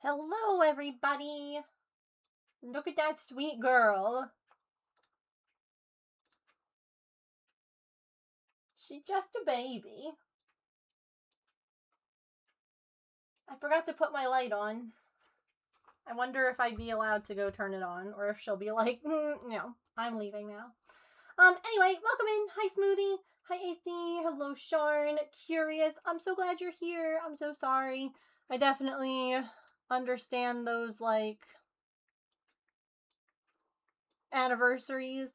Hello, everybody. Look at that sweet girl. She's just a baby. I forgot to put my light on. I wonder if I'd be allowed to go turn it on, or if she'll be like, no, I'm leaving now. Anyway, welcome in. Hi, Smoothie. Hi, AC. Hello, Sharn. Curious. I'm so glad you're here. I'm so sorry. I definitely understand those, like, anniversaries.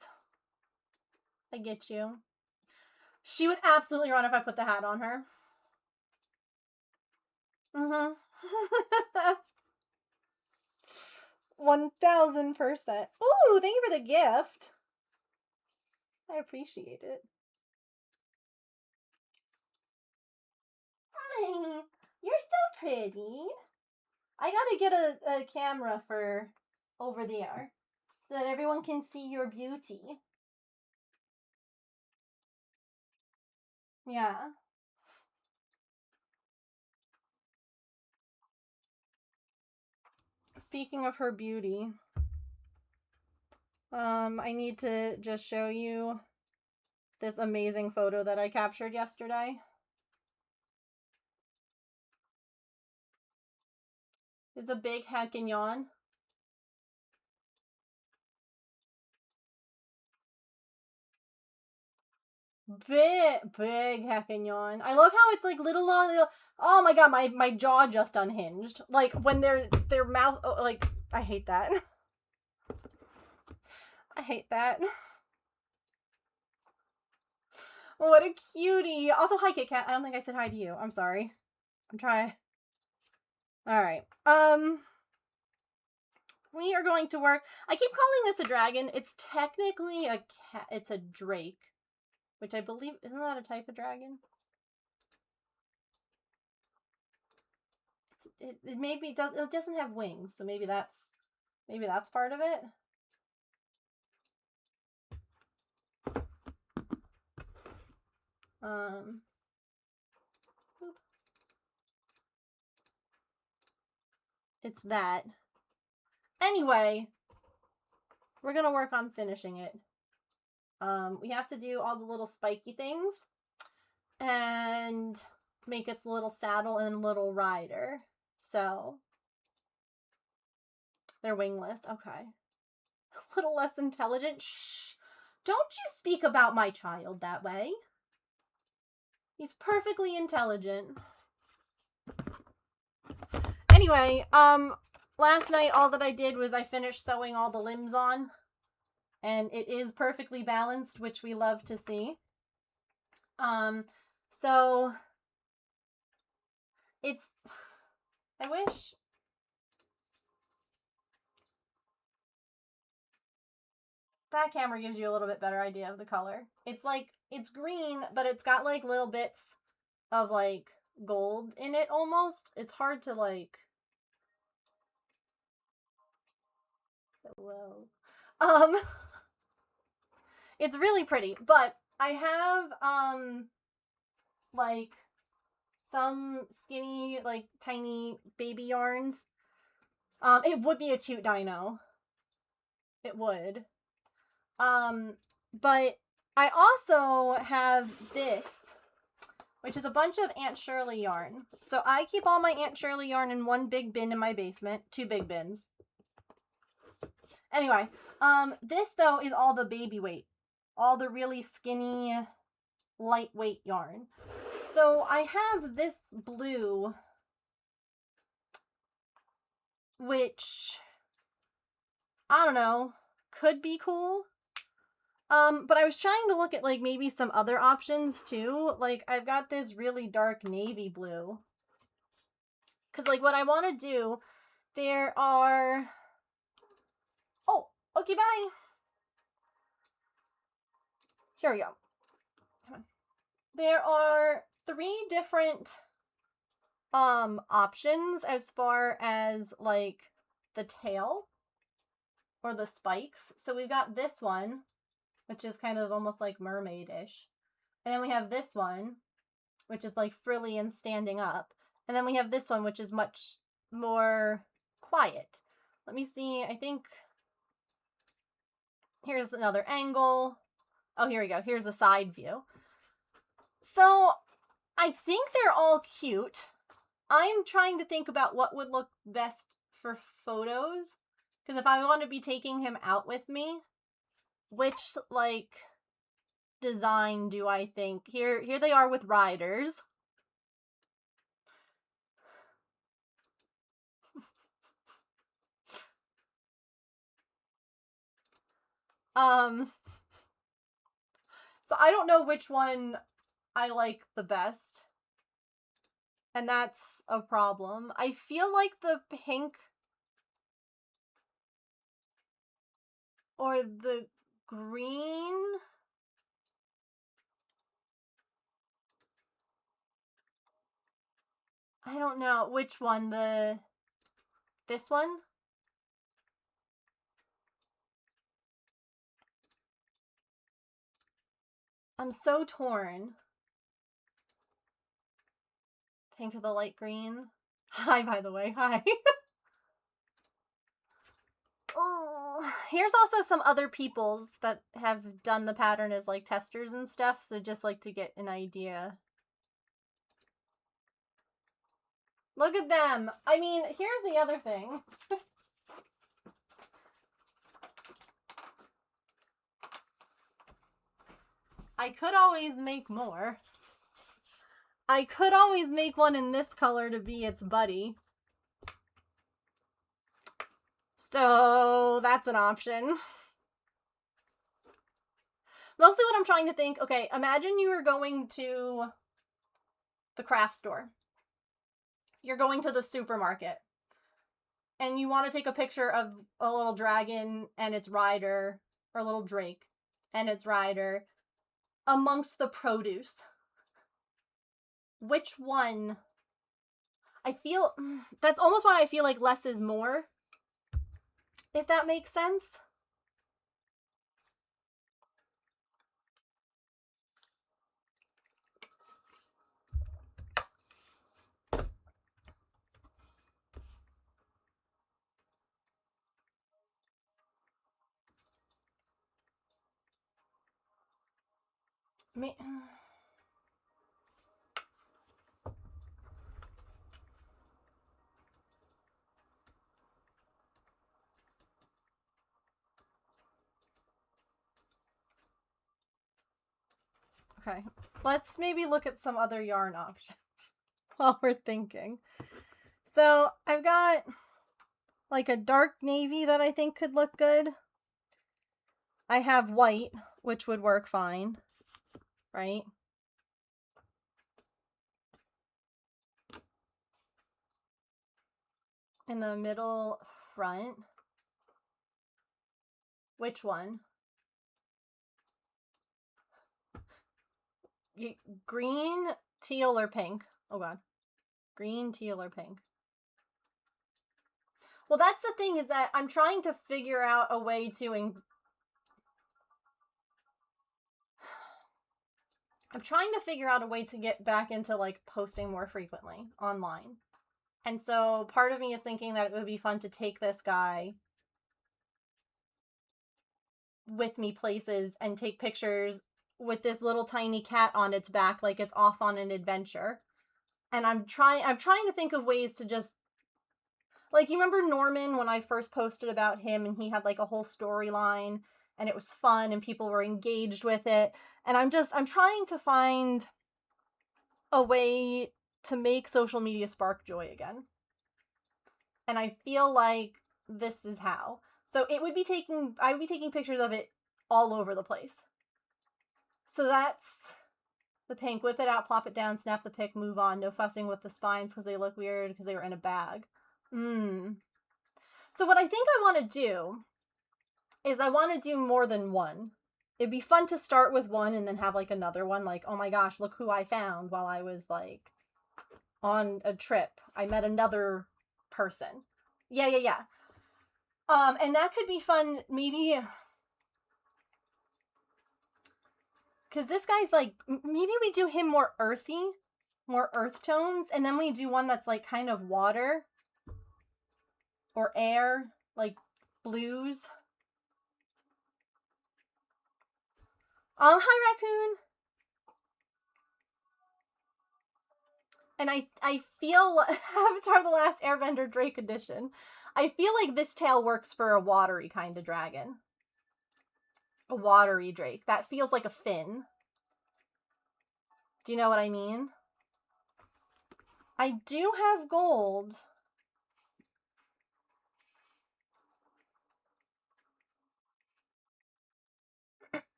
I get you. She would absolutely run if I put the hat on her. 1000%. Ooh, thank you for the gift. I appreciate it. Hi, you're so pretty. I gotta get a camera for over there so that everyone can see your beauty. Yeah. Speaking of her beauty, I need to just show you this amazing photo that I captured yesterday. It's a big heckin' yawn. Big heckin' yawn. I love how it's like little on. Oh my god, my jaw just unhinged. Like when their mouth. Oh, like I hate that. I hate that. What a cutie. Also, hi Kit Kat. I don't think I said hi to you. I'm sorry. I'm trying. All right. We are going to work. I keep calling this a dragon. It's technically a cat. It's a drake, which I believe isn't that a type of dragon? It maybe does. It doesn't have wings, so maybe that's part of it. It's that. Anyway, we're gonna work on finishing it. We have to do all the little spiky things and make its little saddle and little rider. So they're wingless. Okay. A little less intelligent. Shh. Don't you speak about my child that way. He's perfectly intelligent. Anyway, last night all that I did was I finished sewing all the limbs on. And it is perfectly balanced, which we love to see. So it's, I wish, that camera gives you a little bit better idea of the color. It's like, it's green, but it's got like little bits of like gold in it almost. It's hard to like, hello. It's really pretty, but I have, like some skinny, like tiny baby yarns. It would be a cute dino. It would. But I also have this, which is a bunch of Aunt Shirley yarn. So I keep all my Aunt Shirley yarn in one big bin in my basement. 2 big bins. Anyway, this though is all the baby weight. All the really skinny, lightweight yarn. So I have this blue, which, I don't know, could be cool. But I was trying to look at, like, maybe some other options, too. Like, I've got this really dark navy blue. Because, like, what I want to do, there are... Oh, okay, bye! Here we go. Come on. There are 3 different, options as far as, like, the tail. Or the spikes. So we've got this one, which is kind of almost like mermaid-ish. And then we have this one, which is like frilly and standing up. And then we have this one, which is much more quiet. Let me see. I think here's another angle. Oh, here we go. Here's the side view. So I think they're all cute. I'm trying to think about what would look best for photos. Because if I want to be taking him out with me, which, like, design do I think? Here they are with riders. So I don't know which one I like the best. And that's a problem. I feel like the pink or the green. I don't know which one. This one? I'm so torn. Pink or the light green? Hi, by the way. Hi. Oh, here's also some other peoples that have done the pattern as like testers and stuff, so just like to get an idea. Look at them. I mean, here's the other thing. I could always make more. I could always make one in this color to be its buddy. So that's an option. Mostly what I'm trying to think, okay, imagine you were going to the craft store. You're going to the supermarket. And you want to take a picture of a little dragon and its rider, or a little drake and its rider, amongst the produce. Which one? I feel, that's almost why I feel like less is more. If that makes sense. Me. Okay, let's maybe look at some other yarn options while we're thinking. So I've got like a dark navy that I think could look good. I have white, which would work fine, right? In the middle front. Which one? Green, teal, or pink? Oh god. Green, teal, or pink? Well, that's the thing, is that I'm trying to figure out a way to get back into like posting more frequently online. And so part of me is thinking that it would be fun to take this guy with me places and take pictures with this little tiny cat on its back like it's off on an adventure. And I'm trying to think of ways to just, like, you remember Norman when I first posted about him and he had like a whole storyline and it was fun and people were engaged with it. And I'm trying to find a way to make social media spark joy again. And I feel like this is how. So I would be taking pictures of it all over the place. So that's the pink. Whip it out, plop it down, snap the pic, move on. No fussing with the spines because they look weird because they were in a bag. So what I think I want to do is I want to do more than one. It'd be fun to start with one and then have like another one, like, oh my gosh, look who I found while I was like on a trip. I met another person. Yeah. And that could be fun, maybe, because this guy's like, maybe we do him more earthy, more earth tones, and then we do one that's like kind of water. or air, like blues. Hi Raccoon. And I feel Avatar The Last Airbender Drake Edition. I feel like this tail works for a watery kind of dragon. A watery drake. That feels like a fin. Do you know what I mean? I do have gold.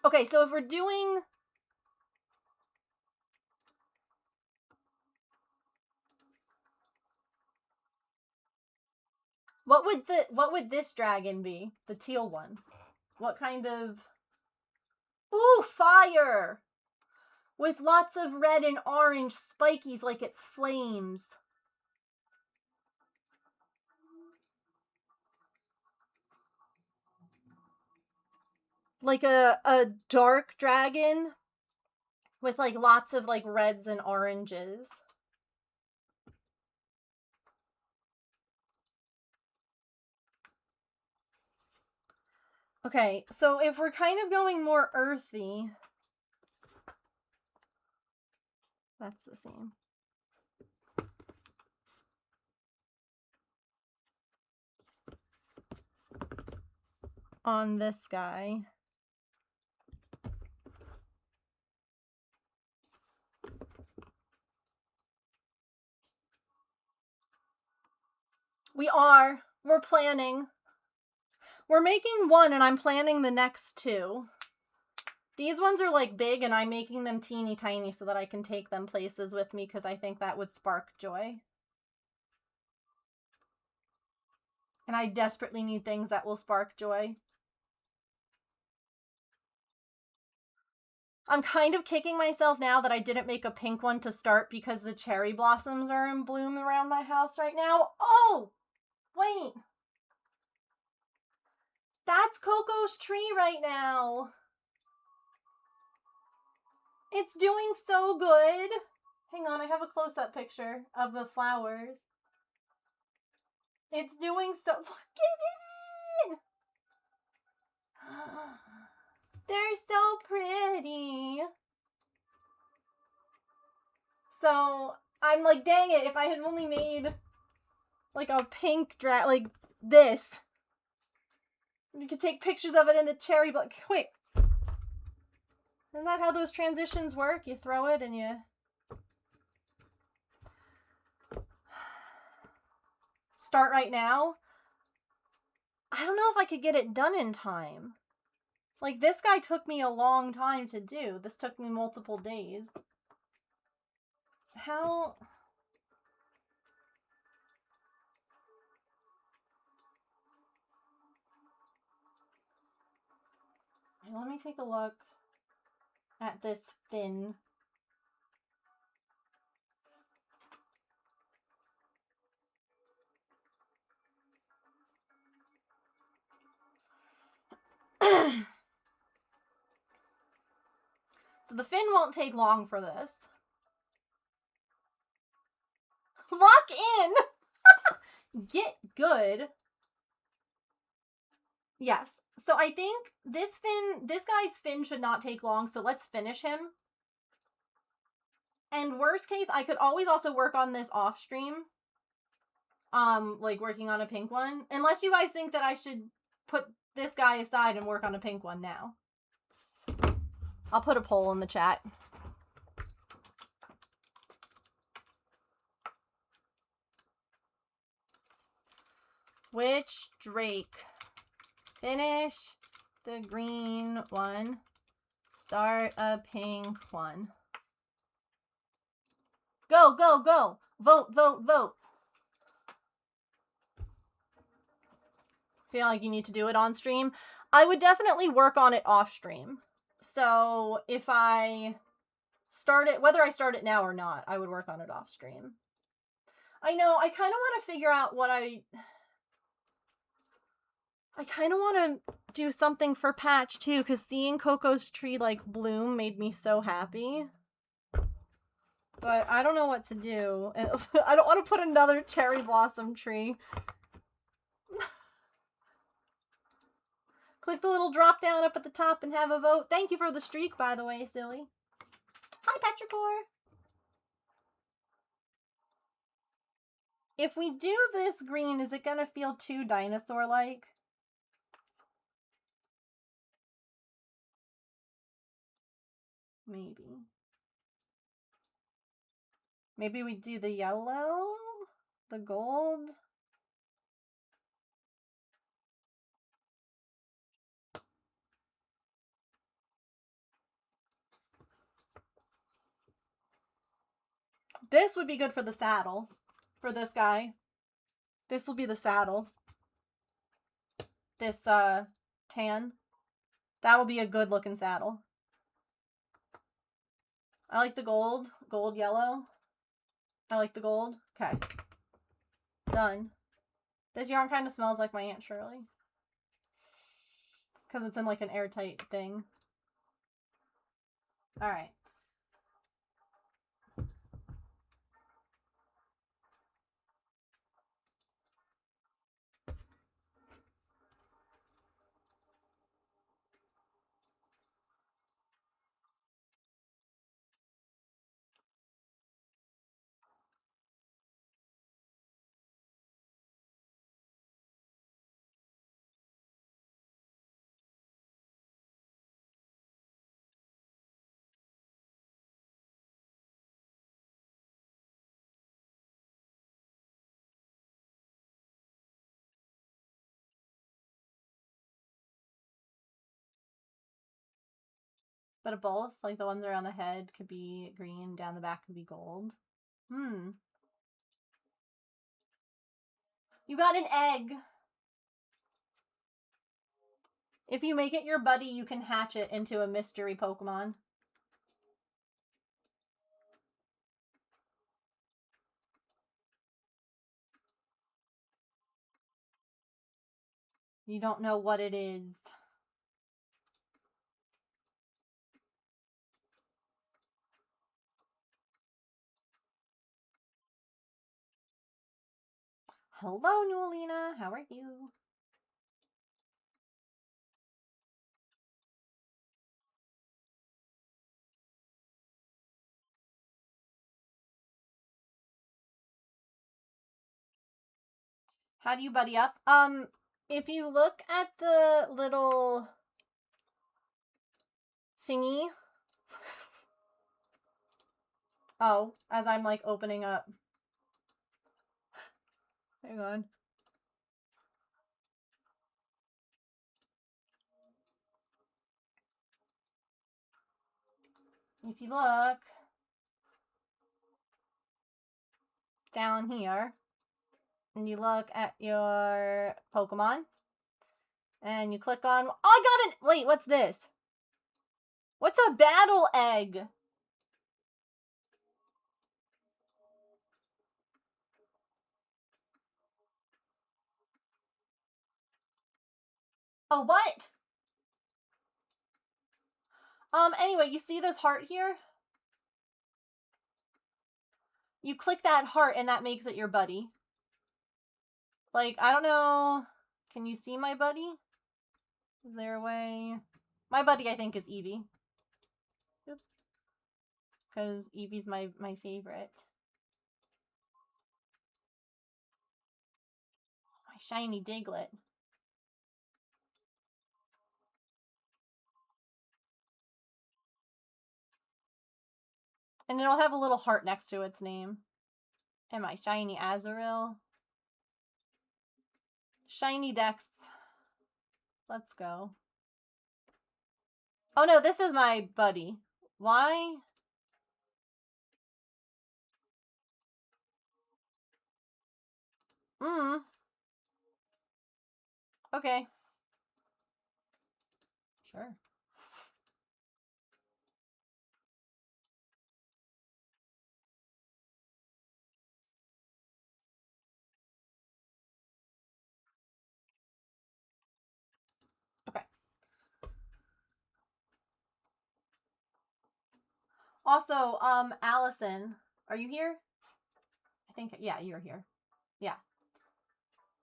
Okay, so if we're doing... What would this dragon be? The teal one. What kind of... Ooh, fire! With lots of red and orange spikies like it's flames. Like a dark dragon with like lots of like reds and oranges. Okay, so if we're kind of going more earthy, that's the same. On this guy. We're planning. We're making one and I'm planning the next two. These ones are like big and I'm making them teeny tiny so that I can take them places with me because I think that would spark joy. And I desperately need things that will spark joy. I'm kind of kicking myself now that I didn't make a pink one to start because the cherry blossoms are in bloom around my house right now. Oh! Wait! That's Coco's tree right now! It's doing so good! Hang on, I have a close-up picture of the flowers. It's doing so... Look at it! They're so pretty! So, I'm like, dang it, if I had only made, like, a pink like, this. You could take pictures of it in the cherry, but quick. Isn't that how those transitions work? You throw it and you... Start right now? I don't know if I could get it done in time. Like, this guy took me a long time to do. This took me multiple days. How... Let me take a look at this fin. So the fin won't take long for this. Lock in! Get good. Yes. So I think this guy's fin should not take long, so let's finish him. And worst case, I could always also work on this off stream. Like working on a pink one. Unless you guys think that I should put this guy aside and work on a pink one now. I'll put a poll in the chat. Which Drake? Finish the green one. Start a pink one. Go, go, go. Vote, vote, vote. Feel like you need to do it on stream. I would definitely work on it off stream. So if I start it, whether I start it now or not, I would work on it off stream. I know, I kind of want to figure out what I kind of want to do something for Patch too, because seeing Coco's tree like bloom made me so happy. But I don't know what to do. I don't want to put another cherry blossom tree. Click the little drop down up at the top and have a vote. Thank you for the streak, by the way, silly. Hi, Petrichor. If we do this green, is it gonna feel too dinosaur-like? Maybe. Maybe we do the yellow? The gold? This would be good for the saddle. For this guy. This will be the saddle. This, tan. That'll be a good looking saddle. I like the gold. Gold yellow. I like the gold. Okay. Done. This yarn kind of smells like my Aunt Shirley. Because it's in like an airtight thing. Alright. But of both, like the ones around the head could be green, down the back could be gold. You got an egg. If you make it your buddy, you can hatch it into a mystery Pokemon. You don't know what it is. Hello, Newelina. How are you? How do you buddy up? If you look at the little thingy. Oh, as I'm like opening up. Hang on. If you look down here and you look at your Pokemon and you click on, oh, I got it. Wait, what's this? What's a battle egg? Oh, what? Anyway, you see this heart here? You click that heart and that makes it your buddy. Like, I don't know. Can you see my buddy? Is there a way? My buddy, I think, is Eevee. Oops. Because Eevee's my favorite. My shiny Diglett. And it'll have a little heart next to its name. And my shiny Azurill. Shiny Dex. Let's go. Oh no, this is my buddy. Why? Okay. Sure. Okay. Also, Allison, Are you here? I think, yeah, you're here. Yeah.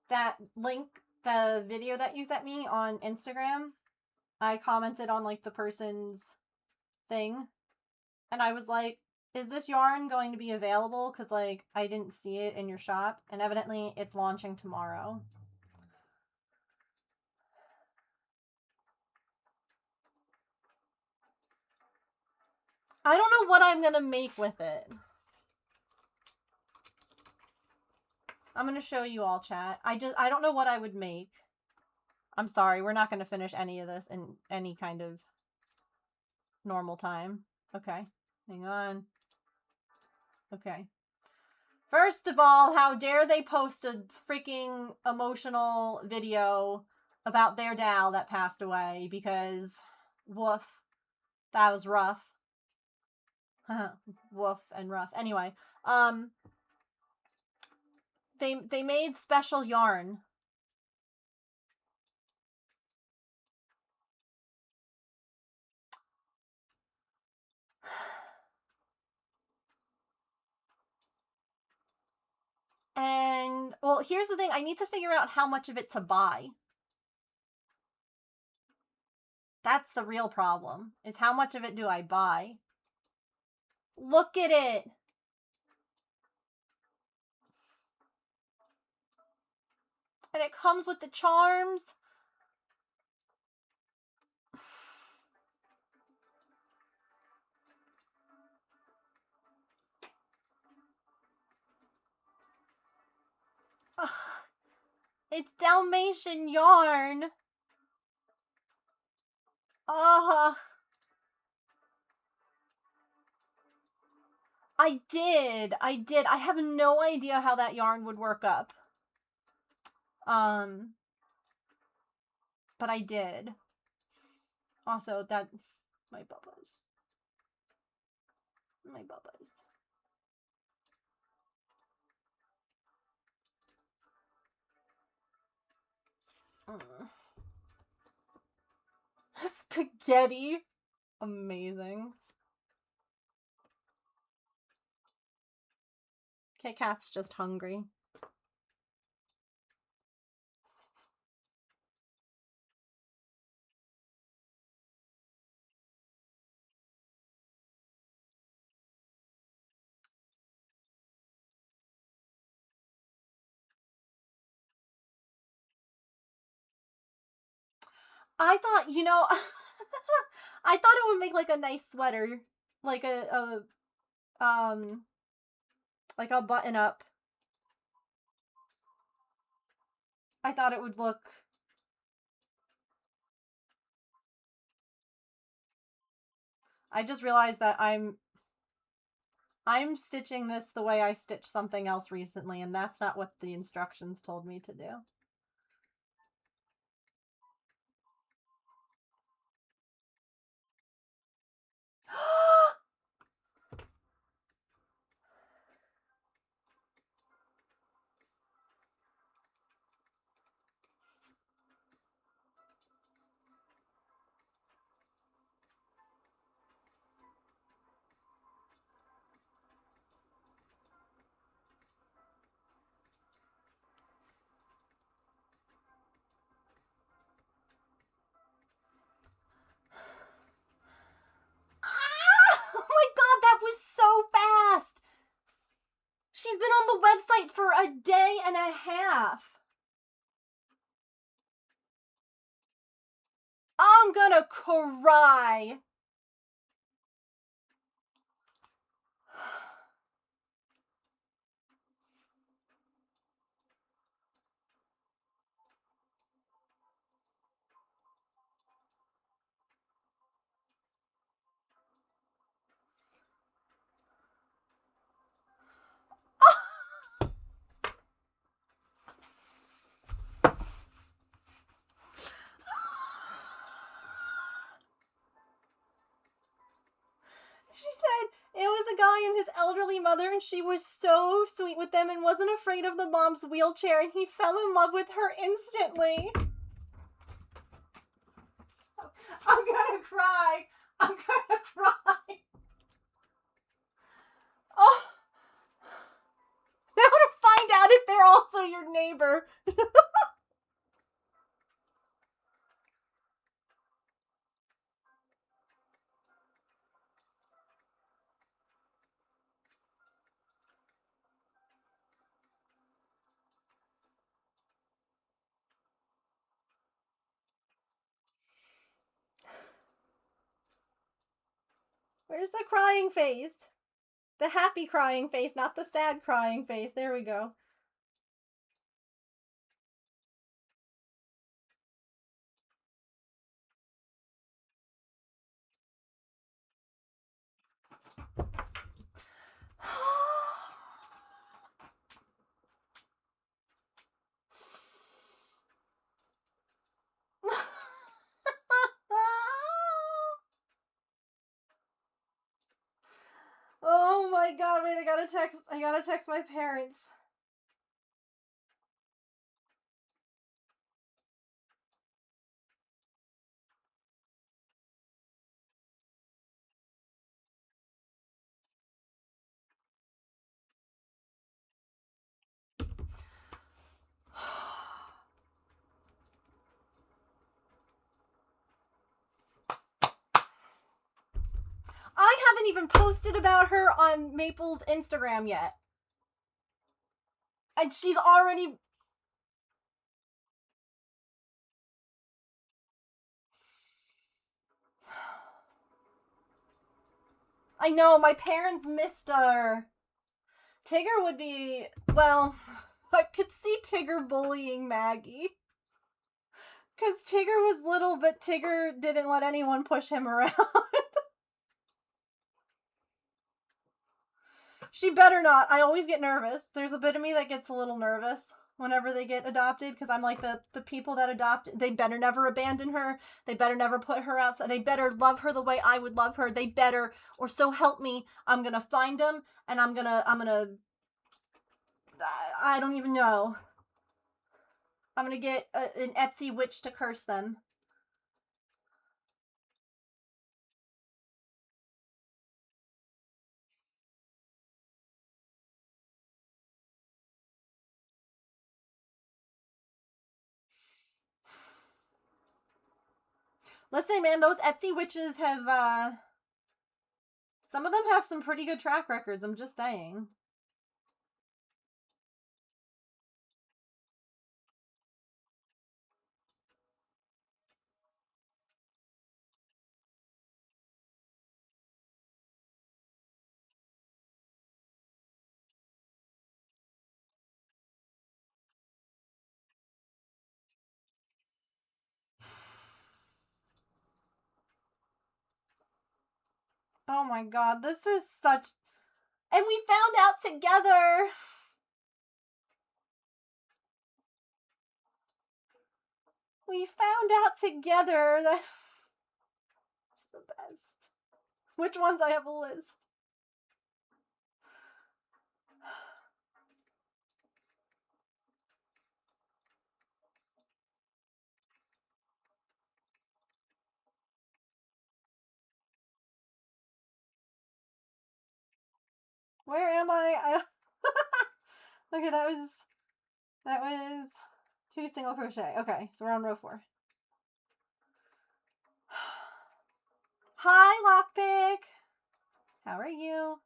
That link, the video that you sent me on Instagram, I commented on like the person's thing, and I was like, is this yarn going to be available? Because like I didn't see it in your shop, and evidently it's launching tomorrow. I don't know what I'm gonna make with it. I'm gonna show you all, chat. I don't know what I would make. I'm sorry, we're not gonna finish any of this in any kind of normal time. Okay, hang on. Okay. First of all, how dare they post a freaking emotional video about their Dal that passed away, because woof, that was rough. Woof and rough. Anyway, they made special yarn. And, well, here's the thing. I need to figure out how much of it to buy. That's the real problem, is how much of it do I buy? Look at it! And it comes with the charms. Ugh. It's Dalmatian yarn. Ugh. I did. I have no idea how that yarn would work up. But I did. Also, that... My bubbas. My bubbas. Spaghetti. Amazing. Kit Kat's just hungry. I thought, you know, I thought it would make like a nice sweater, like a button up. I thought it would look... I just realized that I'm stitching this the way I stitched something else recently, and that's not what the instructions told me to do. Oh my god, that was so fast! She's been on the website for a day and a half. I'm gonna cry. She said it was a guy and his elderly mother, and she was so sweet with them and wasn't afraid of the mom's wheelchair, and he fell in love with her instantly. I'm gonna cry. I'm gonna cry. Oh, Where's the crying face? The happy crying face, not the sad crying face. There we go. Oh my god, wait, I gotta text my parents. I haven't even posted about her on Maple's Instagram yet. And she's already... I know, my parents missed her. Tigger would be... Well, I could see Tigger bullying Maggie. Because Tigger was little, but Tigger didn't let anyone push him around. She better not. I always get nervous. There's a bit of me that gets a little nervous whenever they get adopted, because I'm like, the people that adopt, they better never abandon her. They better never put her outside. They better love her the way I would love her. They better, or so help me, I'm gonna find them, and I'm gonna I don't even know. I'm gonna get an Etsy witch to curse them. Listen, man, those Etsy witches have, some of them have some pretty good track records, I'm just saying. Oh my god, this is such... And we found out together! We found out together that... It's the best. Which ones? I have a list. Where am I? Okay, that was 2 single crochet. Okay, so we're on row 4. Hi, Lockpick! How are you?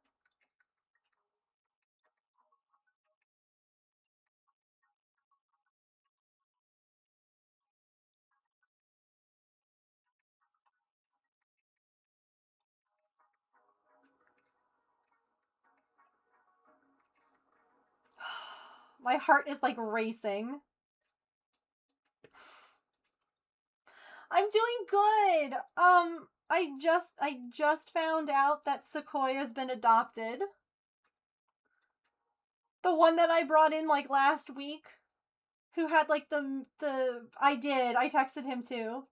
My heart is like racing. I'm doing good. I just found out that Sequoia's been adopted. The one that I brought in like last week, who had like I texted him too.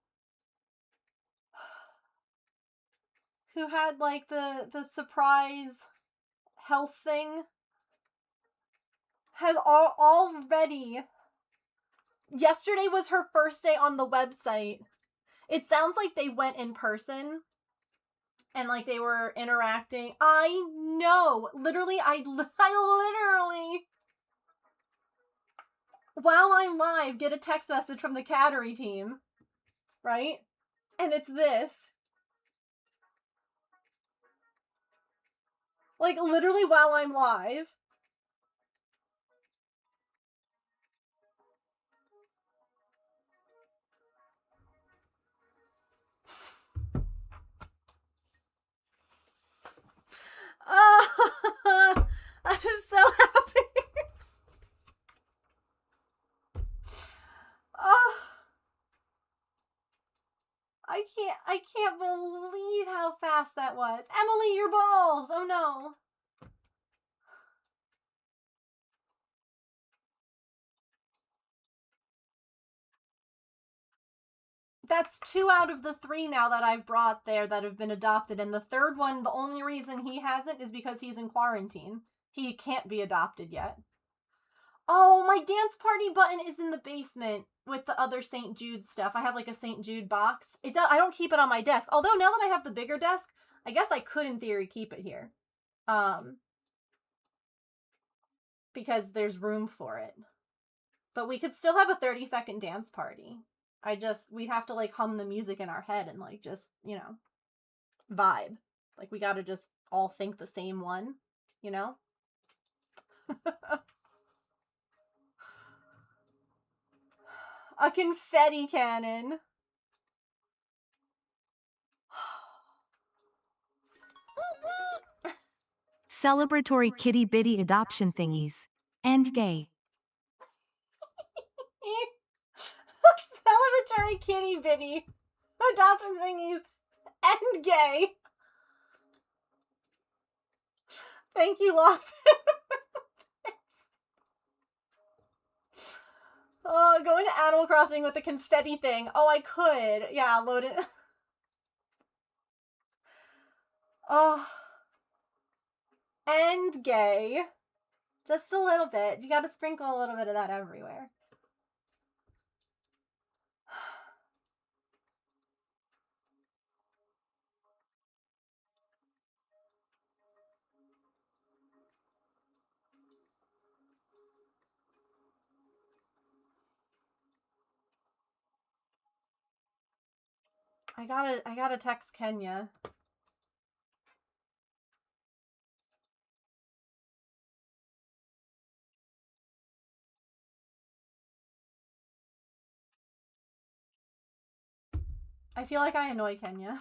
Who had like the surprise health thing, has already... Yesterday was her first day on the website. It sounds like they went in person and like they were interacting. I know. Literally, I literally, while I'm live, get a text message from the Cattery team, right? And it's this. Like, literally while I'm live. fast that was. Emily, your balls! Oh no. That's 2 out of the 3 now that I've brought there that have been adopted, and the third one, the only reason he hasn't is because he's in quarantine. He can't be adopted yet. Oh, my dance party button is in the basement with the other St. Jude stuff. I have like a St. Jude box. I don't keep it on my desk. Although now that I have the bigger desk, I guess I could in theory keep it here. Because there's room for it. But we could still have a 30-second dance party. We'd have to like hum the music in our head and like just, you know, vibe. Like we gotta just all think the same one, you know? A confetti cannon. Celebratory kitty bitty adoption thingies. And gay. Celebratory kitty bitty adoption thingies and gay. Thank you, Lofton. Oh, going to Animal Crossing with the confetti thing. Oh, I could. Yeah, load it. Oh. And gay. Just a little bit. You gotta sprinkle a little bit of that everywhere. I gotta text Kenya. I feel like I annoy Kenya.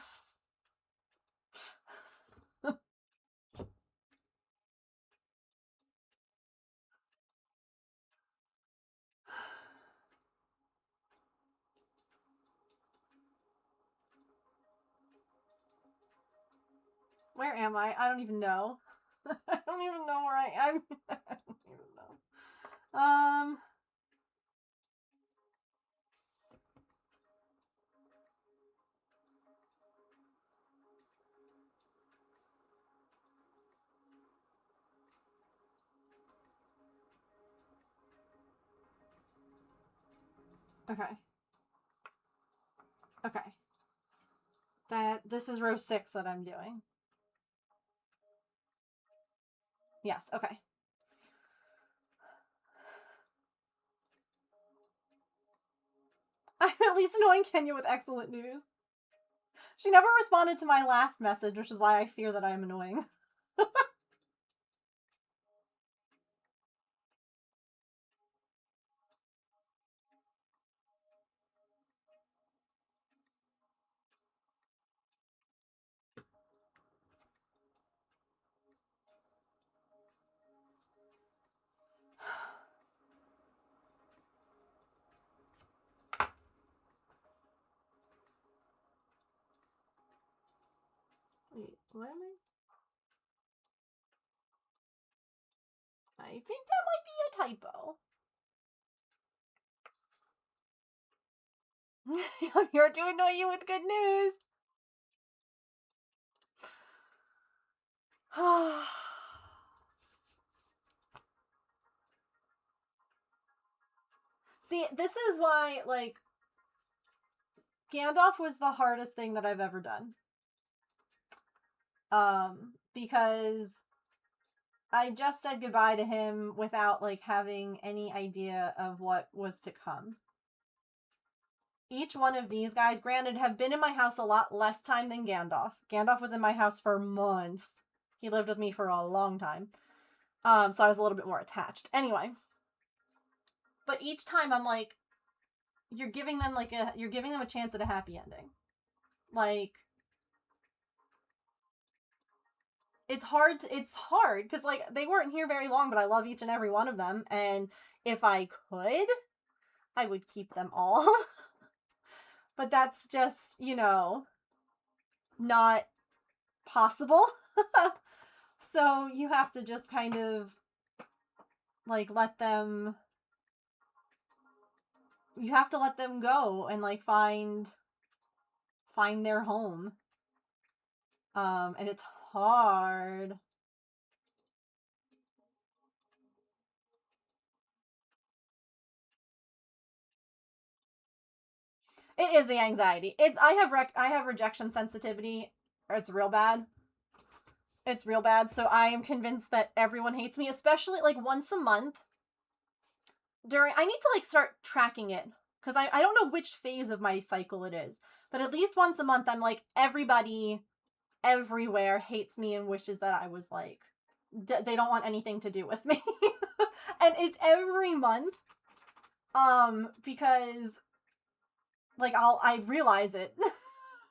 Where am I? I don't even know. I don't even know where I am. I don't even know. Okay. Okay. This is row 6 that I'm doing. Yes, okay. I'm at least annoying Kenya with excellent news. She never responded to my last message, which is why I fear that I am annoying. Wait, what am I think that might be a typo. I'm here to annoy you with good news. See, this is why, like, Gandalf was the hardest thing that I've ever done. Because I just said goodbye to him without, like, having any idea of what was to come. Each one of these guys, granted, have been in my house a lot less time than Gandalf. Gandalf was in my house for months. He lived with me for a long time. So I was a little bit more attached. Anyway. But each time I'm like, you're giving them a chance at a happy ending. Like, it's hard because like they weren't here very long, but I love each and every one of them, and if I could, I would keep them all. But that's just, you know, not possible. So you have to just kind of like let them go and like find their home. And it's hard. It is the anxiety. I have rejection sensitivity. It's real bad. It's real bad. So I am convinced that everyone hates me, especially like once a month. I need to like start tracking it because I don't know which phase of my cycle it is, but at least once a month I'm like, everybody everywhere hates me and wishes that I was like they don't want anything to do with me. And it's every month because like I realize it.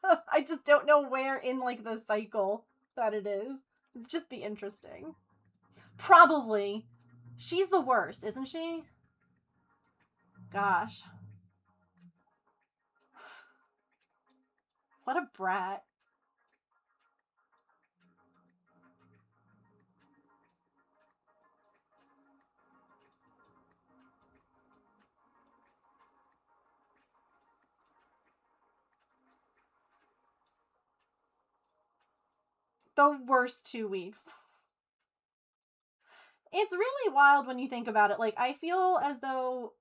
I just don't know where in like the cycle that it is. It'd just be interesting. Probably. She's the worst, isn't she? Gosh. What a brat. The worst 2 weeks. It's really wild when you think about it. Like, I feel as though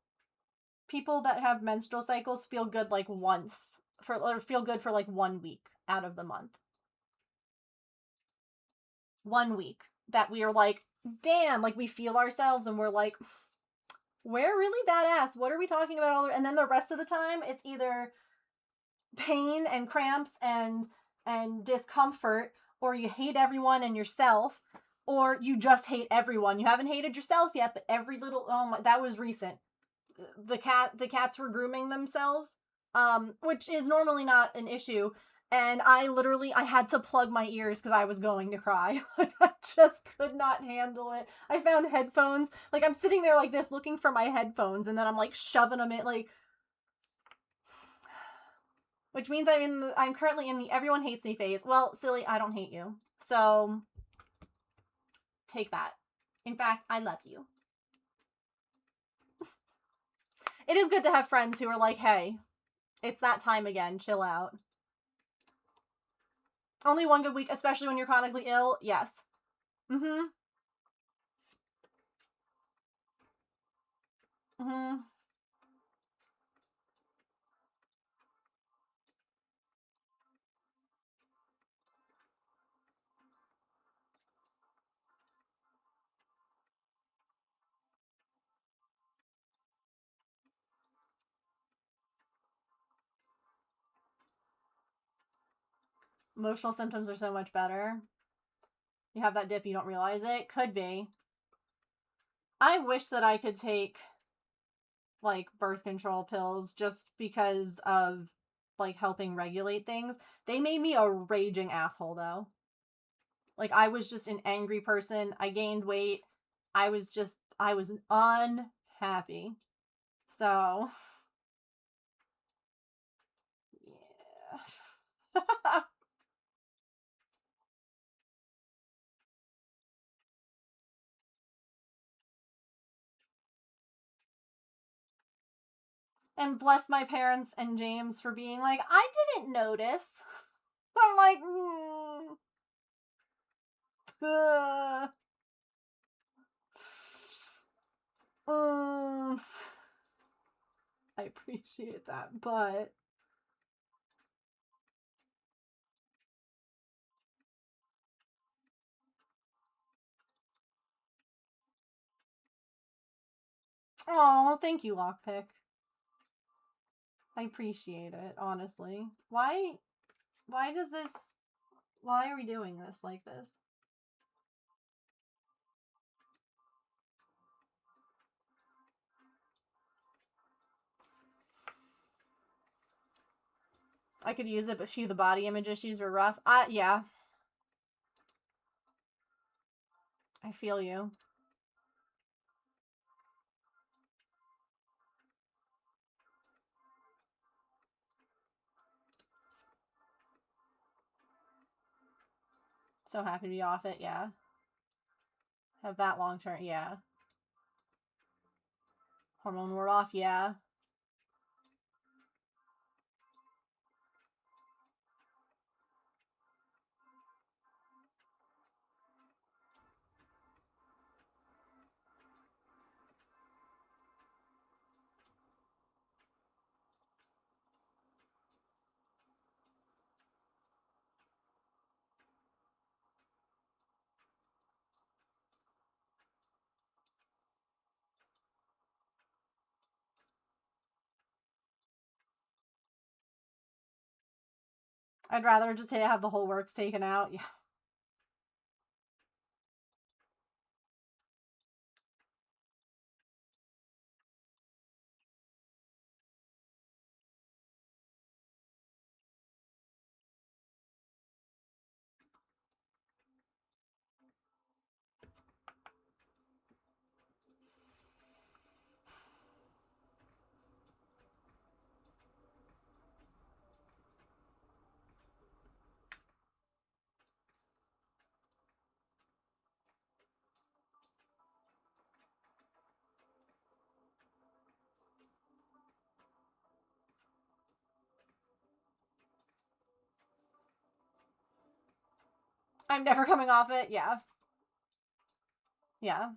people that have menstrual cycles feel good like once or feel good for like 1 week out of the month. 1 week that we are like, damn, like we feel ourselves and we're like, we're really badass. What are we talking about? And then the rest of the time, it's either pain and cramps and discomfort, or you hate everyone and yourself, or you just hate everyone. You haven't hated yourself yet, but every little that was recent. The cats were grooming themselves, which is normally not an issue. And I had to plug my ears because I was going to cry. Like, I just could not handle it. I found headphones. Like, I'm sitting there like this looking for my headphones, and then I'm like shoving them in, like, which means I'm currently in the everyone hates me phase. Well, silly, I don't hate you. So take that. In fact, I love you. It is good to have friends who are like, hey, it's that time again. Chill out. Only 1 good week, especially when you're chronically ill. Yes. Mm-hmm. Mm-hmm. Emotional symptoms are so much better. You have that dip, you don't realize it. Could be. I wish that I could take like birth control pills just because of like helping regulate things. They made me a raging asshole though. Like, I was just an angry person. I gained weight. I was unhappy. So, yeah. And bless my parents and James for being like, I didn't notice. I'm like, I appreciate that, but oh, thank you, Lockpick. I appreciate it, honestly. Why does this, why are we doing this like this? I could use it, but few the body image issues were rough. Yeah. I feel you. So happy to be off it, yeah. Have that long term, yeah. Hormone ward off, yeah. I'd rather just have the whole works taken out, yeah. I'm never coming off it, yeah. Yeah.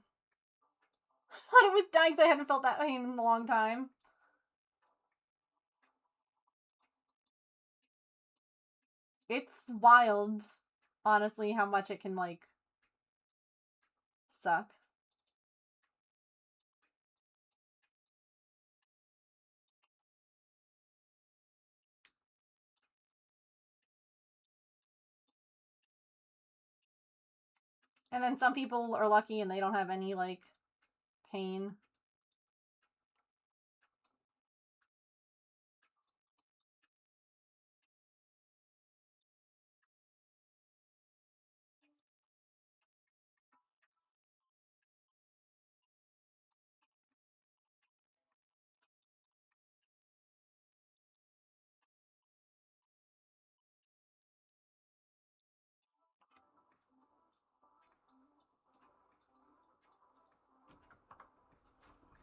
I thought it was dying because I hadn't felt that pain in a long time. It's wild, honestly, how much it can, like, suck. And then some people are lucky and they don't have any, like, pain.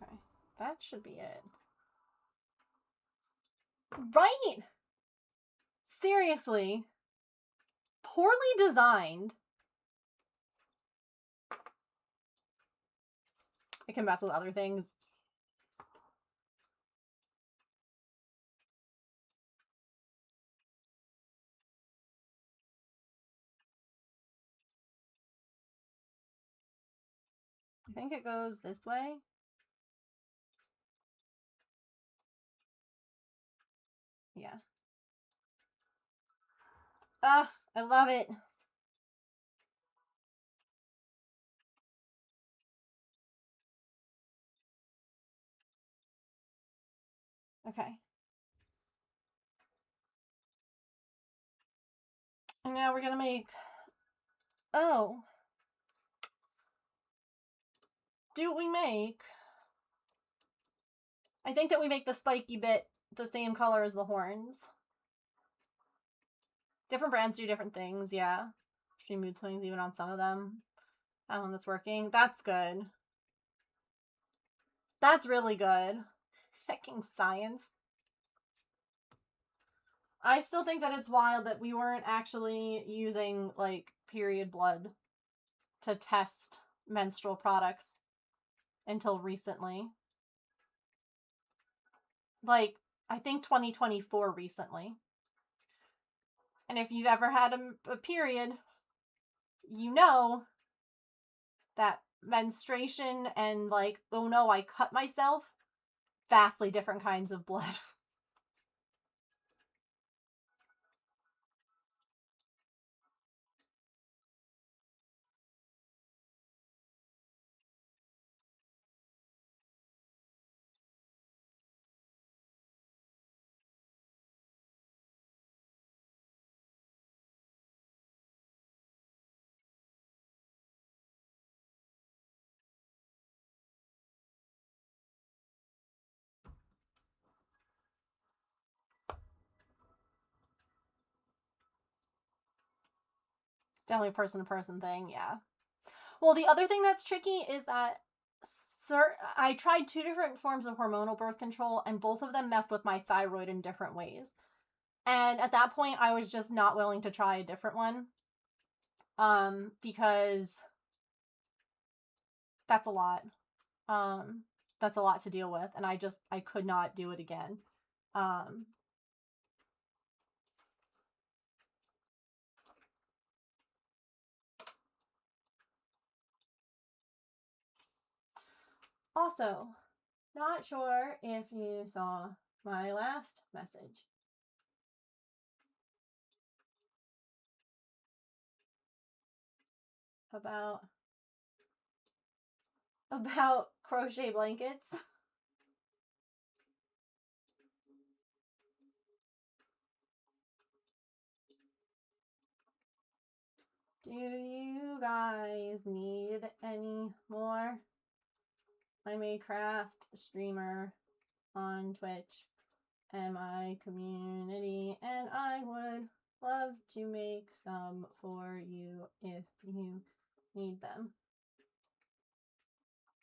Okay, that should be it. Right! Seriously. Poorly designed. It can mess with other things. I think it goes this way. Yeah. Ah, I love it. Okay. And now we're gonna make... Oh. Do we make... I think that we make the spiky bit the same color as the horns. Different brands do different things, yeah. Extreme mood swings even on some of them. That one that's working. That's good. That's really good. Hecking science. I still think that it's wild that we weren't actually using, like, period blood to test menstrual products until recently. Like, I think 2024 recently. And if you've ever had a period, you know that menstruation and, like, oh no, I cut myself, vastly different kinds of blood. Definitely a person-to-person thing, yeah. Well, the other thing that's tricky is that I tried 2 different forms of hormonal birth control, and both of them messed with my thyroid in different ways. And at that point, I was just not willing to try a different one. Because that's a lot. That's a lot to deal with, and I could not do it again. Also, not sure if you saw my last message. About crochet blankets. Do you guys need any more? I'm a craft streamer on Twitch and my community, and I would love to make some for you if you need them.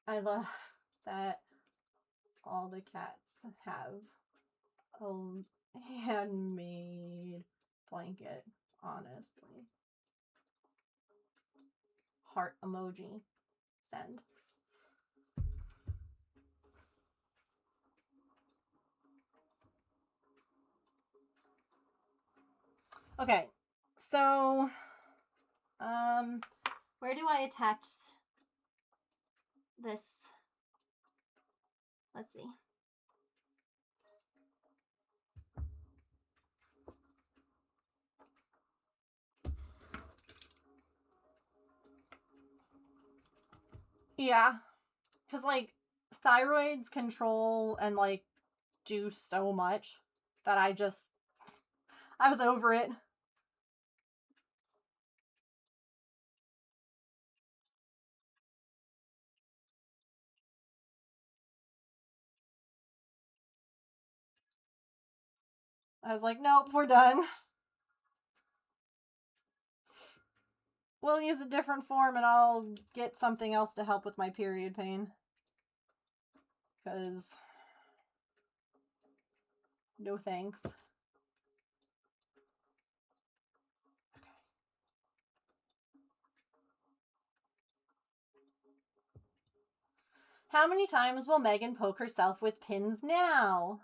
I love that all the cats have a handmade blanket, honestly. Heart emoji. Send. Okay, so, where do I attach this? Let's see. Yeah, because, like, thyroids control and, like, do so much that I was over it. I was like, nope, we're done. We'll use a different form and I'll get something else to help with my period pain. Because no thanks. Okay. How many times will Megan poke herself with pins now?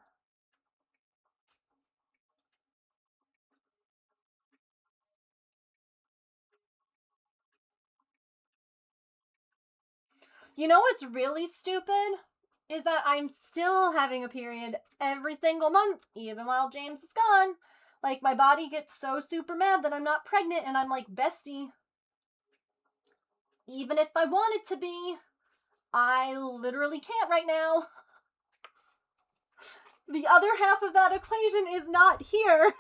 You know what's really stupid? Is that I'm still having a period every single month, even while James is gone. Like, my body gets so super mad that I'm not pregnant, and I'm like, bestie, even if I wanted to be, I literally can't right now. The other half of that equation is not here.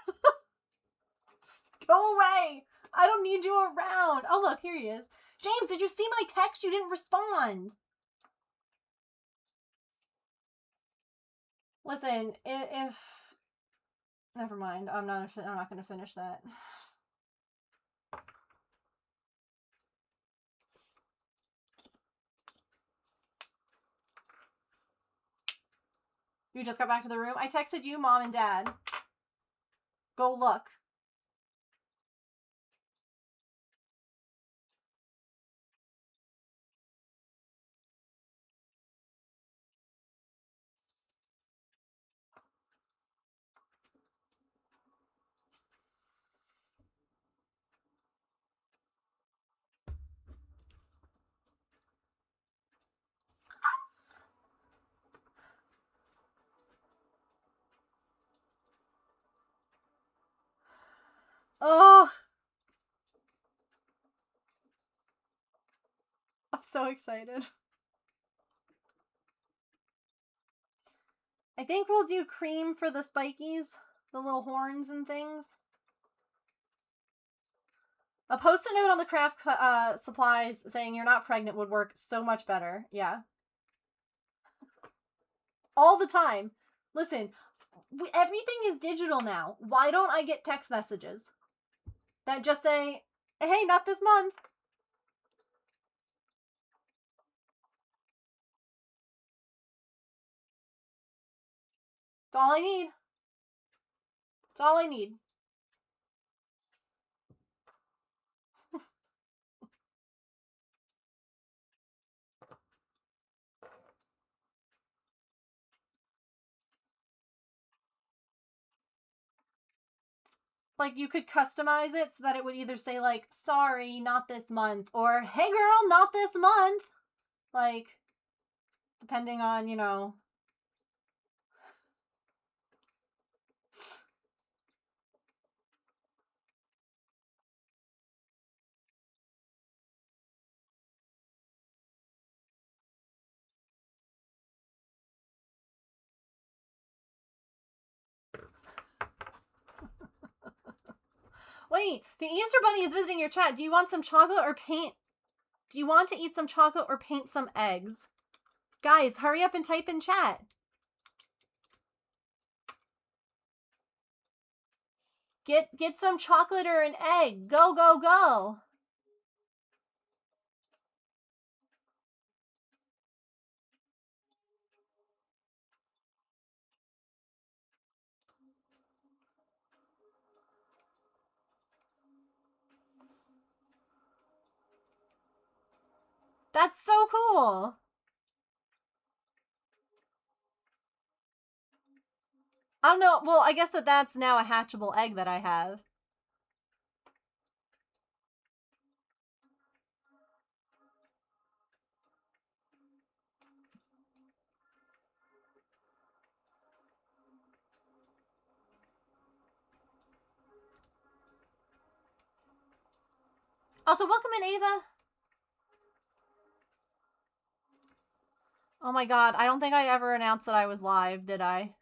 Go away. I don't need you around. Oh, look, here he is. James, did you see my text? You didn't respond. Listen, if... Never mind. I'm not going to finish that. You just got back to the room? I texted you, Mom, and Dad. Go look. Oh! I'm so excited. I think we'll do cream for the spikies. The little horns and things. A post-it note on the craft supplies saying you're not pregnant would work so much better. Yeah. All the time. Listen, everything is digital now. Why don't I get text messages that just say, Hey, not this month. It's all I need. It's all I need. Like, you could customize it so that it would either say, like, sorry, not this month, or hey girl, not this month. Like, depending on, you know. Wait, the Easter Bunny is visiting your chat. Do you want some chocolate or paint? Do you want to eat some chocolate or paint some eggs? Guys, hurry up and type in chat. Get some chocolate or an egg. Go, go, go. That's so cool. I don't know. Well, I guess that's now a hatchable egg that I have. Also, welcome in, Ava. Oh my god, I don't think I ever announced that I was live, did I?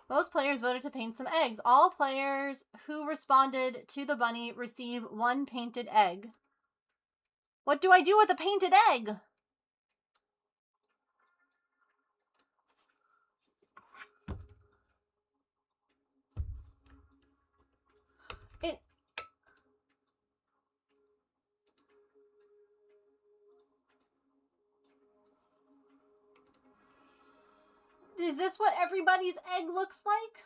Most players voted to paint some eggs. All players who responded to the bunny receive one painted egg. What do I do with a painted egg? Is this what everybody's egg looks like?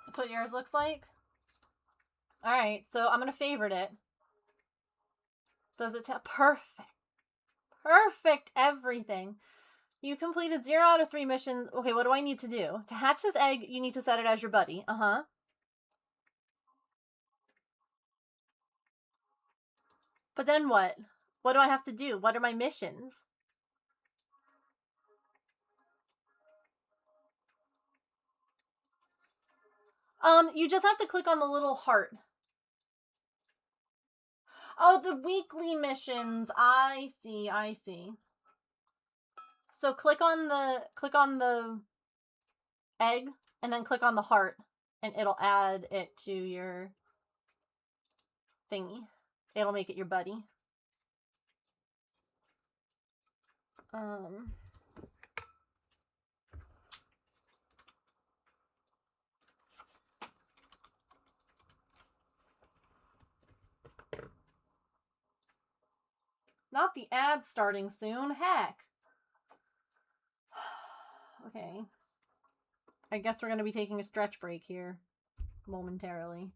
That's what yours looks like? Alright, so I'm gonna favorite it. Does it tell? Perfect. Perfect everything. You completed 0 out of 3 missions. Okay, what do I need to do? To hatch this egg, you need to set it as your buddy. Uh-huh. But then what? What do I have to do? What are my missions? You just have to click on the little heart. Oh, the weekly missions. I see, I see. So click on the egg and then click on the heart and it'll add it to your thingy. It'll make it your buddy. Not the ad starting soon. Heck. Okay. I guess we're going to be taking a stretch break here momentarily.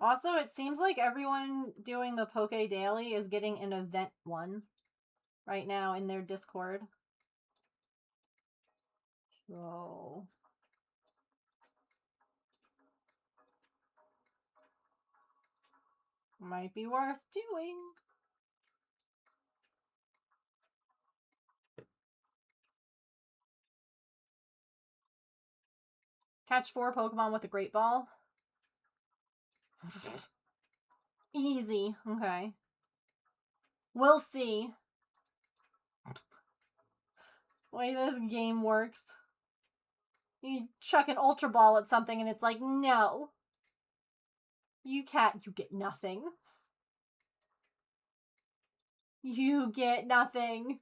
Also, it seems like everyone doing the Poke Daily is getting an event 1 right now in their Discord. So... might be worth doing. Catch 4 Pokemon with a Great Ball. Easy. Okay. We'll see. The way this game works. You chuck an Ultra Ball at something and it's like, no. You get nothing. You get nothing.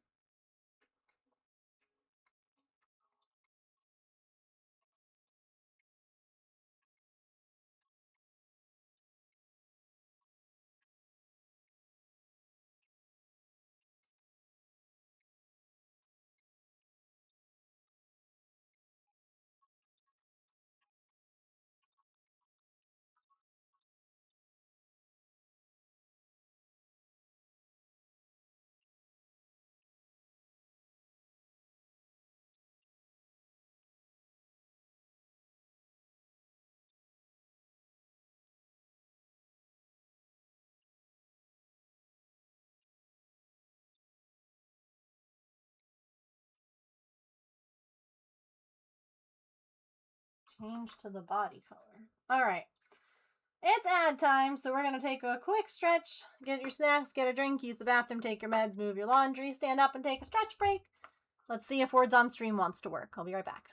Change to the body color. Alright. It's ad time, so we're going to take a quick stretch, get your snacks, get a drink, use the bathroom, take your meds, move your laundry, stand up and take a stretch break. Let's see if Words on Stream wants to work. I'll be right back.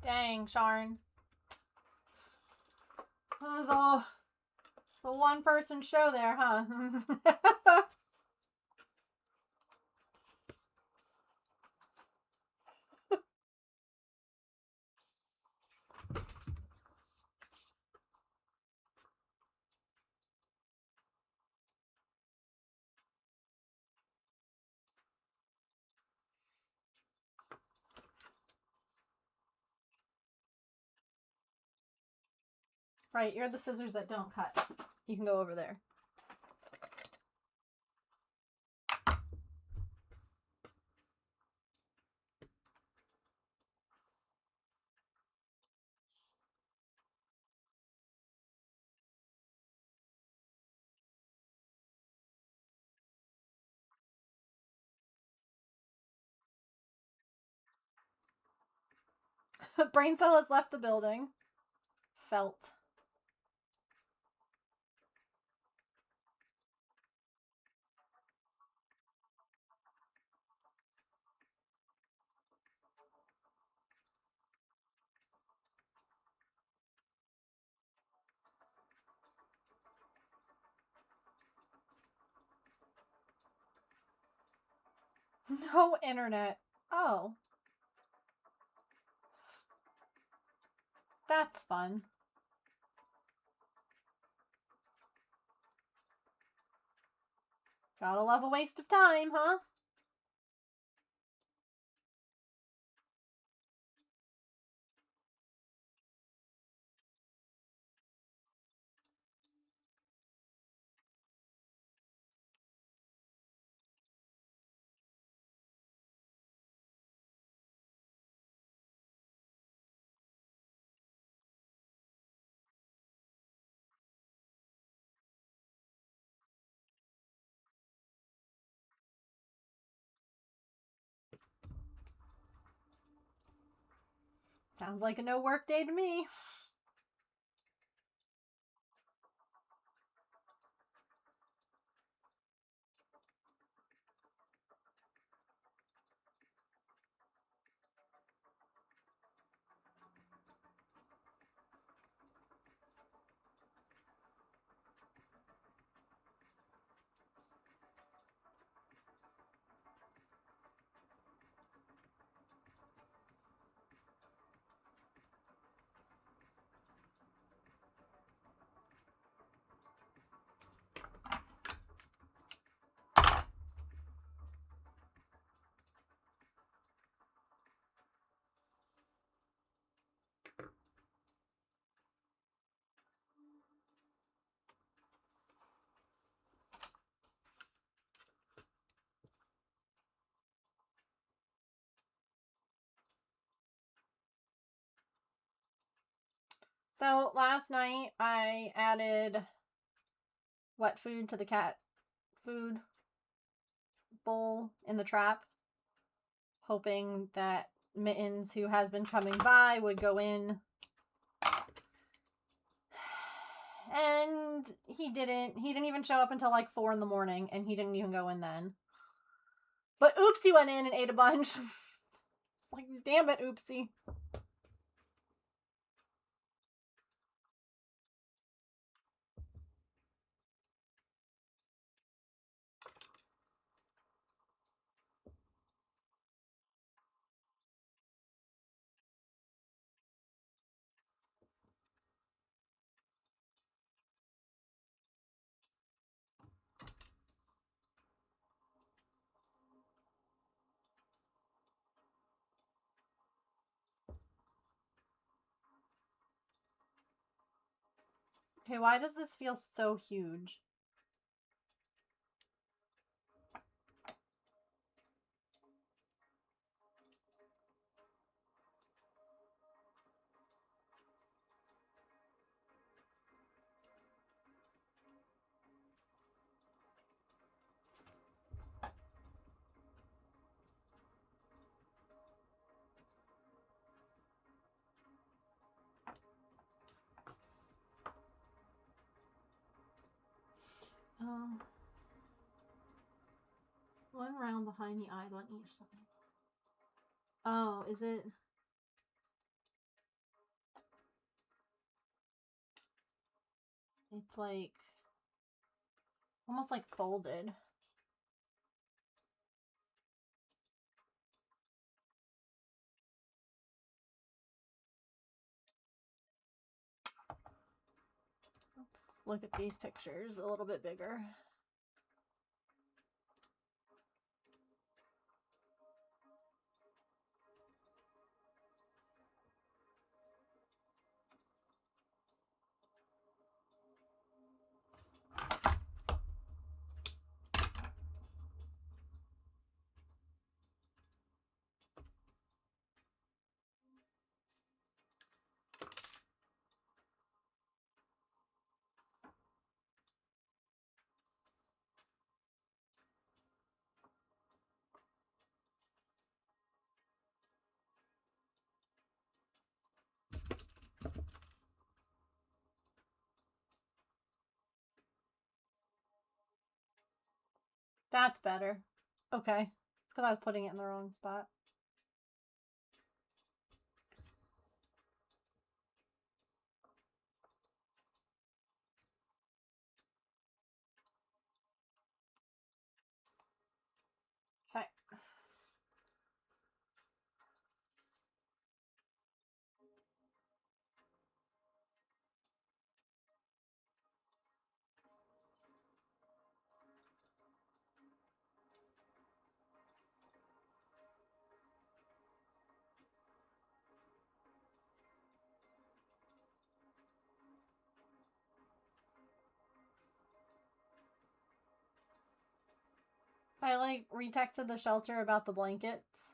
Dang, Sharn. This is a one-person show there, huh? Right, you're the scissors that don't cut. You can go over there. Brain cell has left the building. Felt. No internet. Oh. That's fun. Gotta love a waste of time, huh? Sounds like a no work day to me. So last night I added wet food to the cat food bowl in the trap, hoping that Mittens, who has been coming by, would go in. And he didn't. He didn't even show up until like 4 in the morning, and he didn't even go in then. But Oopsie went in and ate a bunch. It's like, damn it, Oopsie. Okay, why does this feel so huge? One round behind the eyes on each side. Oh, is it? It's like almost like folded. Let's look at these pictures a little bit bigger. That's better. Okay. It's because I was putting it in the wrong spot. Okay. I like retexted the shelter about the blankets.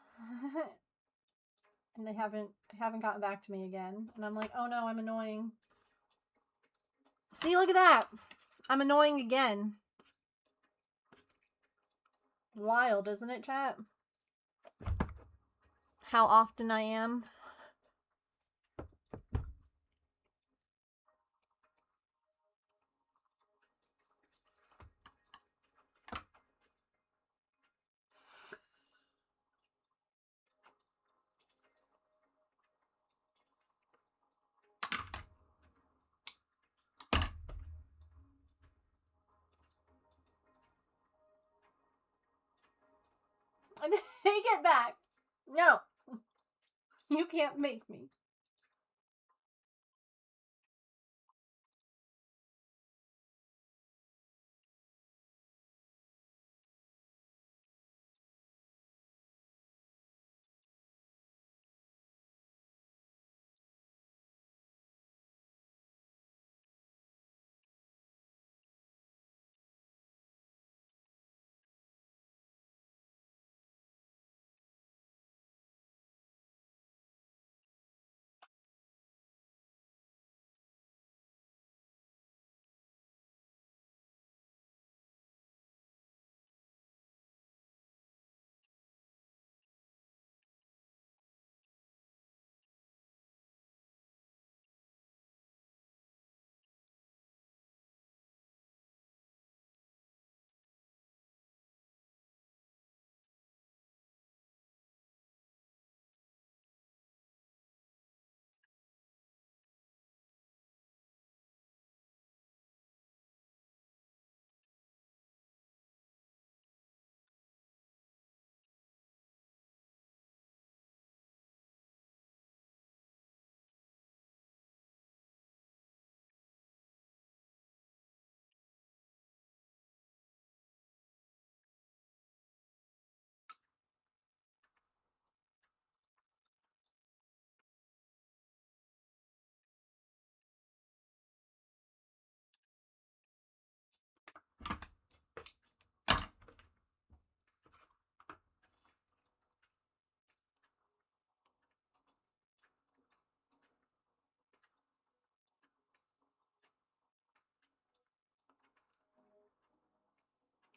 And they haven't gotten back to me again. And I'm like, oh no, I'm annoying. See, look at that. I'm annoying again. Wild, isn't it, chat? How often I am. Take it back. No. You can't make me.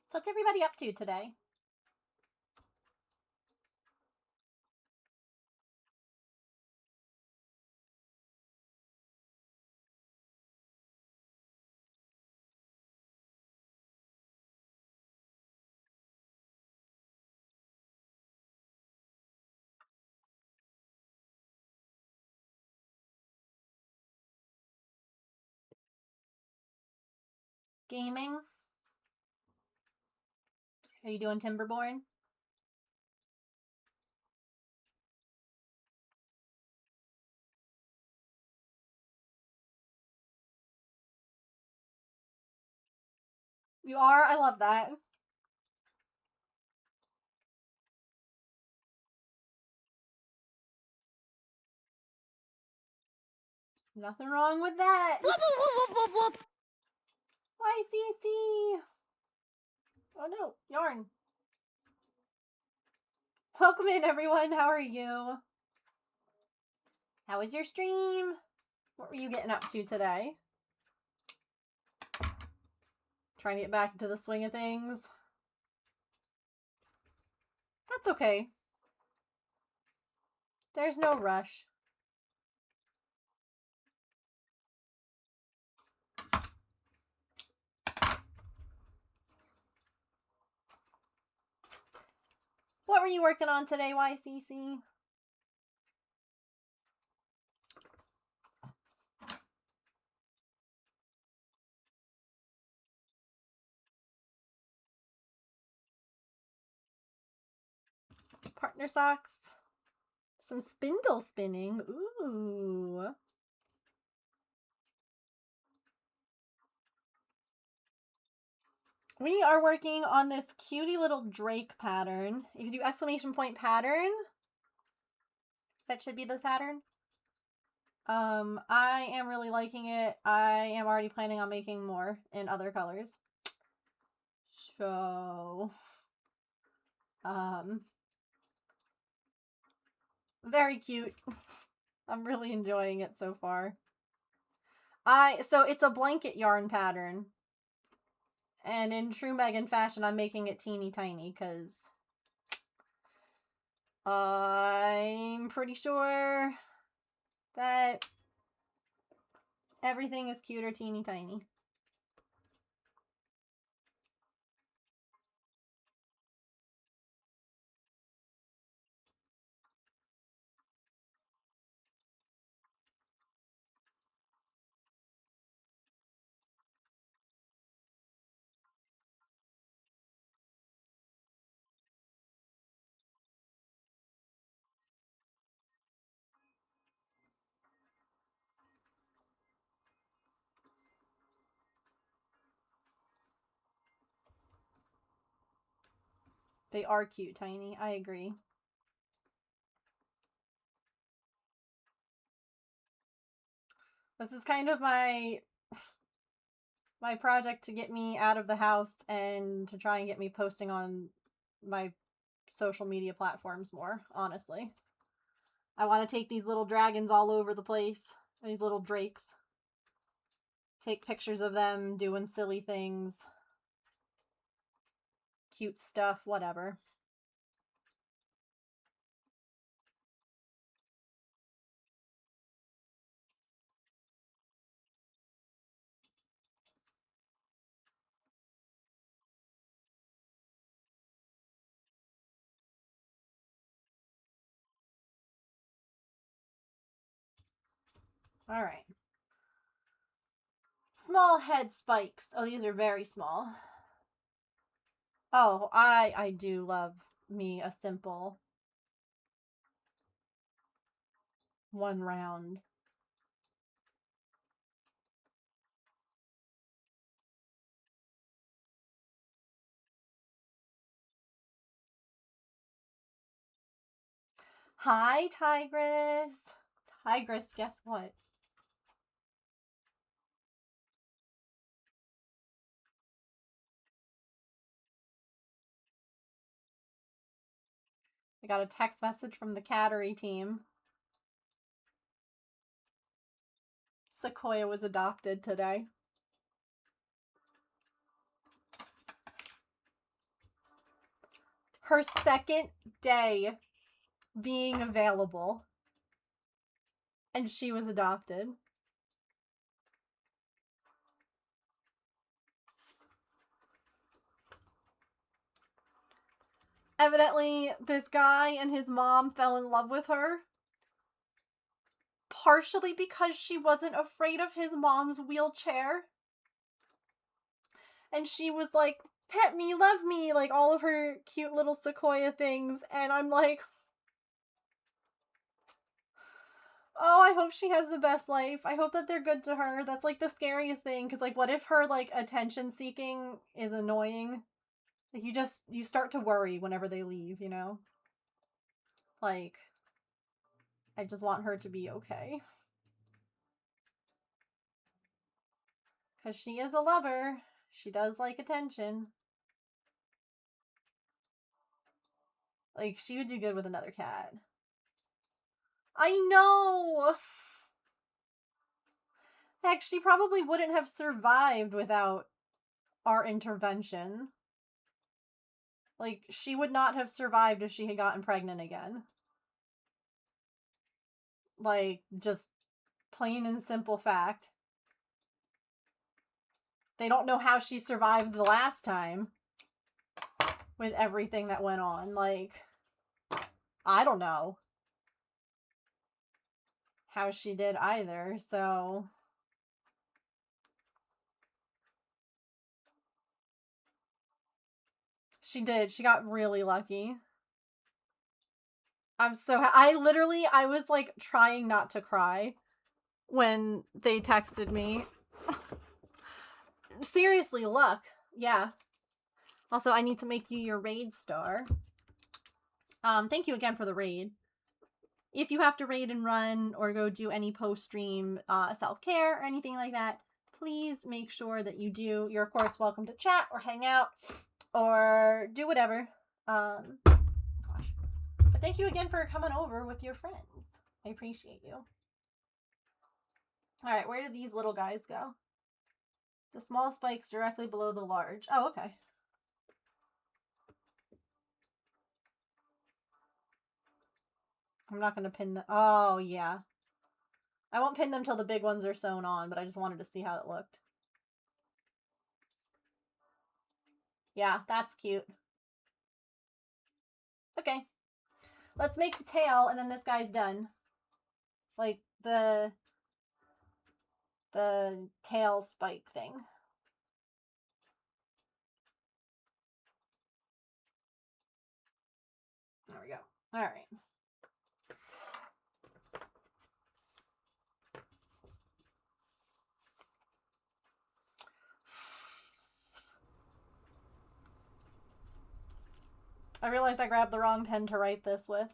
So what's everybody up to today? Gaming? Are you doing Timberborn? You are? I love that. Nothing wrong with that. YCC! Oh no, Yarn. Welcome in, everyone. How are you? How was your stream? What were you getting up to today? Trying to get back into the swing of things. That's okay. There's no rush. What were you working on today, YCC? Partner socks. Some spindle spinning. Ooh. We are working on this cutie little Drake pattern. If you do exclamation point pattern, that should be the pattern. I am really liking it. I am already planning on making more in other colors. So, very cute. I'm really enjoying it so far. So it's a blanket yarn pattern. And in true Megan fashion, I'm making it teeny tiny because I'm pretty sure that everything is cute or teeny tiny. They are cute, tiny. I agree. This is kind of my project to get me out of the house and to try and get me posting on my social media platforms more, honestly. I want to take these little dragons all over the place. These little drakes. Take pictures of them doing silly things. Cute stuff, whatever. All right. Small head spikes. Oh, these are very small. Oh, I do love me a simple one round. Hi, Tigress. Tigress, guess what? I got a text message from the Cattery team. Sequoia was adopted today. Her second day being available. And she was adopted. Evidently, this guy and his mom fell in love with her. Partially because she wasn't afraid of his mom's wheelchair. And she was like, pet me, love me, like all of her cute little Sequoia things. And I'm like, oh, I hope she has the best life. I hope that they're good to her. That's like the scariest thing. Because, like, what if her, like, attention seeking is annoying? Like, you start to worry whenever they leave, you know? Like, I just want her to be okay. Because she is a lover. She does like attention. Like, she would do good with another cat. I know! Heck, she probably wouldn't have survived without our intervention. Like, she would not have survived if she had gotten pregnant again. Like, just plain and simple fact. They don't know how she survived the last time with everything that went on. Like, I don't know how she did either, so. She did. She got really lucky. I'm so I was like trying not to cry when they texted me. Seriously, luck. Yeah. Also, I need to make you your raid star. Thank you again for the raid. If you have to raid and run or go do any post-stream self-care or anything like that, please make sure that you do. You're, of course, welcome to chat or hang out or do whatever. Gosh. But thank you again for coming over with your friends. I appreciate you. Alright, where do these little guys go? The small spikes directly below the large. Oh, okay. I'm not going to pin them. Oh, yeah. I won't pin them till the big ones are sewn on, but I just wanted to see how it looked. Yeah, that's cute. Okay. Let's make the tail, and then this guy's done. Like, the tail spike thing. There we go. Alright. I realized I grabbed the wrong pen to write this with.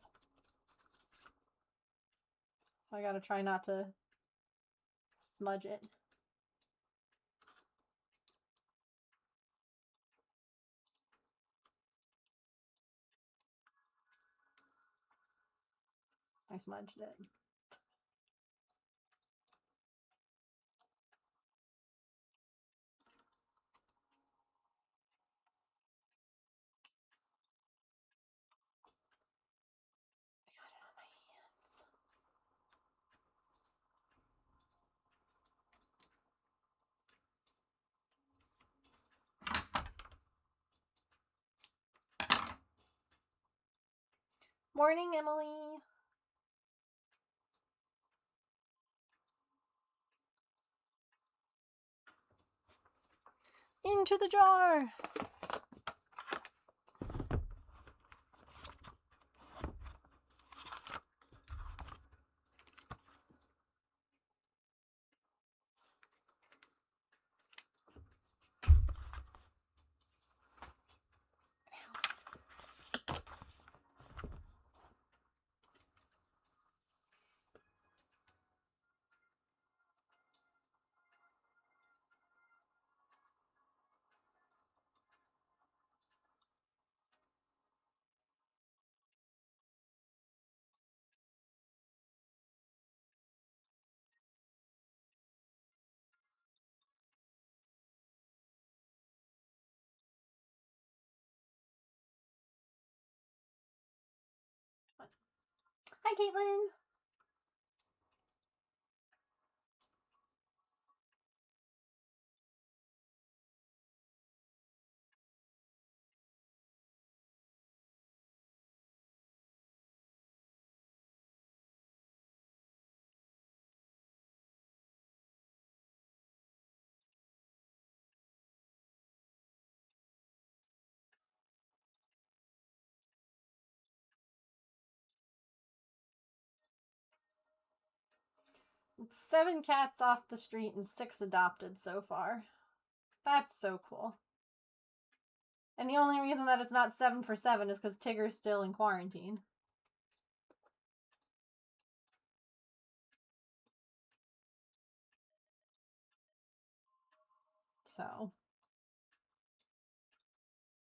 So I gotta try not to smudge it. I smudged it. I got it on my hands. Morning, Emily. Into the jar. Hi, Caitlin. It's 7 cats off the street and 6 adopted so far. That's so cool. And the only reason that it's not 7 for 7 is because Tigger's still in quarantine. So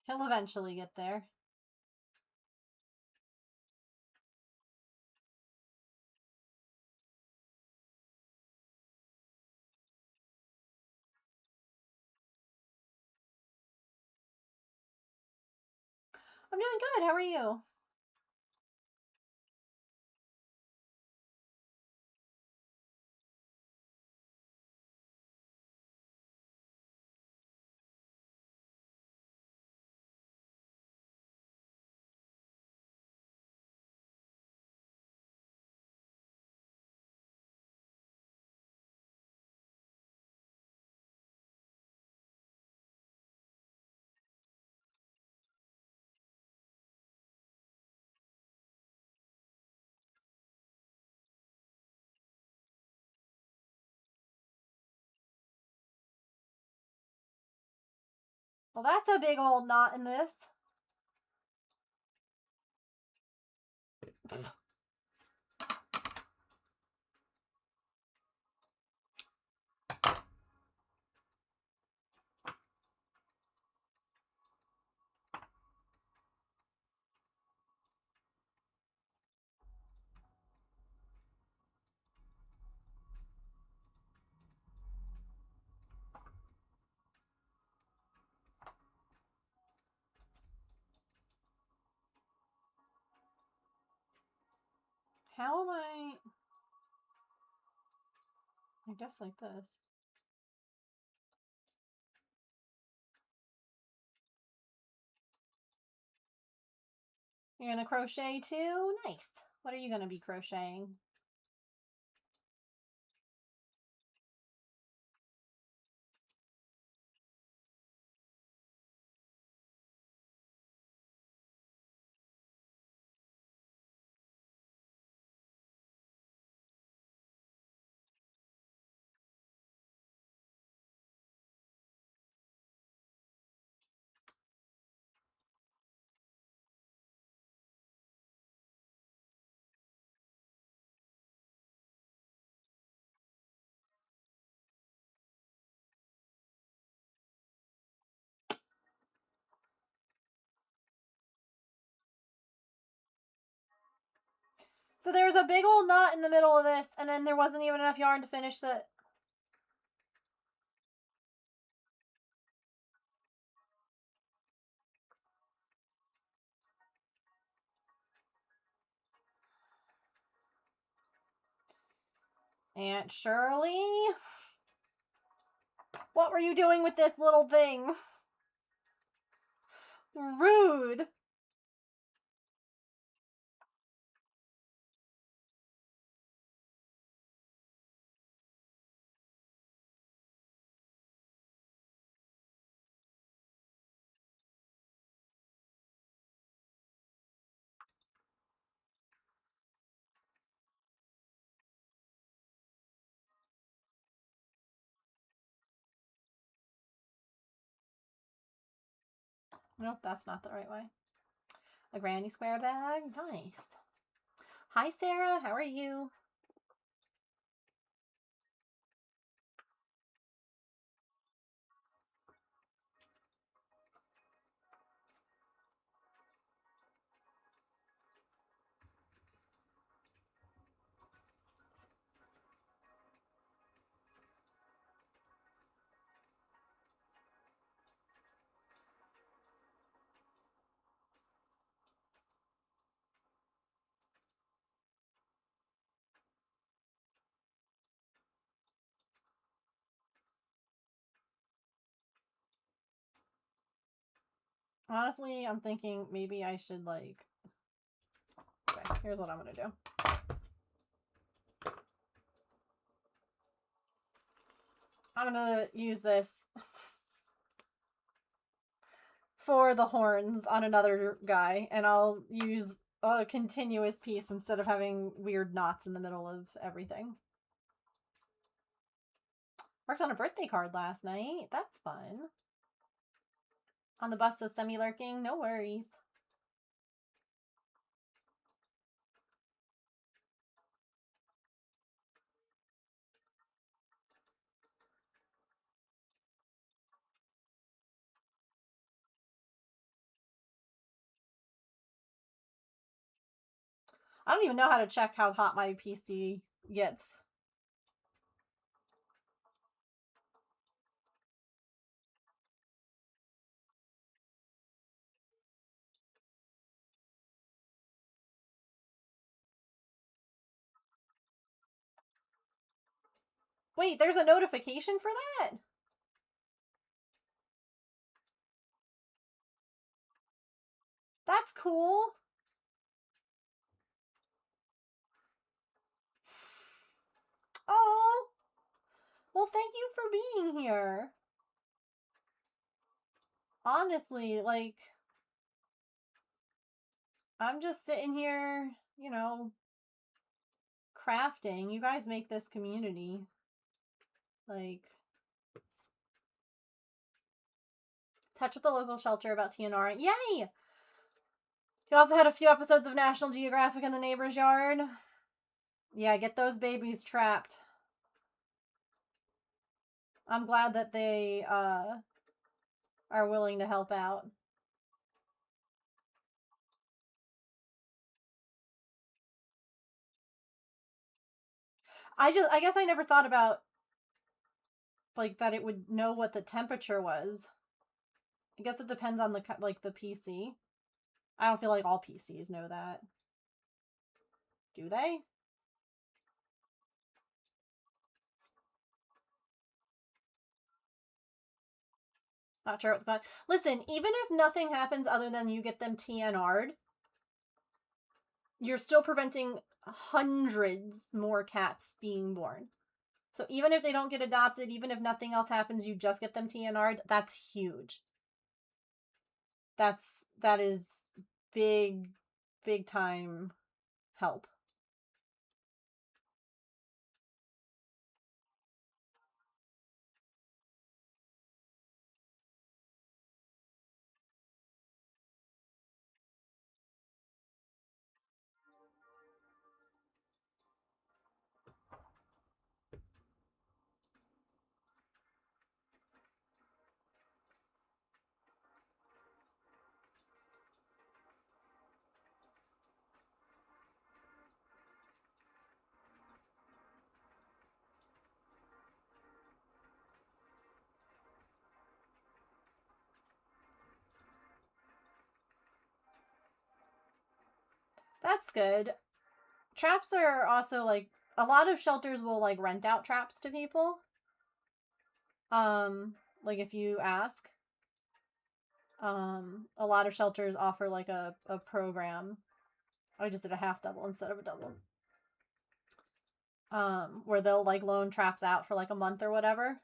he'll eventually get there. I'm doing good. How are you? Well, that's a big old knot in this. How am I guess like this. You're gonna crochet too? Nice. What are you gonna be crocheting? So there was a big old knot in the middle of this, and then there wasn't even enough yarn to finish the... Aunt Shirley? What were you doing with this little thing? Rude. Nope, that's not the right way. A granny square bag? Nice. Hi, Sarah. How are you? Honestly, I'm thinking maybe I should, like... Okay, here's what I'm gonna do. I'm gonna use this for the horns on another guy, and I'll use a continuous piece instead of having weird knots in the middle of everything. Worked on a birthday card last night. That's fun. On the bus, so semi-lurking. No worries. I don't even know how to check how hot my PC gets. Wait, there's a notification for that? That's cool. Oh, well, thank you for being here. Honestly, like, I'm just sitting here, you know, crafting. You guys make this community. Like, touch with the local shelter about TNR. Yay! You also had a few episodes of National Geographic in the neighbor's yard. Yeah, get those babies trapped. I'm glad that they are willing to help out. I guess I never thought about like that it would know what the temperature was. I guess it depends on the PC. I don't feel like all PCs know that. Do they? Not sure what's going on. Listen, even if nothing happens other than you get them TNR'd, you're still preventing hundreds more cats being born. So even if they don't get adopted, even if nothing else happens, you just get them TNR'd, that's huge. That is big time help. That's good. Traps are also like a lot of shelters will like rent out traps to people. Like if you ask. A lot of shelters offer like a program. I just did a half double instead of a double. Where they'll like loan traps out for like a month or whatever.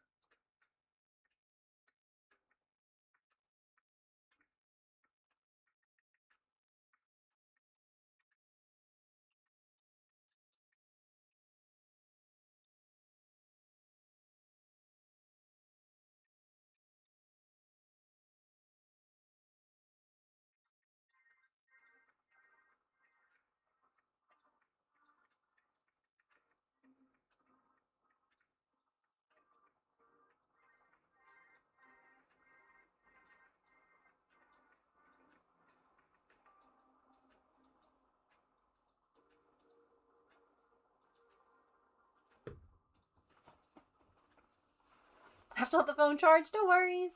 Have to let the phone charge, no worries.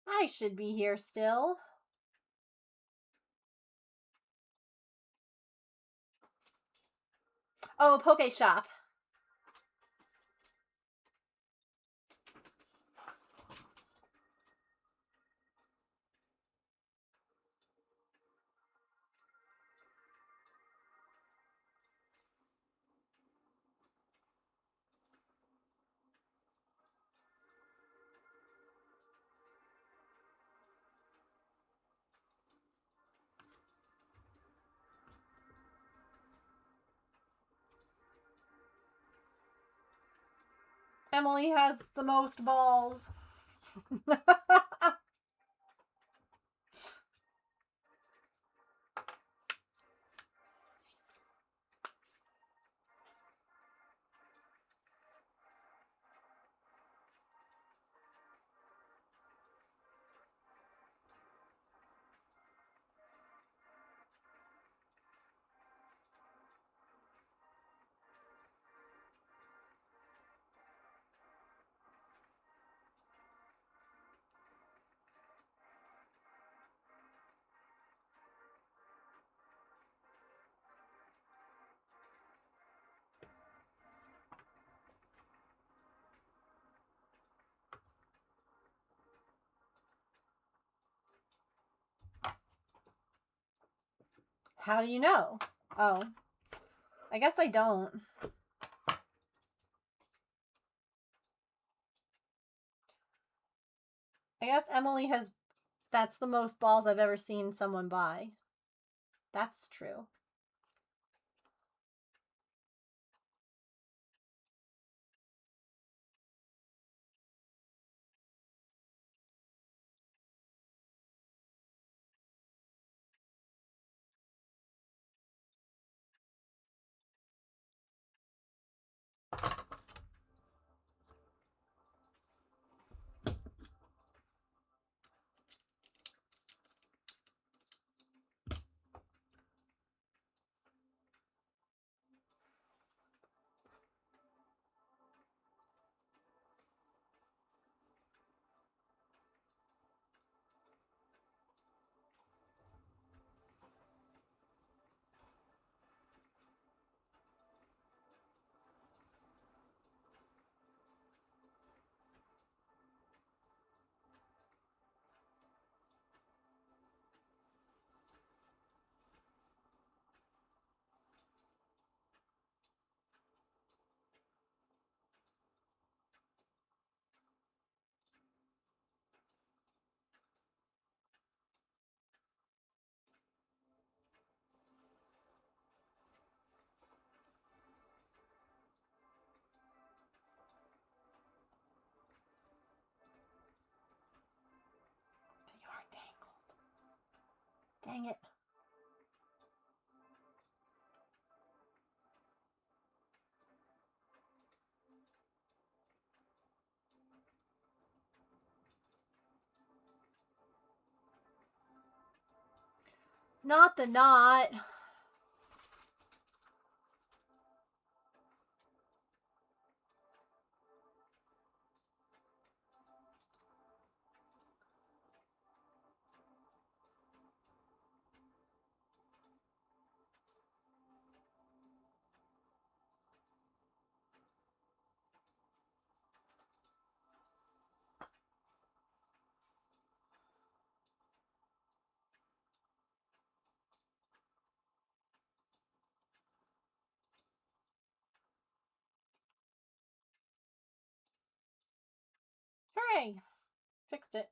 I should be here still. Oh, Poke Shop. Emily has the most balls. How do you know? Oh. I guess I don't. I guess Emily has... That's the most balls I've ever seen someone buy. That's true. They are tangled. Dang it. Not the knot. Hooray! Fixed it.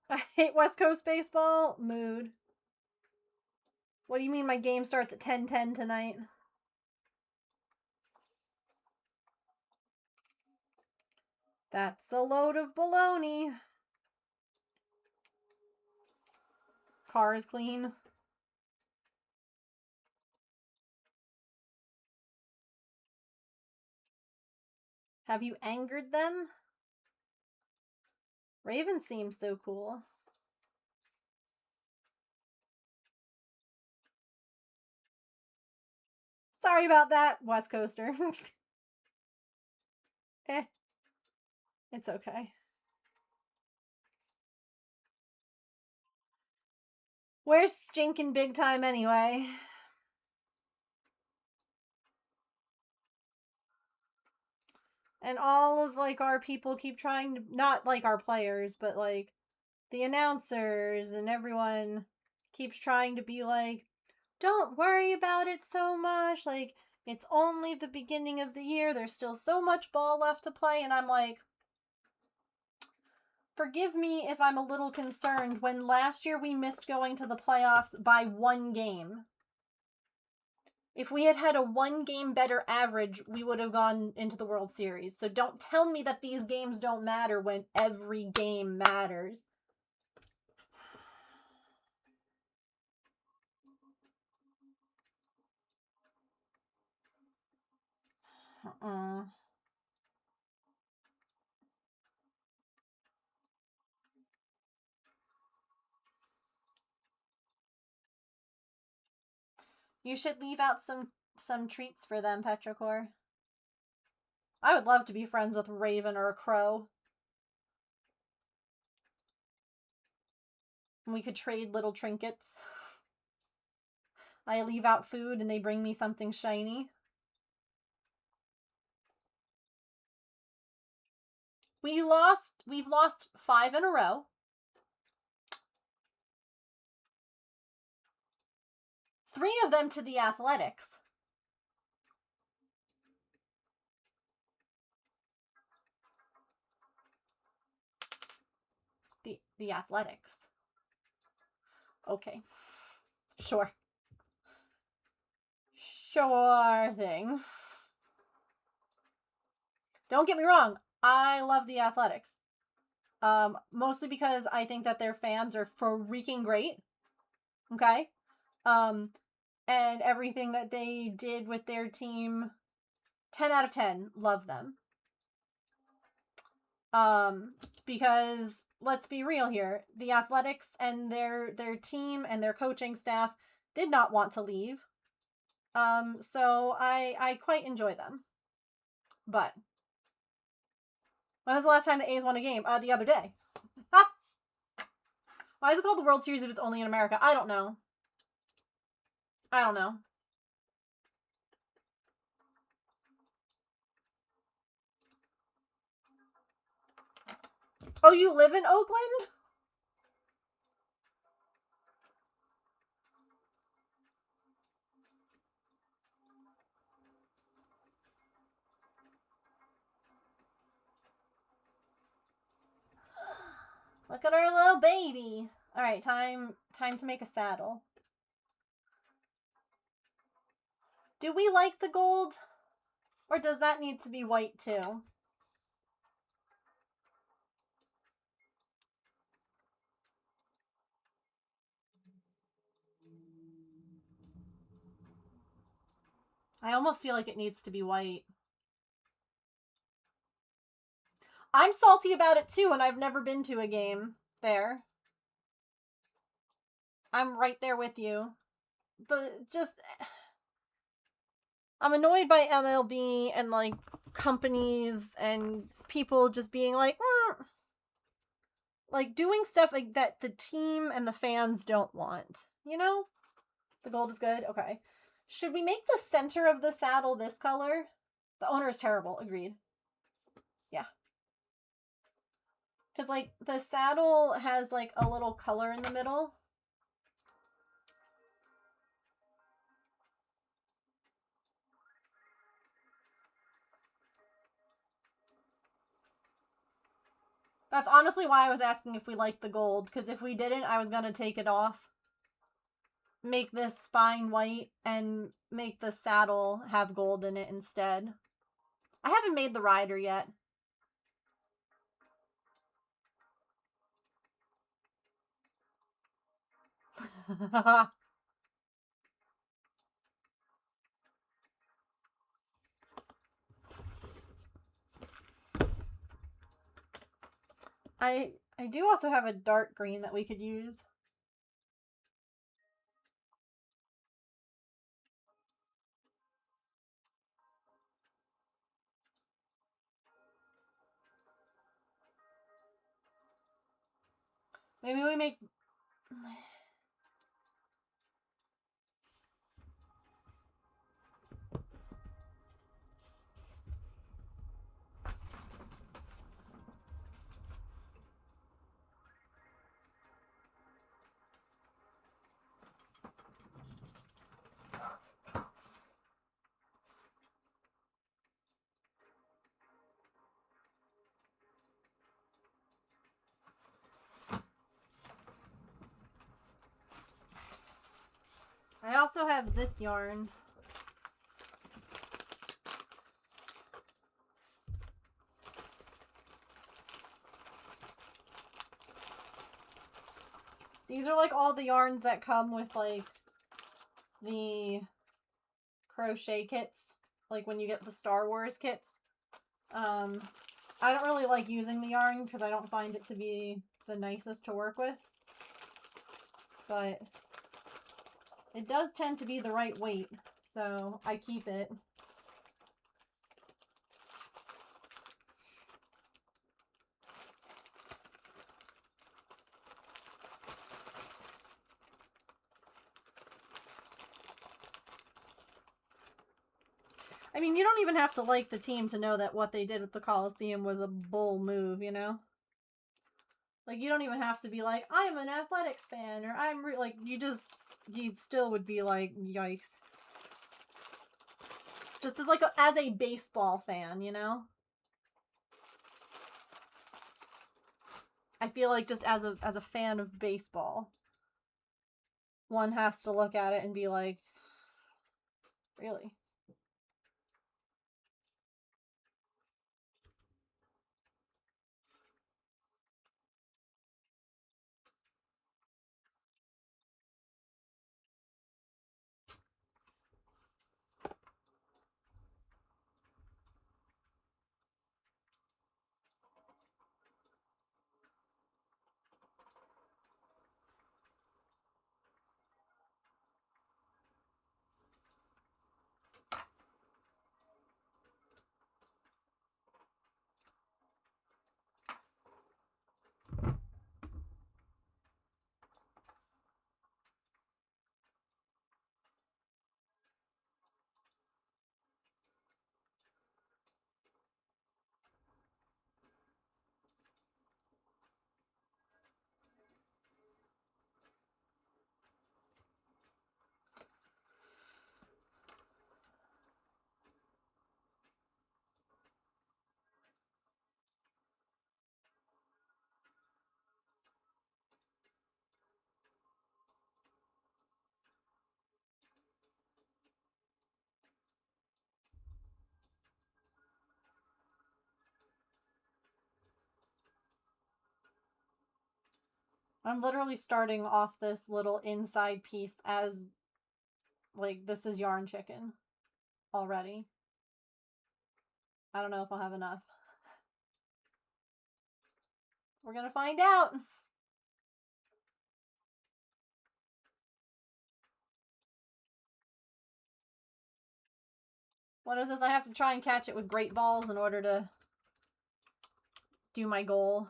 I hate West Coast baseball. Mood. What do you mean my game starts at 10:10 tonight? That's a load of baloney. Car is clean. Have you angered them? Raven seems so cool. Sorry about that, West Coaster. It's okay. We're stinking big time anyway. And all of, like, our people keep trying to, not, like, our players, but, like, the announcers and everyone keeps trying to be like, don't worry about it so much. Like, it's only the beginning of the year. There's still so much ball left to play. And I'm like, forgive me if I'm a little concerned when last year we missed going to the playoffs by 1 game. If we had had a 1 game better average, we would have gone into the World Series. So don't tell me that these games don't matter when every game matters. You should leave out some treats for them, Petrichor. I would love to be friends with Raven or a Crow. And we could trade little trinkets. I leave out food and they bring me something shiny. We've lost 5 in a row. Three of them to the Athletics. The Athletics. Okay. Sure. Sure thing. Don't get me wrong. I love the Athletics. Mostly because I think that their fans are freaking great. Okay? And everything that they did with their team, 10 out of 10. Love them. Because let's be real here, the Athletics and their team and their coaching staff did not want to leave. So I quite enjoy them. But when was the last time the A's won a game? The other day. Why is it called the World Series if it's only in America? I don't know. I don't know. Oh, you live in Oakland? Look at our little baby. All right, time to make a saddle. Do we like the gold? Or does that need to be white too? I almost feel like it needs to be white. I'm salty about it too, and I've never been to a game there. I'm right there with you. I'm annoyed by MLB and, like, companies and people just being like, like, doing stuff like that the team and the fans don't want. You know? The gold is good? Okay. Should we make the center of the saddle this color? The owner is terrible. Agreed. Yeah. Because, like, the saddle has, like, a little color in the middle. That's honestly why I was asking if we liked the gold, because if we didn't, I was going to take it off. Make this spine white and make the saddle have gold in it instead. I haven't made the rider yet. I do also have a dark green that we could use. Maybe we make... I also have this yarn. These are like all the yarns that come with like the crochet kits, like when you get the Star Wars kits. I don't really like using the yarn because I don't find it to be the nicest to work with, but it does tend to be the right weight, so I keep it. I mean, you don't even have to like the team to know that what they did with the Coliseum was a bull move, you know? Like, you don't even have to be like, I'm an athletics fan, or I'm like, you still would be like, yikes. Just as like, as a baseball fan, you know? I feel like just as a fan of baseball, one has to look at it and be like, really? I'm literally starting off this little inside piece as, like, this is yarn chicken already. I don't know if I'll have enough. We're gonna find out. What is this? I have to try and catch it with great balls in order to do my goal.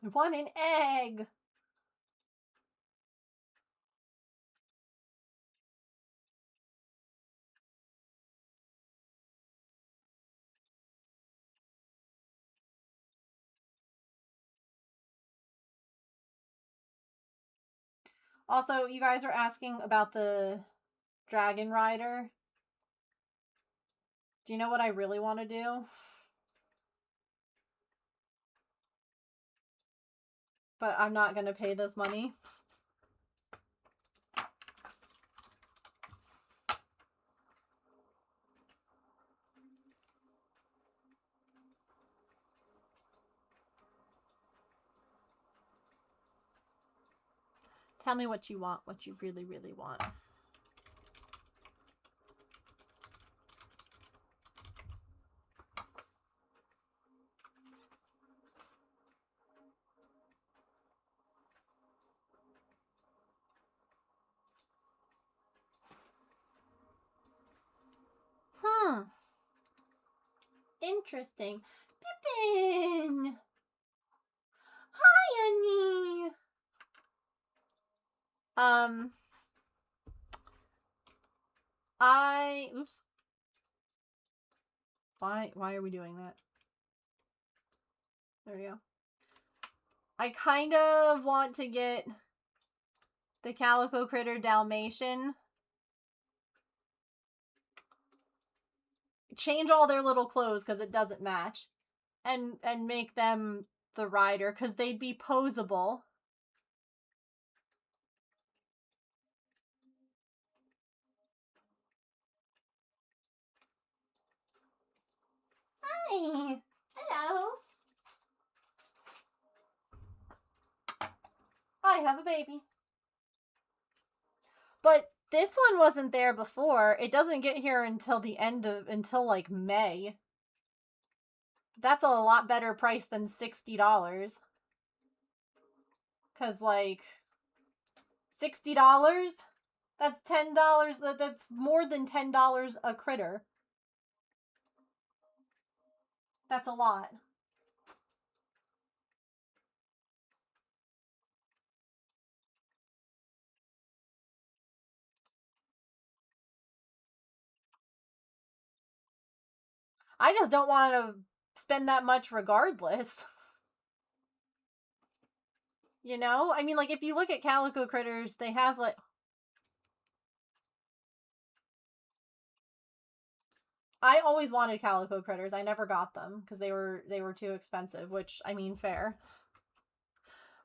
I want an egg! Also, you guys are asking about the Dragon Rider. Do you know what I really want to do? But I'm not going to pay this money. Tell me what you want, what you really, really want. Interesting. Pippin! Hi, Annie! Oops. Why are we doing that? There we go. I kind of want to get the Calico Critter Dalmatian. Change all their little clothes because it doesn't match. And make them the rider because they'd be posable. Hi! Hello! I have a baby. But this one wasn't there before. It doesn't get here until until like May. That's a lot better price than $60. Cause like $60? That's $10. That's more than $10 a critter. That's a lot. I just don't want to spend that much regardless. You know? I mean, like, if you look at Calico Critters, they have, like... I always wanted Calico Critters. I never got them, because they were too expensive, which, I mean, fair.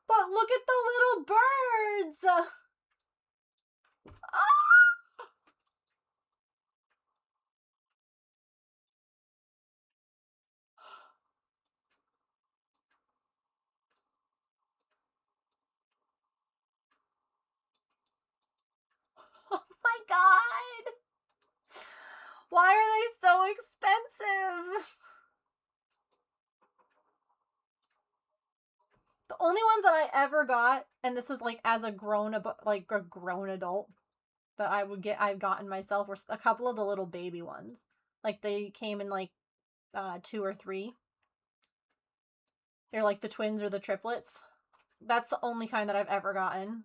But look at the little birds! Ah! Oh my god! Why are they so expensive? The only ones that I ever got, and this is like as a grown adult that I've gotten myself, were a couple of the little baby ones. Like they came in like 2 or 3. They're like the twins or the triplets. That's the only kind that I've ever gotten.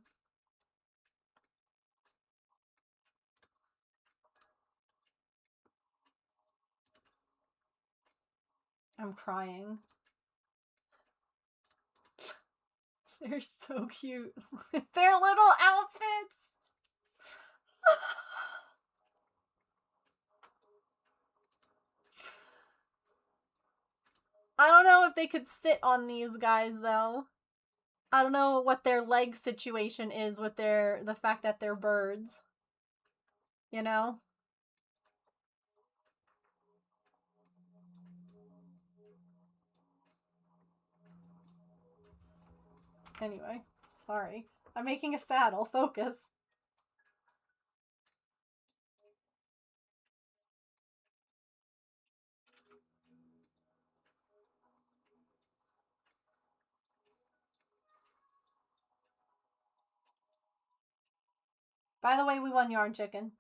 I'm crying. They're so cute. Their little outfits. I don't know if they could sit on these guys though. I don't know what their leg situation is with the fact that they're birds. You know? Anyway, sorry. I'm making a saddle. Focus. By the way, we won Yarn Chicken.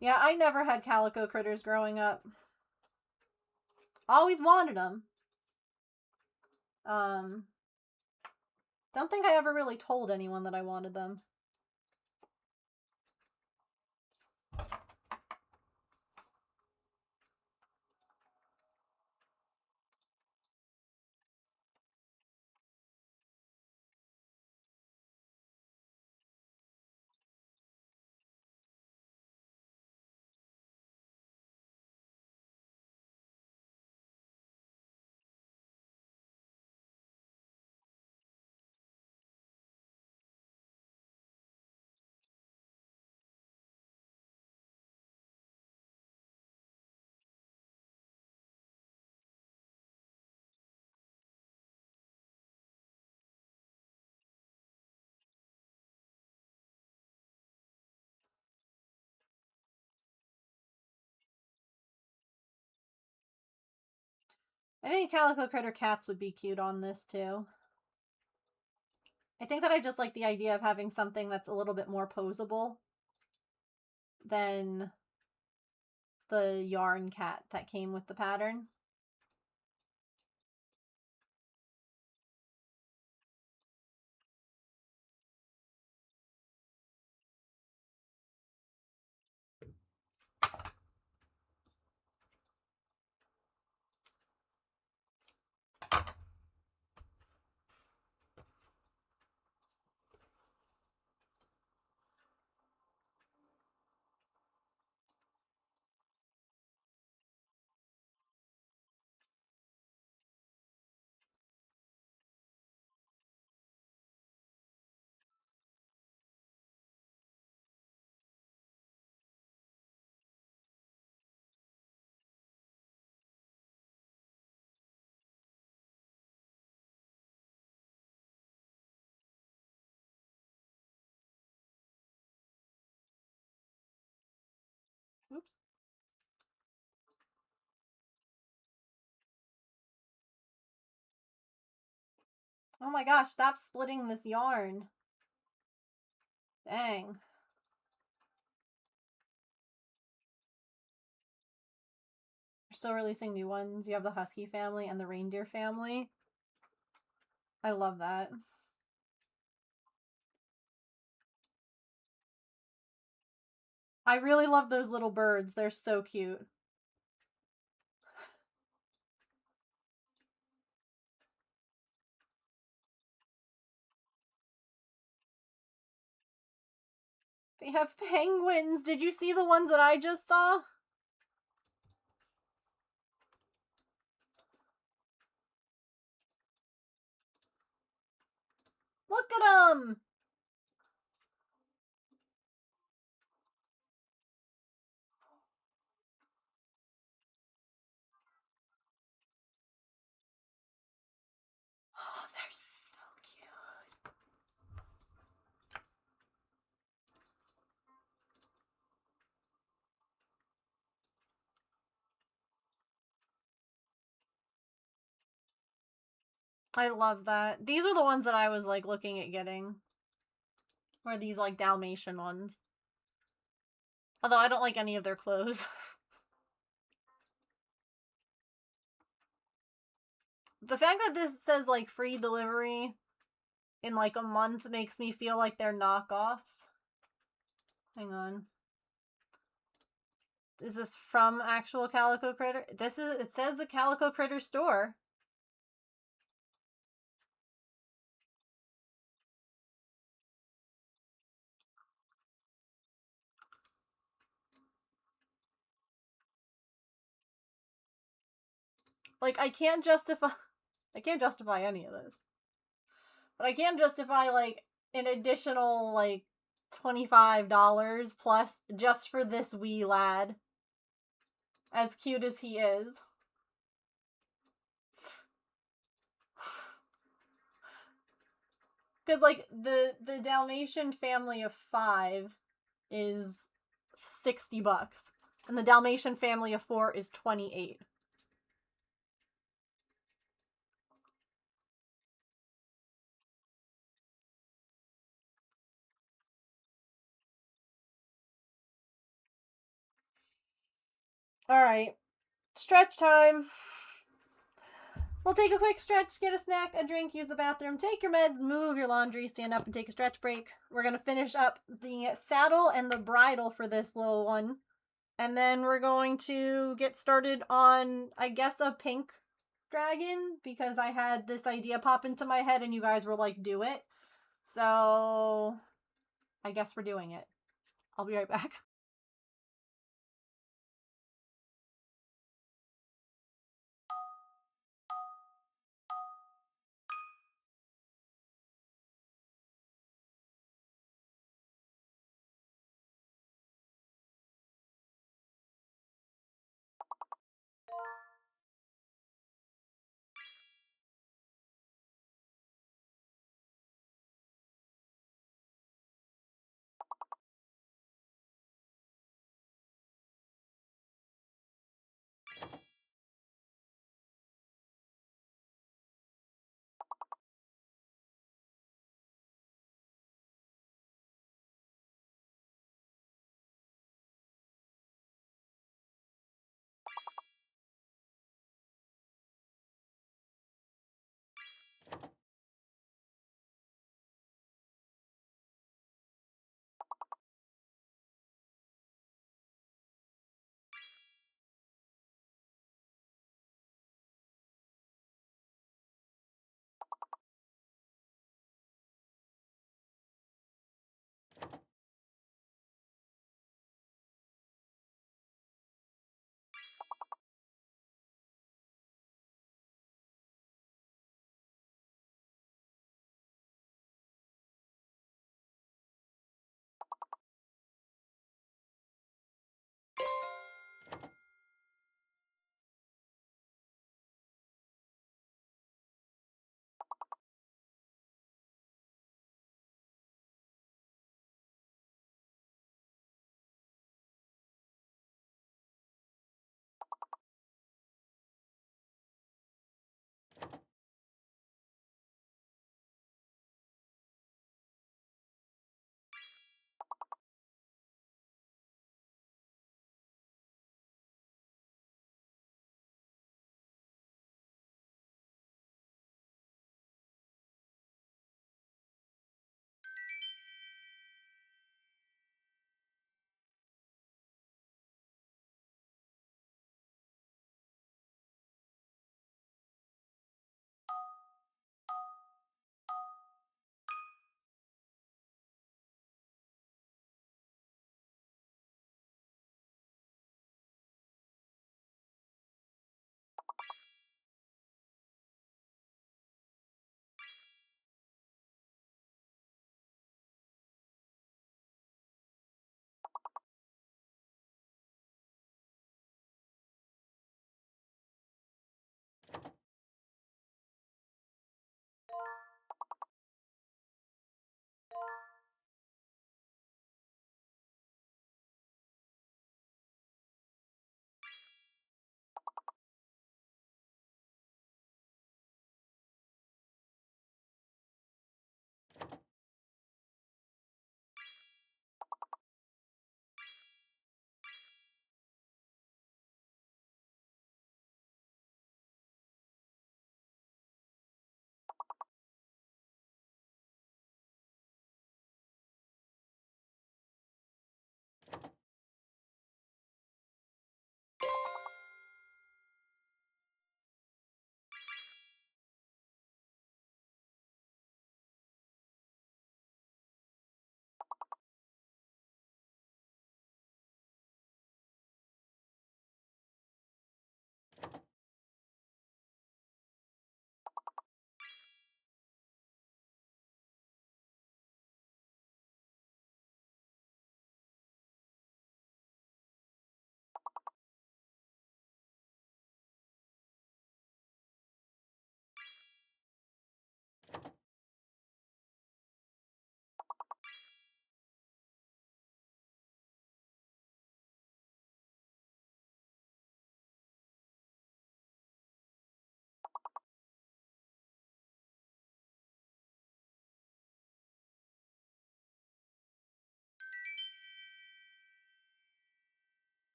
Yeah, I never had Calico Critters growing up. Always wanted them. Don't think I ever really told anyone that I wanted them. I think Calico Critter cats would be cute on this too. I think that I just like the idea of having something that's a little bit more posable than the yarn cat that came with the pattern. Oops. Oh my gosh, stop splitting this yarn. Dang. You're still releasing new ones. You have the Husky family and the Reindeer family. I love that. I really love those little birds. They're so cute. They have penguins. Did you see the ones that I just saw? Look at them. Oh, they're so cute. I love that. These are the ones that I was like looking at getting. Or these like Dalmatian ones. Although I don't like any of their clothes. The fact that this says like free delivery in like a month makes me feel like they're knockoffs. Hang on. Is this from actual Calico Critter? This is, it says the Calico Critter store. Like, I can't justify any of this. But I can justify, like, an additional, like, $25 plus just for this wee lad. As cute as he is. Because, like, the Dalmatian family of 5 is $60. And the Dalmatian family of 4 is $28. Alright. Stretch time. We'll take a quick stretch, get a snack, a drink, use the bathroom, take your meds, move your laundry, stand up and take a stretch break. We're going to finish up the saddle and the bridle for this little one. And then we're going to get started on, I guess, a pink dragon, because I had this idea pop into my head and you guys were like, do it. So I guess we're doing it. I'll be right back.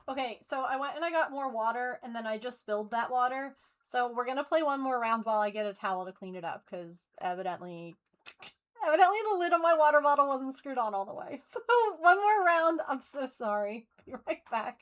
Okay, so I went and I got more water, and then I just spilled that water. So we're gonna play one more round while I get a towel to clean it up, because evidently the lid on my water bottle wasn't screwed on all the way. So one more round. I'm so sorry. Be right back.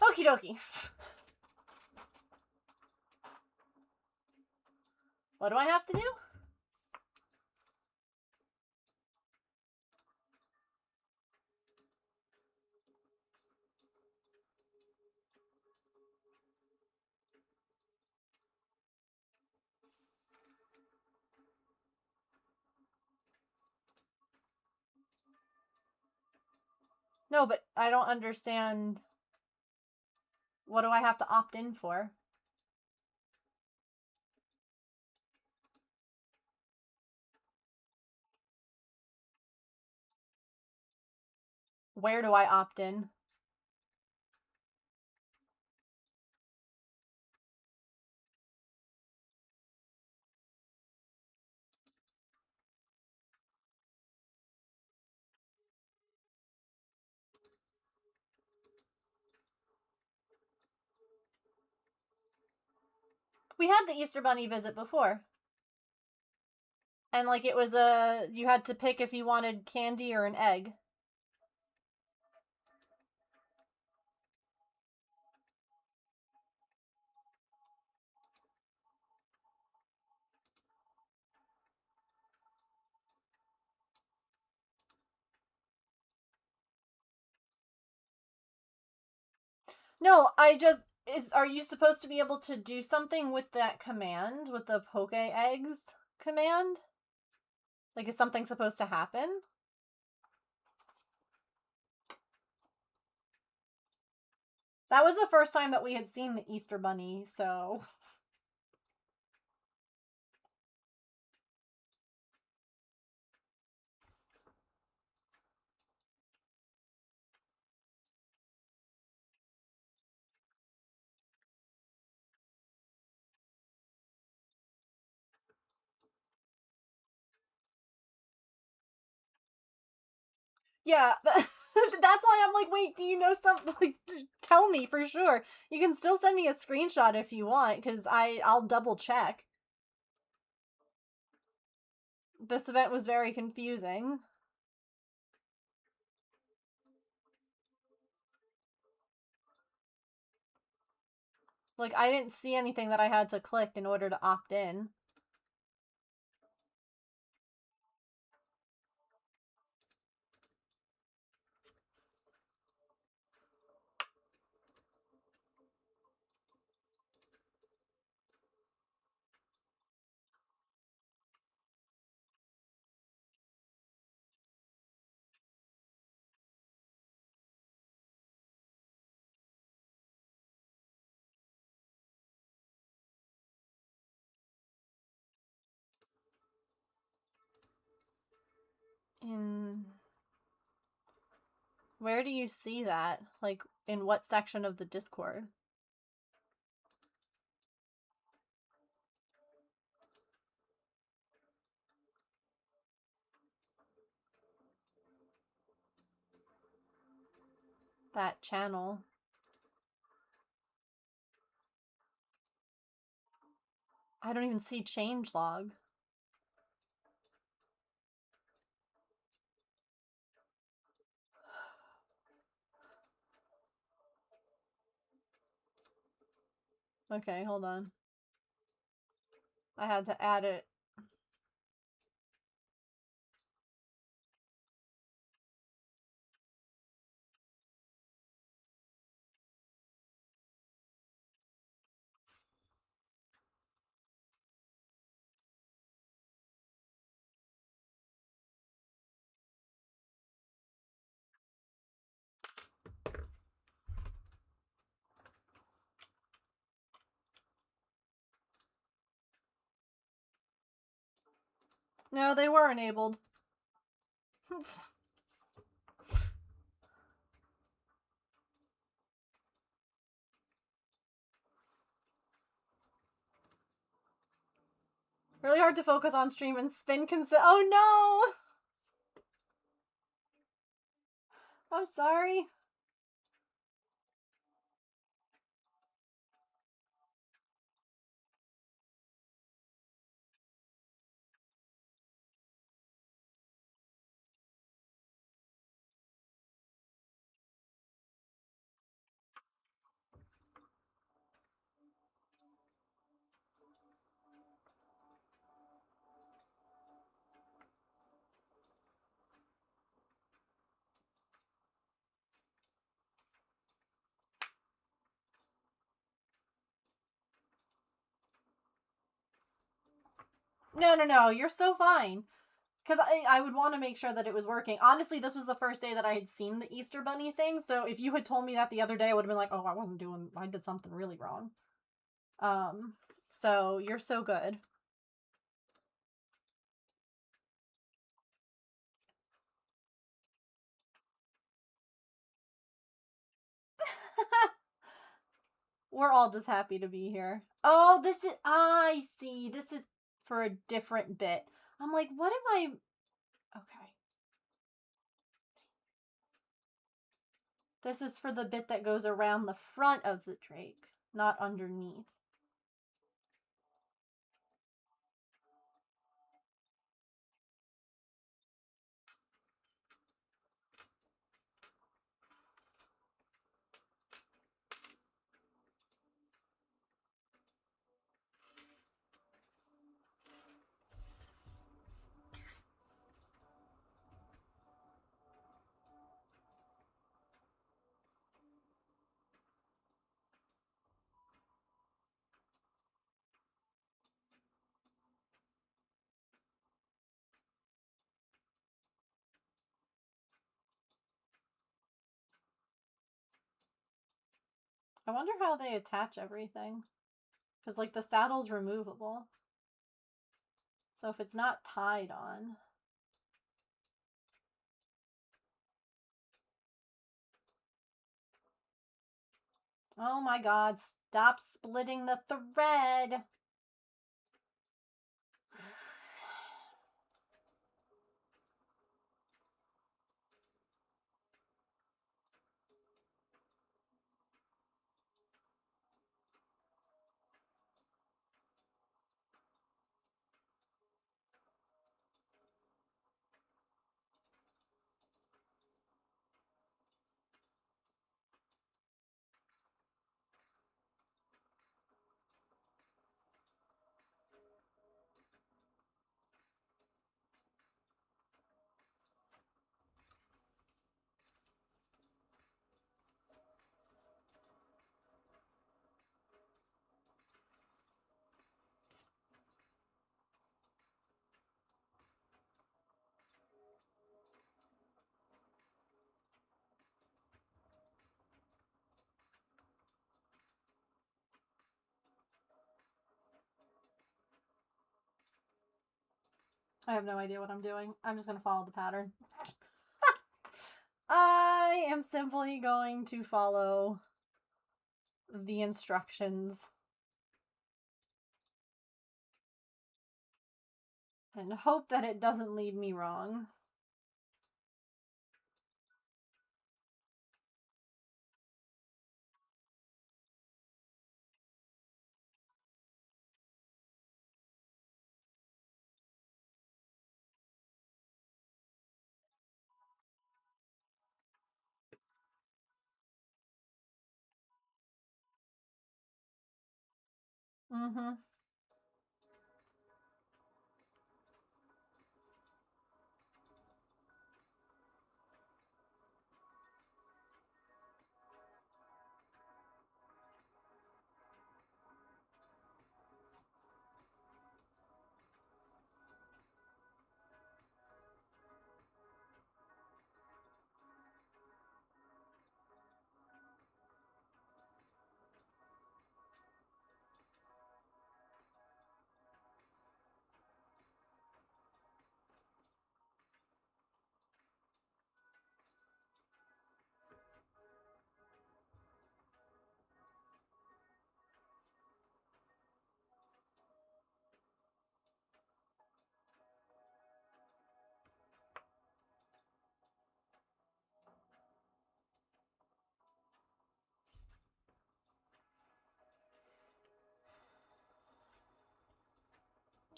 Okie dokie. What do I have to do? No, but I don't understand. What do I have to opt in for? Where do I opt in? We had the Easter Bunny visit before. And, like, it was you had to pick if you wanted candy or an egg. No, are you supposed to be able to do something with that command, with the poke eggs command? Like, is something supposed to happen? That was the first time that we had seen the Easter Bunny, so... Yeah, that's why I'm like, wait, do you know something? Like, tell me for sure. You can still send me a screenshot if you want, because I'll double check. This event was very confusing. Like, I didn't see anything that I had to click in order to opt in. Where do you see that? Like, in what section of the Discord? That channel. I don't even see changelog. Okay, hold on. I had to add it. No, they were enabled. Really hard to focus on stream and spin oh no! I'm sorry. No, you're so fine. Because I would want to make sure that it was working. Honestly, this was the first day that I had seen the Easter Bunny thing, so if you had told me that the other day, I would have been like, oh, I did something really wrong. So you're so good. We're all just happy to be here. Oh, I see. This is for a different bit. I'm like, what am I? Okay. This is for the bit that goes around the front of the drake, not underneath. I wonder how they attach everything. Because, like, the saddle's removable. So if it's not tied on... Oh my god, stop splitting the thread! I have no idea what I'm doing. I'm just going to follow the pattern. I am simply going to follow the instructions. And hope that it doesn't lead me wrong. Mm-hmm.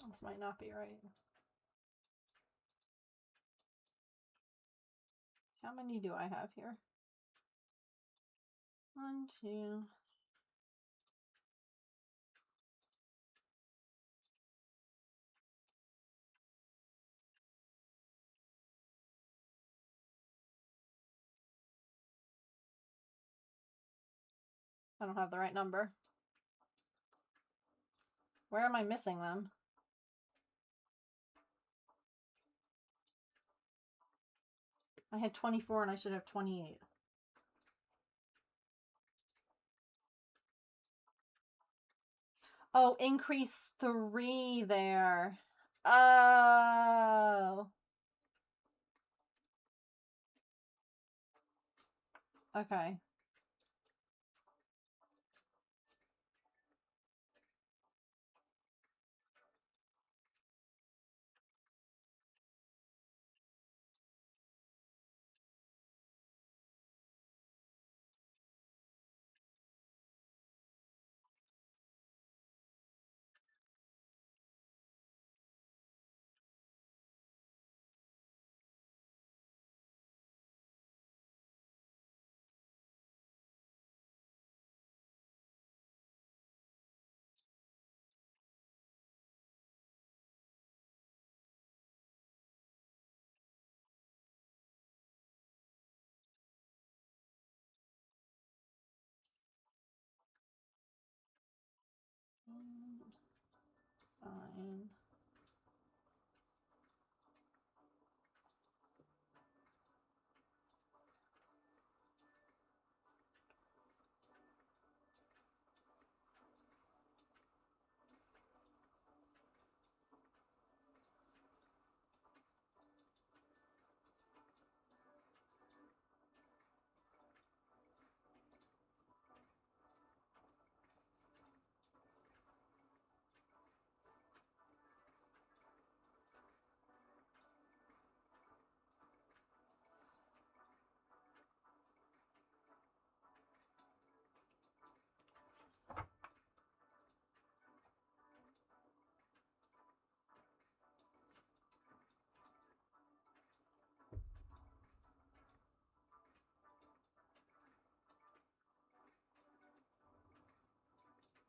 This might not be right. How many do I have here? 1, 2. I don't have the right number. Where am I missing them? I had 24 and I should have 28. Oh, increase 3 there. Oh. Okay. Fine.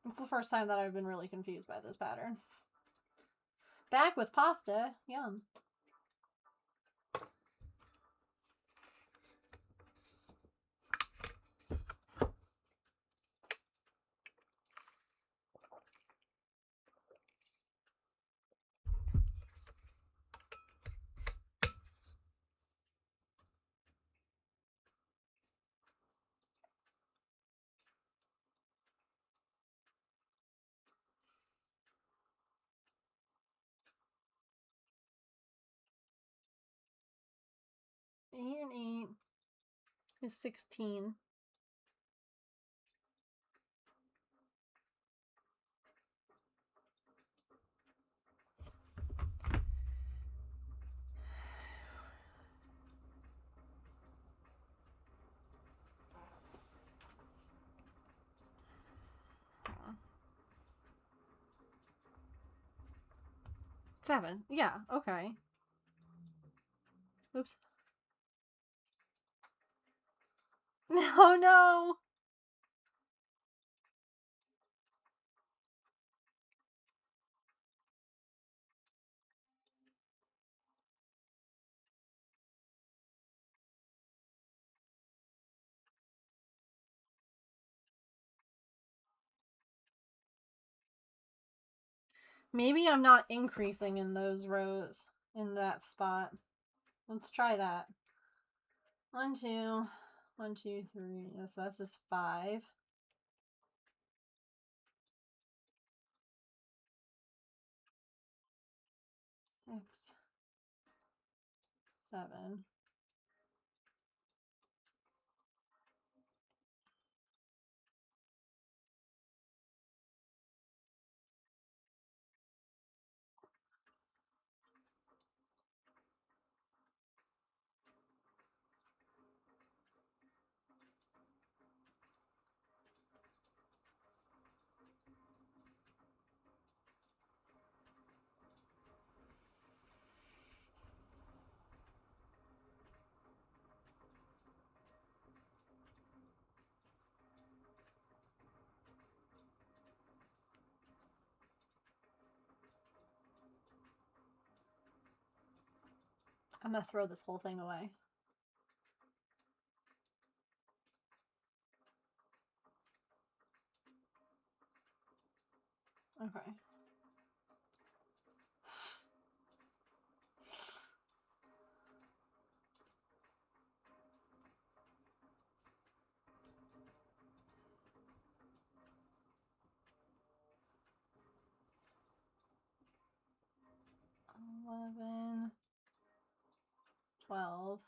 It's the first time that I've been really confused by this pattern. Back with pasta. Yum. Eight and 8 is 16. Seven. Yeah, okay. Oops. Oh no! Maybe I'm not increasing in those rows in that spot. Let's try that. 1, 2, 1, 2, 3. Yes, that's just 5. 6, 7. I'm gonna throw this whole thing away. Okay. $11, $12.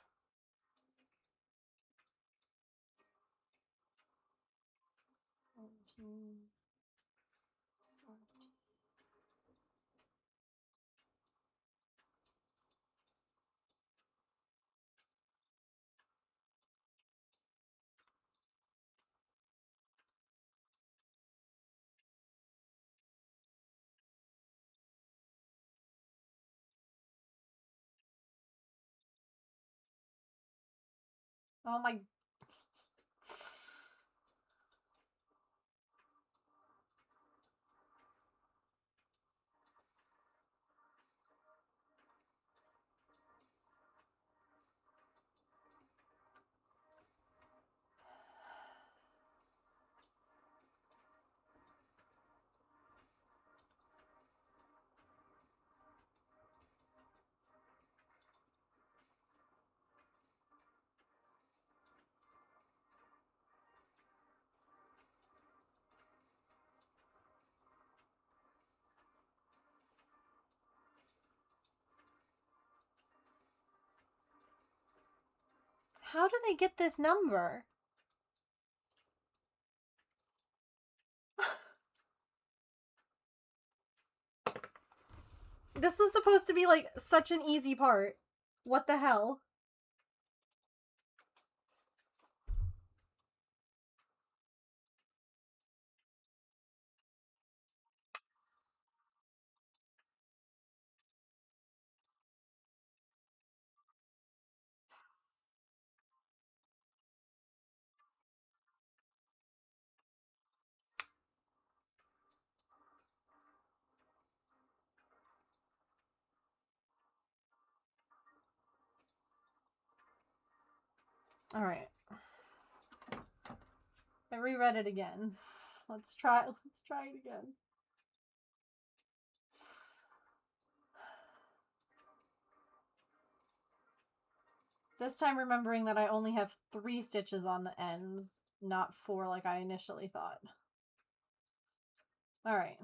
Oh my. How do they get this number? This was supposed to be like such an easy part. What the hell? All right. I reread it again. Let's try it again. This time remembering that I only have 3 stitches on the ends, not 4 like I initially thought. All right.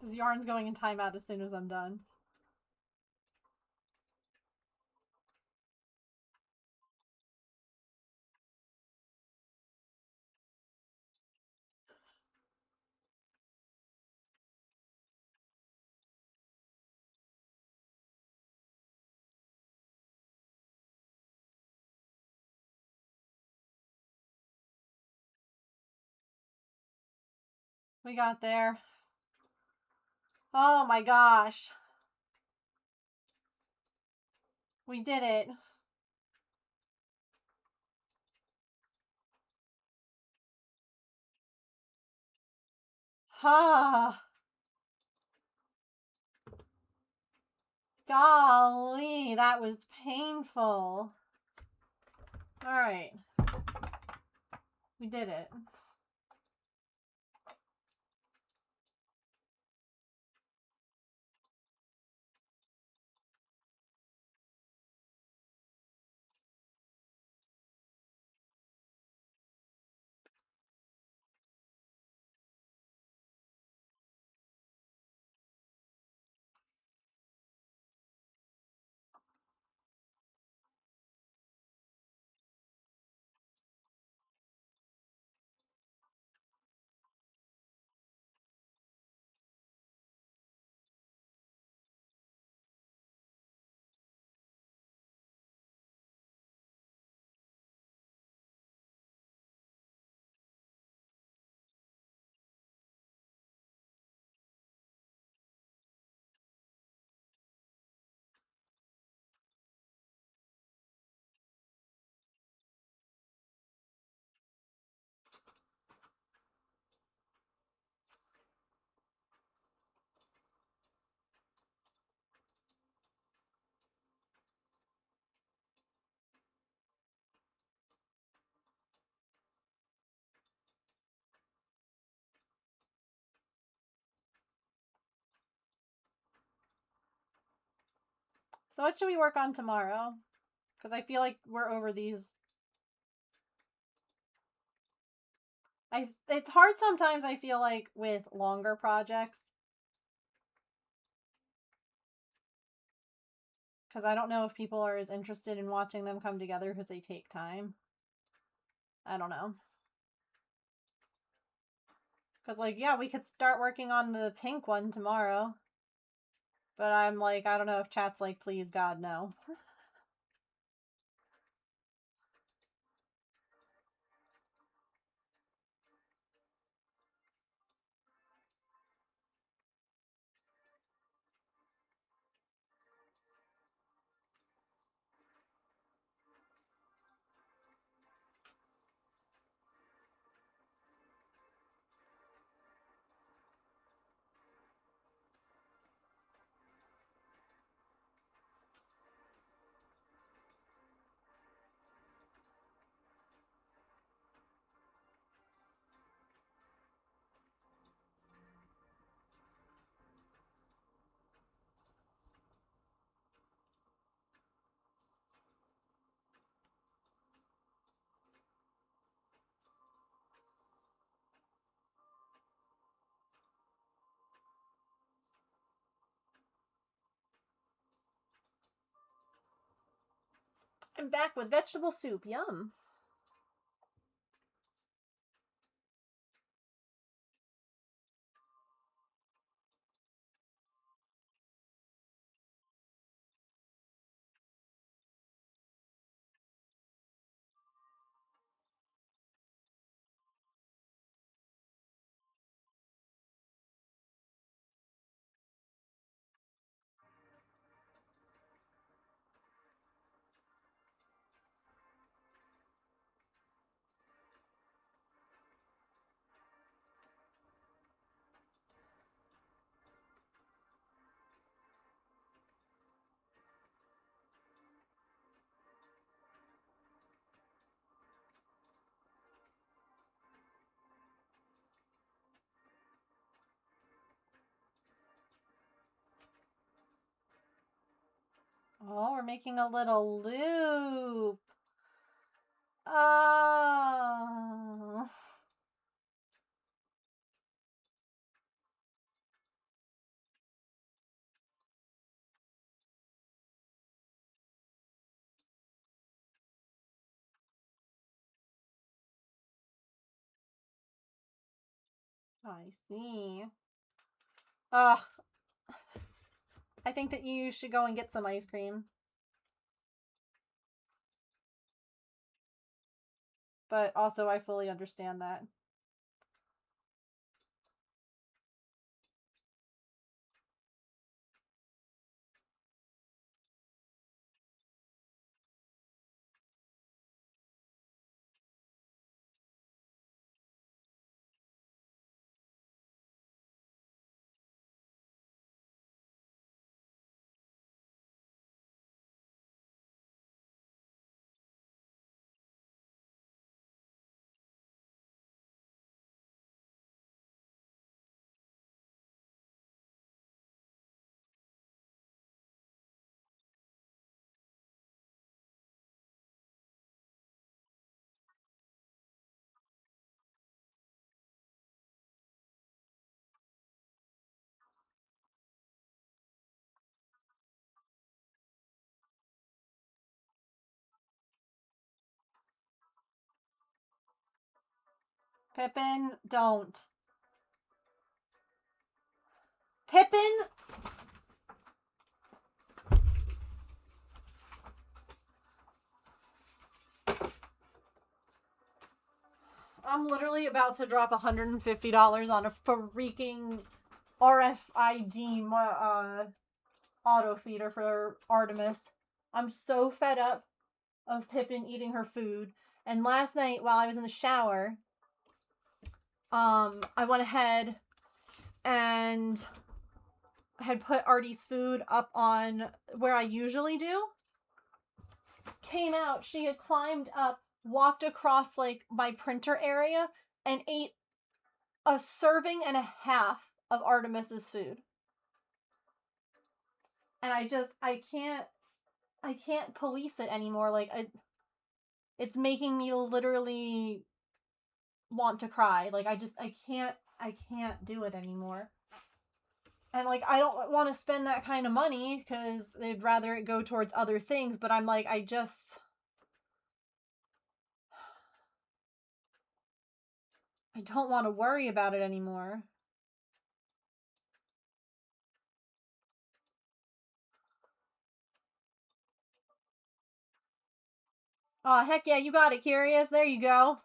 This yarn's going in timeout as soon as I'm done. We got there. Oh my gosh. We did it. Ha. Golly, that was painful. All right. We did it. So what should we work on tomorrow? Because I feel like we're over these. It's hard sometimes, I feel like, with longer projects. Because I don't know if people are as interested in watching them come together because they take time. I don't know. Because, like, yeah, we could start working on the pink one tomorrow. But I'm like, I don't know if chat's like, please, God, no. I'm back with vegetable soup. Yum. Oh, we're making a little loop. Oh. I see. Ugh. I think that you should go and get some ice cream. But also, I fully understand that. Pippin, don't. Pippin? I'm literally about to drop $150 on a freaking RFID auto feeder for Artemis. I'm so fed up of Pippin eating her food. And last night, while I was in the shower, I went ahead and had put Artie's food up on where I usually do. Came out, she had climbed up, walked across like my printer area, and ate a serving and a half of Artemis's food. And I can't police it anymore. Like, it's making me literally want to cry. Like, I can't do it anymore. And like, I don't want to spend that kind of money because they'd rather it go towards other things, but I'm like, I don't want to worry about it anymore. Oh, heck yeah, you got it, Curious. There you go.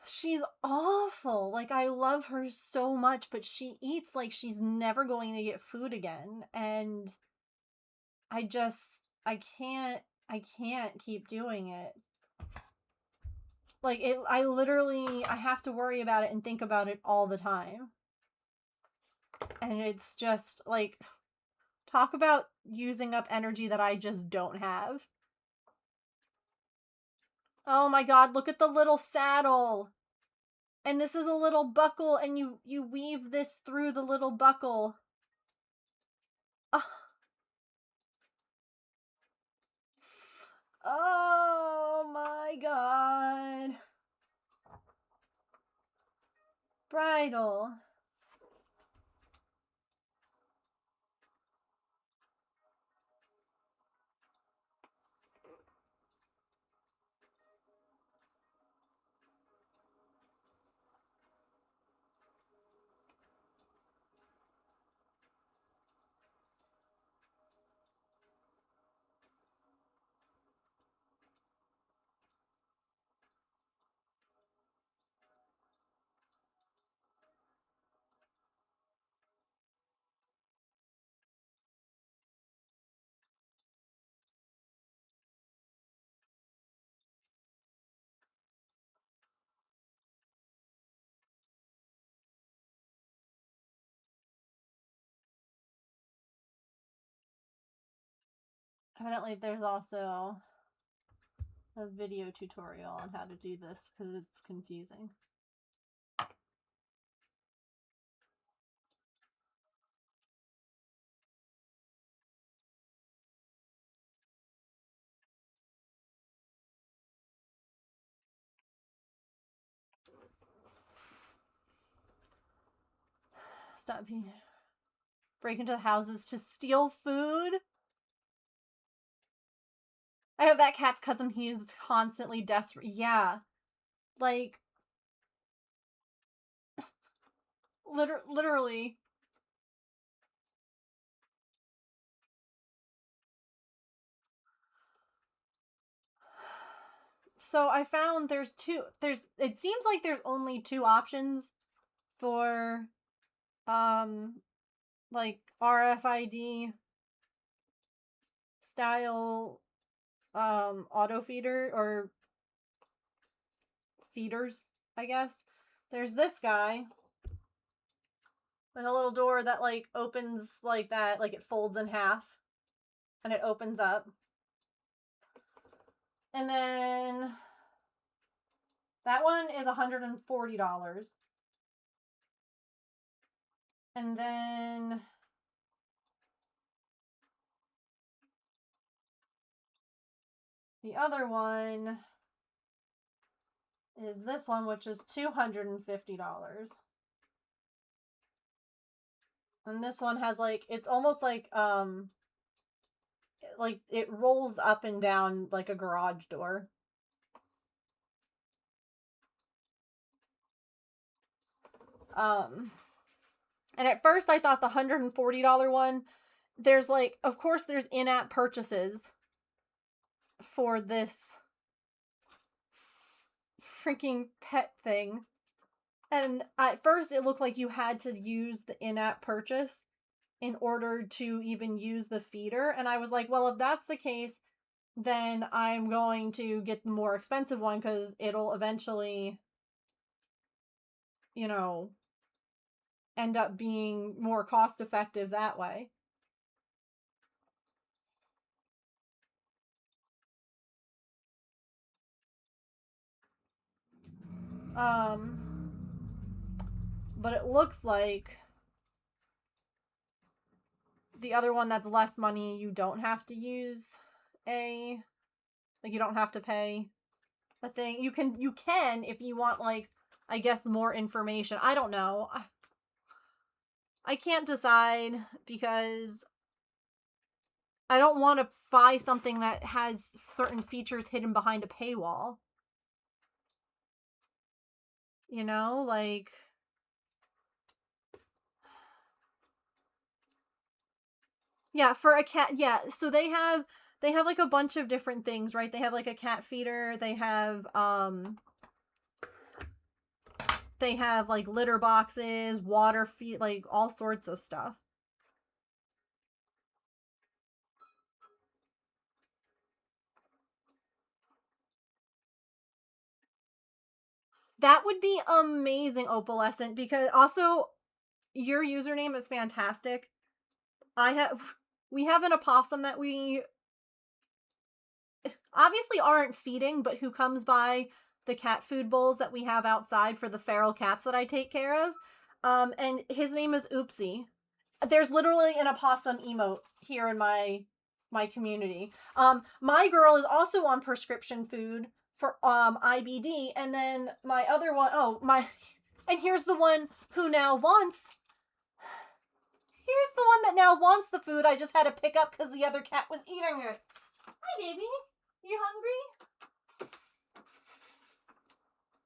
She's awful. Like, I love her so much, but she eats like she's never going to get food again. And I can't keep doing it. Like, I have to worry about it and think about it all the time. And it's just, like, talk about using up energy that I just don't have. Oh my god, look at the little saddle. And this is a little buckle, and you weave this through the little buckle. Oh my god. Bridal. Evidently, there's also a video tutorial on how to do this because it's confusing. Stop being... Break into houses to steal food? I have that cat's cousin. He's constantly desperate. Yeah. Like... literally. So I found it seems like there's only 2 options for, like, RFID style, auto feeder, or feeders, I guess. There's this guy with a little door that, like, opens like that, like, it folds in half, and it opens up. And then that one is $140. And then the other one is this one, which is $250. And this one has, like, it's almost like it rolls up and down like a garage door. And at first I thought the $140 one, there's, like, of course there's in-app purchases for this freaking pet thing. And at first it looked like you had to use the in-app purchase in order to even use the feeder. And I was like, well, if that's the case, then I'm going to get the more expensive one because it'll eventually, you know, end up being more cost effective that way. But it looks like the other one that's less money, you don't have to use you don't have to pay a thing. You can if you want, like, I guess more information. I don't know. I can't decide because I don't want to buy something that has certain features hidden behind a paywall. You know, like... Yeah, for a cat, yeah. So they have like a bunch of different things, right? They have, like, a cat feeder. They have They have like litter boxes, water feed, like all sorts of stuff. That would be amazing, Opalescent, because also your username is fantastic. We have an opossum that we obviously aren't feeding, but who comes by the cat food bowls that we have outside for the feral cats that I take care of. And his name is Oopsie. There's literally an opossum emote here in my community. My girl is also on prescription food for IBD, and then my other one, and here's the one who now wants. Here's the one that now wants the food I just had to pick up because the other cat was eating it. Hi, baby. You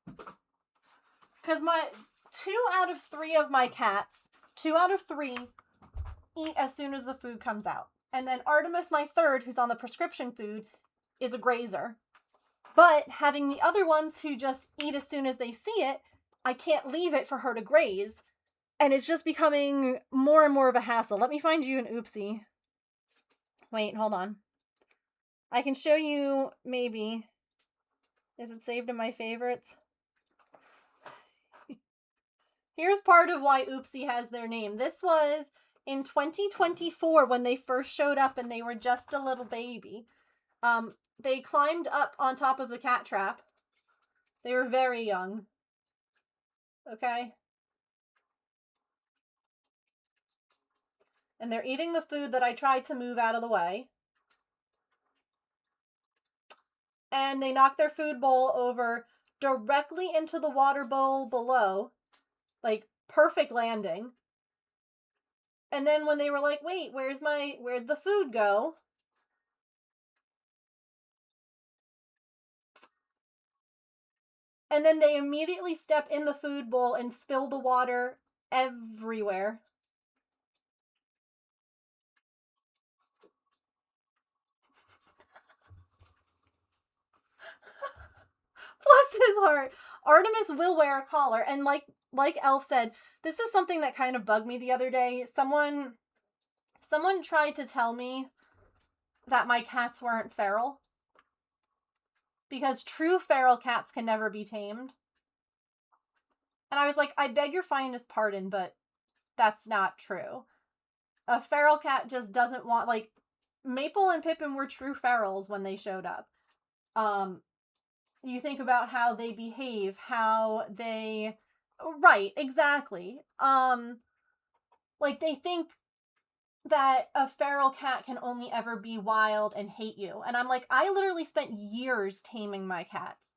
hungry? Because my 2 out of 3 of my cats, 2 out of 3, eat as soon as the food comes out. And then Artemis, my third, who's on the prescription food, is a grazer. But having the other ones who just eat as soon as they see it, I can't leave it for her to graze. And it's just becoming more and more of a hassle. Let me find you an Oopsie. Wait, hold on. I can show you, maybe. Is it saved in my favorites? Here's part of why Oopsie has their name. This was in 2024 when they first showed up and they were just a little baby. They climbed up on top of the cat trap. They were very young. Okay? And they're eating the food that I tried to move out of the way. And they knocked their food bowl over directly into the water bowl below. Like, perfect landing. And then when they were like, wait, where'd the food go? And then they immediately step in the food bowl and spill the water everywhere. Bless his heart. Artemis will wear a collar, and like Elf said, this is something that kind of bugged me the other day. Someone tried to tell me that my cats weren't feral. Because true feral cats can never be tamed. And I was like, I beg your finest pardon, but that's not true. A feral cat just doesn't want, like, Maple and Pippin were true ferals when they showed up. You think about how they behave, how they... Right, exactly. Like, they think that a feral cat can only ever be wild and hate you. And I'm like, I literally spent years taming my cats.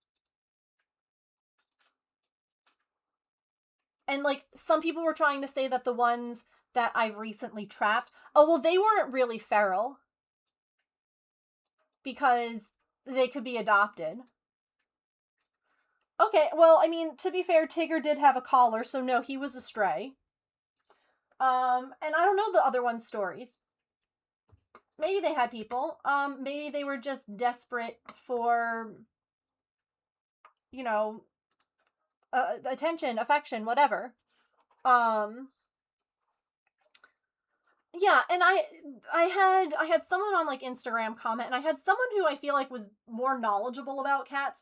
And, like, some people were trying to say that the ones that I've recently trapped, oh, well, they weren't really feral. Because they could be adopted. Okay, well, I mean, to be fair, Tigger did have a collar, so no, he was a stray. And I don't know the other one's stories. Maybe they had people. Maybe they were just desperate for, you know, attention, affection, whatever. Yeah, and I had someone on like Instagram comment, and I had someone who I feel like was more knowledgeable about cats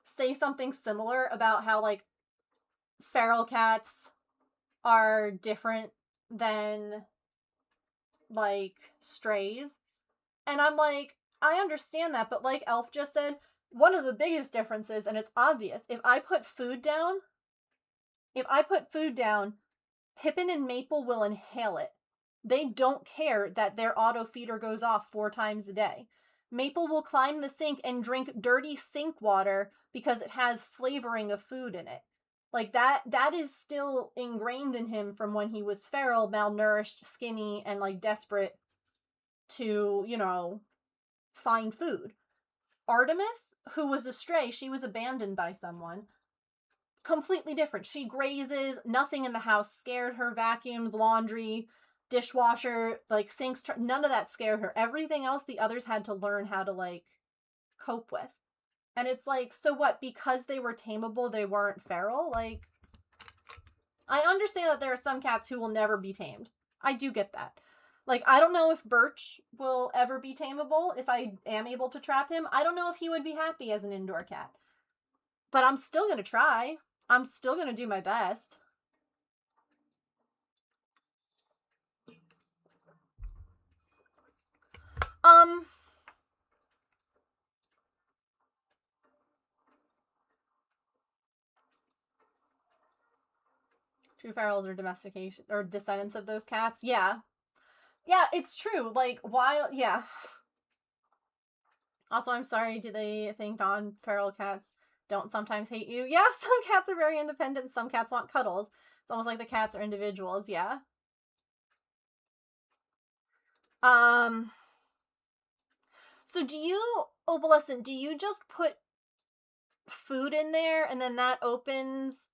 say something similar about how like feral cats are different than like strays. And I'm like, I understand that, but like Elf just said, one of the biggest differences, and it's obvious, if I put food down, Pippin and Maple will inhale it. They don't care that their auto feeder goes off 4 times a day. Maple will climb the sink and drink dirty sink water because it has flavoring of food in it. Like, that is still ingrained in him from when he was feral, malnourished, skinny, and like desperate to, you know, find food. Artemis, who was a stray, she was abandoned by someone. Completely different. She grazes, nothing in the house scared her, vacuumed, laundry, dishwasher, like sinks, none of that scared her. Everything else the others had to learn how to like cope with. And it's like, so what, because they were tameable, they weren't feral? Like, I understand that there are some cats who will never be tamed. I do get that. Like, I don't know if Birch will ever be tameable if I am able to trap him. I don't know if he would be happy as an indoor cat. But I'm still gonna try. I'm still gonna do my best. True ferals are domestication or descendants of those cats. Yeah. Yeah, it's true. Like, wild, yeah. Also, I'm sorry, do they think non-feral cats don't sometimes hate you? Yeah, some cats are very independent, some cats want cuddles. It's almost like the cats are individuals, yeah. So do you, Opalescent, do you just put food in there and then that opens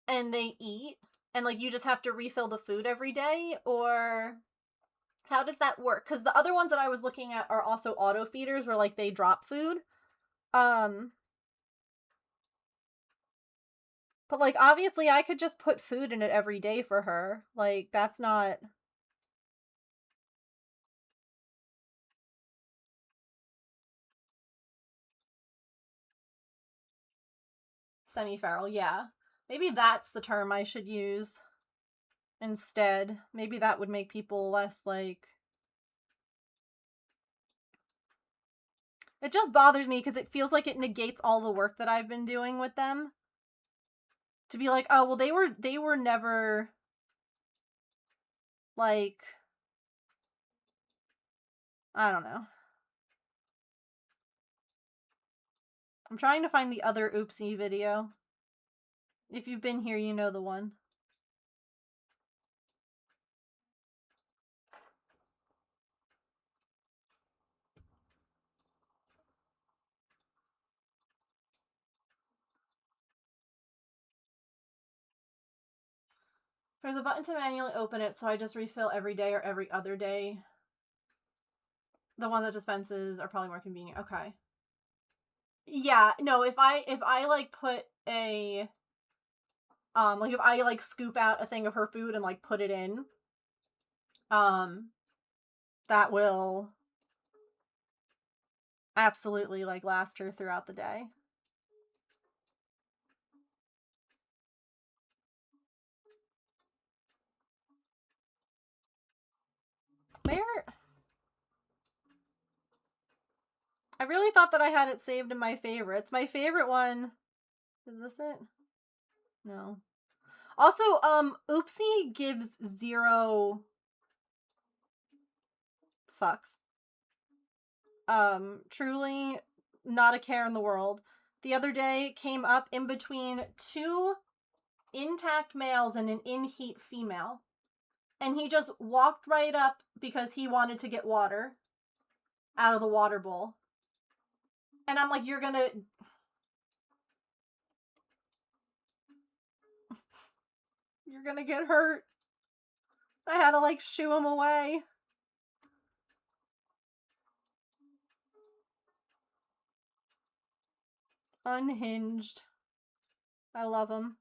and they eat? And, like, you just have to refill the food every day? Or how does that work? Because the other ones that I was looking at are also auto feeders where, like, they drop food. But, like, obviously I could just put food in it every day for her. Like, that's not... Semi-feral, yeah. Maybe that's the term I should use instead. Maybe that would make people less, like... It just bothers me because it feels like it negates all the work that I've been doing with them. To be like, oh, well, they were never... Like... I don't know. I'm trying to find the other Oopsie video. If you've been here, you know the one. There's a button to manually open it, so I just refill every day or every other day. The one that dispenses are probably more convenient. Okay. Yeah, no, if I like put a like if I like scoop out a thing of her food and like put it in, that will absolutely like last her throughout the day. Where? I really thought that I had it saved in my favorites. My favorite one, is this it? No. Also, Oopsie gives 0 fucks. Truly not a care in the world. The other day came up in between 2 intact males and an in-heat female. And he just walked right up because he wanted to get water out of the water bowl. And I'm like, you're gonna... You're gonna get hurt. I had to, like, shoo him away. Unhinged. I love him.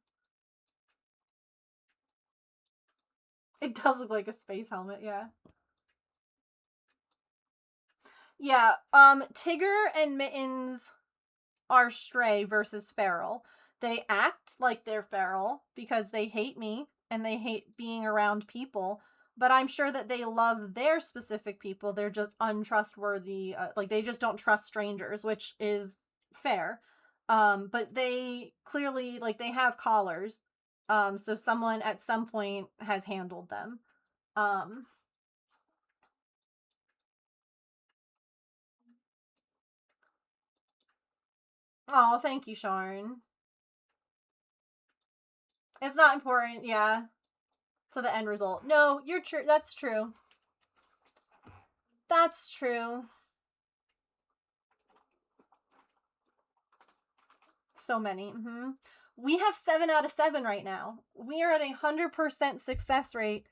It does look like a space helmet, yeah. Yeah, Tigger and Mittens are stray versus feral. They act like they're feral because they hate me and they hate being around people, but I'm sure that they love their specific people. They're just untrustworthy. Like, they just don't trust strangers, which is fair. But they clearly, like, they have collars. So someone at some point has handled them. Oh, thank you, Sharn. It's not important, yeah, to the end result. No, you're true. That's true. That's true. So many. We have 7 out of 7 right now. We are at 100% success rate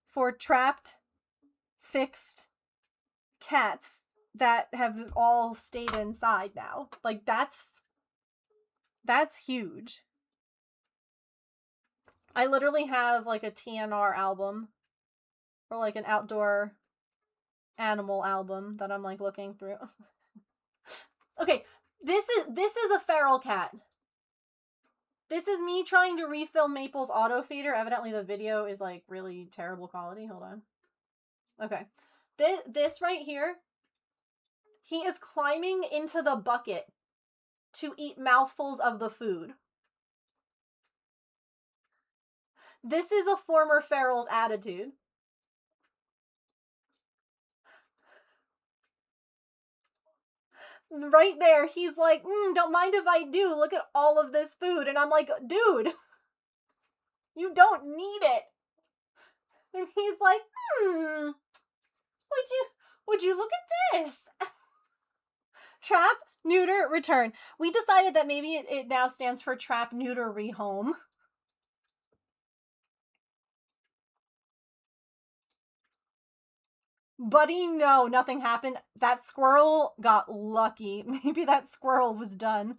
for trapped, fixed cats that have all stayed inside now. Like, that's huge. I literally have like a TNR album or like an outdoor animal album that I'm like looking through. Okay, this is a feral cat. This is me trying to refill Maple's auto feeder. Evidently the video is like really terrible quality. Hold on. Okay. This right here, he is climbing into the bucket to eat mouthfuls of the food. This is a former feral's attitude. Right there, he's like, don't mind if I do. Look at all of this food. And I'm like, dude, you don't need it. And he's like, would you look at this? Trap, neuter, return. We decided that maybe it now stands for trap, neuter, rehome. Buddy, no, nothing happened. That squirrel got lucky. Maybe that squirrel was done.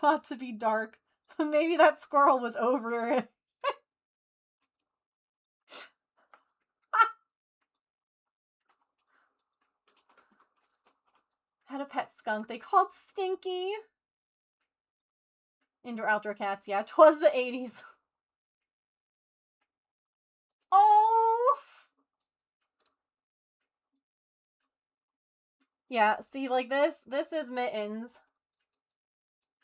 Not to be dark. Maybe that squirrel was over it. Had a pet skunk they called Stinky. Indoor outdoor cats, yeah, 'twas the 80s. Oh! Yeah, see, like this is Mittens.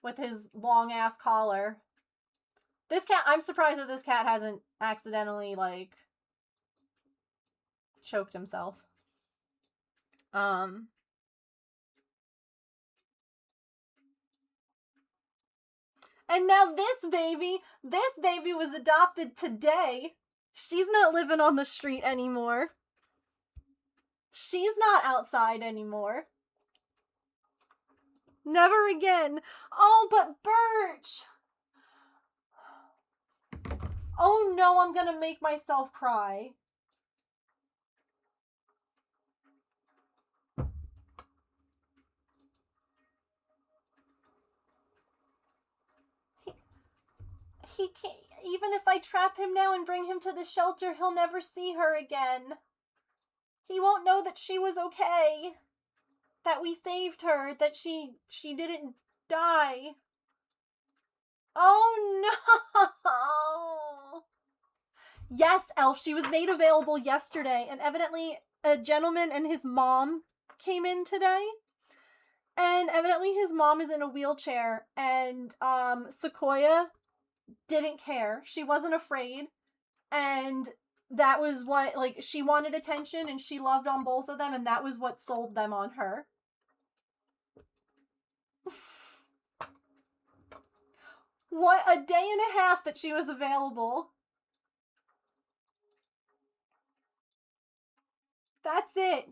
With his long-ass collar. This cat, I'm surprised that this cat hasn't accidentally, like, choked himself. And now this baby was adopted today. She's not living on the street anymore. She's not outside anymore. Never again. Oh, but Birch! Oh no, I'm gonna make myself cry. He can't, even if I trap him now and bring him to the shelter, he'll never see her again. He won't know that she was okay. That we saved her, that she didn't die. Oh no! Yes, Elf, she was made available yesterday, and evidently a gentleman and his mom came in today. And evidently his mom is in a wheelchair, and Sequoia didn't care. She wasn't afraid. And that was what, like, she wanted attention and she loved on both of them, and that was what sold them on her. What a day and a half that she was available. That's it.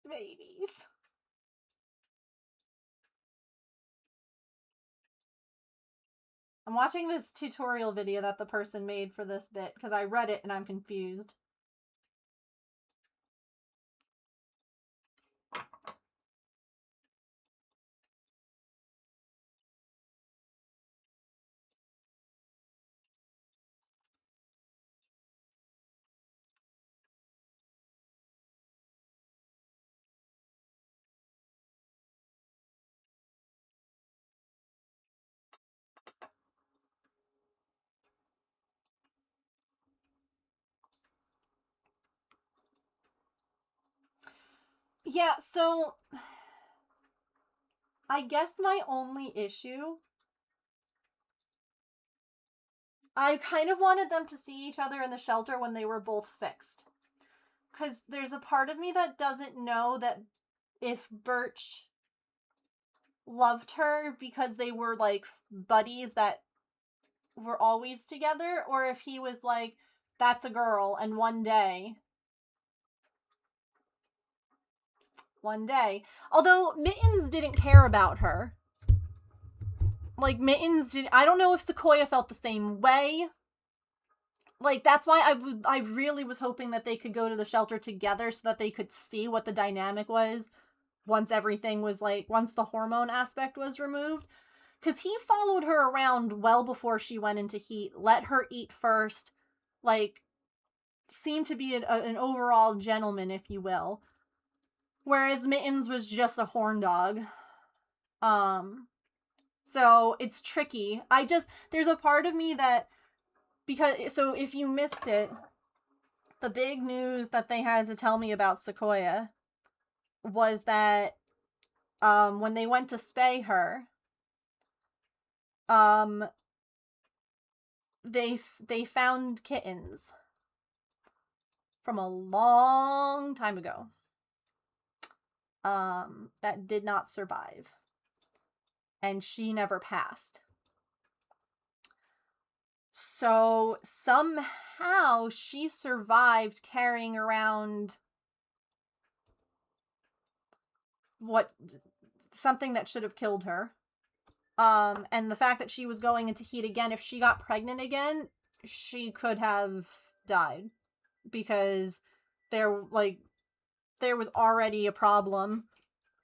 Babies. I'm watching this tutorial video that the person made for this bit because I read it and I'm confused. Yeah, so I guess my only issue, I kind of wanted them to see each other in the shelter when they were both fixed. Because there's a part of me that doesn't know that if Birch loved her because they were like buddies that were always together, or if he was like, that's a girl, and one day, one day. Although Mittens didn't care about her. Like, Mittens did. I don't know if Sequoia felt the same way. Like, that's why I really was hoping that they could go to the shelter together so that they could see what the dynamic was once everything was, like, once the hormone aspect was removed. Because he followed her around well before she went into heat, let her eat first, like, seemed to be an overall gentleman, if you will. Whereas Mittens was just a horn dog. So it's tricky. There's a part of me that, so if you missed it, the big news that they had to tell me about Sequoia was that, when they went to spay her, they found kittens from a long time ago, that did not survive. And she never passed. So somehow she survived carrying around something that should have killed her. And the fact that she was going into heat again, if she got pregnant again, she could have died. Because there was already a problem.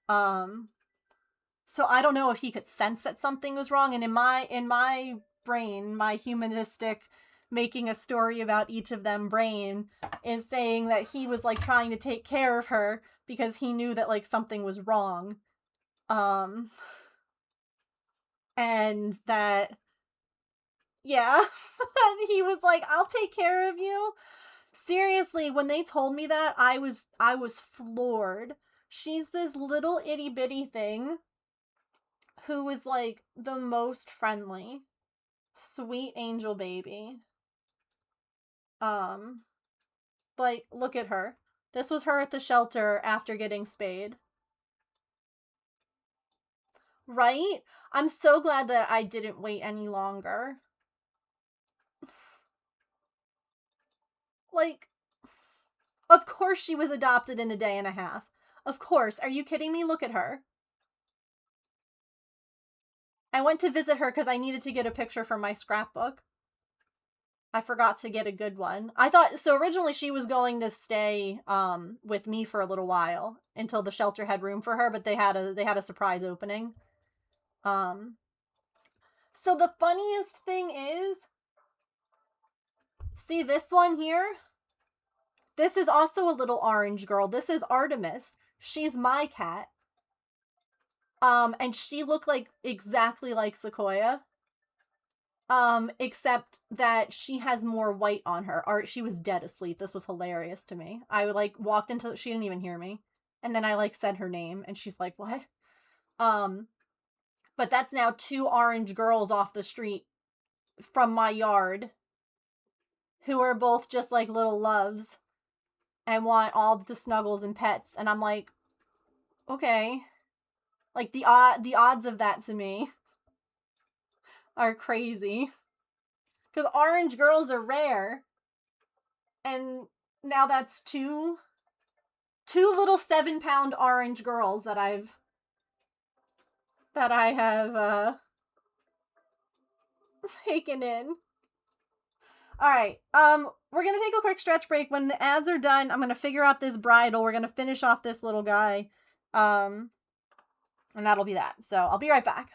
So I don't know if he could sense that something was wrong. And in my brain, my humanistic making a story about each of them brain is saying that he was, like, trying to take care of her because he knew that, like, something was wrong. And that, yeah, he was like, I'll take care of you. Seriously, when they told me that, I was floored. She's this little itty bitty thing who was, like, the most friendly, sweet angel baby. Like, look at her. This was her at the shelter after getting spayed. Right? I'm so glad that I didn't wait any longer. Like, of course she was adopted in a day and a half. Of course. Are you kidding me? Look at her. I went to visit her because I needed to get a picture for my scrapbook. I forgot to get a good one. I thought, so originally she was going to stay with me for a little while until the shelter had room for her, but they had a surprise opening. So the funniest thing is, see this one here? This is also a little orange girl. This is Artemis. She's my cat. And she looked like exactly like Sequoia. Except that she has more white on her. She was dead asleep. This was hilarious to me. I, like, walked into, she didn't even hear me. And then I, like, said her name, and she's like, what? But that's now 2 orange girls off the street from my yard who are both just, like, little loves and want all the snuggles and pets. And I'm like, okay. Like, the odds of that to me are crazy. Because orange girls are rare. And now that's two little 7-pound orange girls that I have taken in. Alright, we're gonna take a quick stretch break. When the ads are done, I'm gonna figure out this bridle. We're gonna finish off this little guy. And that'll be that. So I'll be right back.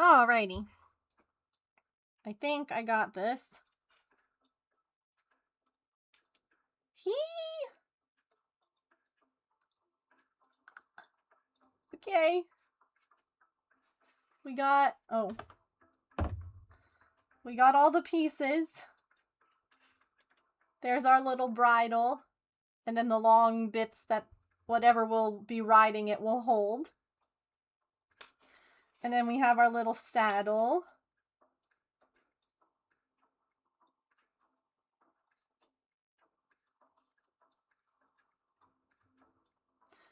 Alrighty. I think I got this. Okay. We got all the pieces. There's our little bridle. And then the long bits that whatever will be riding it will hold. And then we have our little saddle.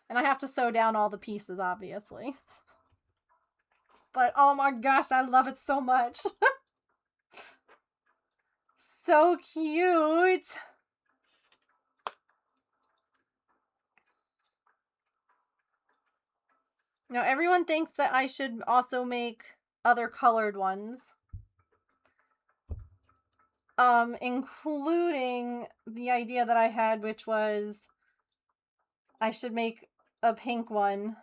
And I have to sew down all the pieces, obviously. But oh my gosh, I love it so much. So cute. Now, everyone thinks that I should also make other colored ones. Including the idea that I had, which was I should make a pink one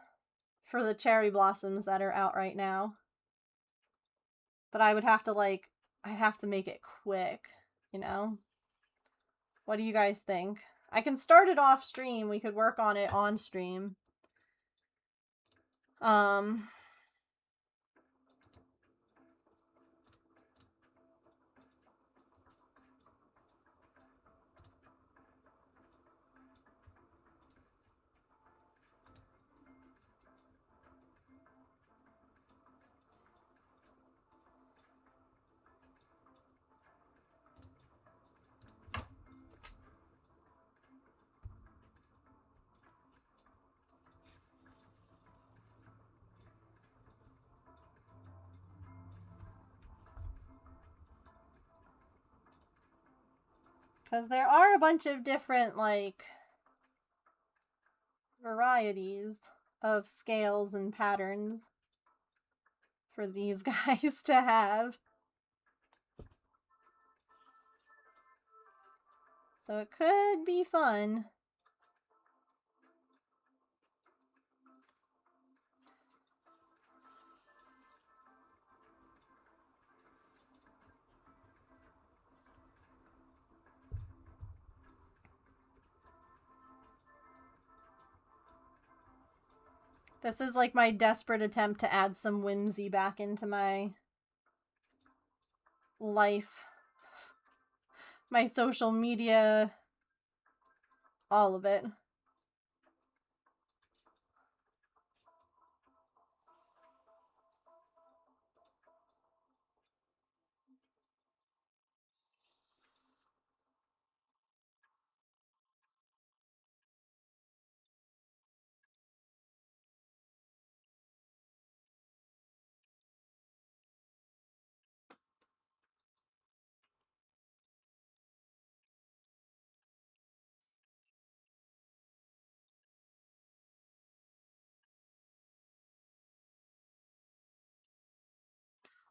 for the cherry blossoms that are out right now. But I would have to, like, I'd have to make it quick, you know? What do you guys think? I can start it off stream. We could work on it on stream. Because there are a bunch of different, like, varieties of scales and patterns for these guys to have. So it could be fun. This is like my desperate attempt to add some whimsy back into my life. My social media. All of it.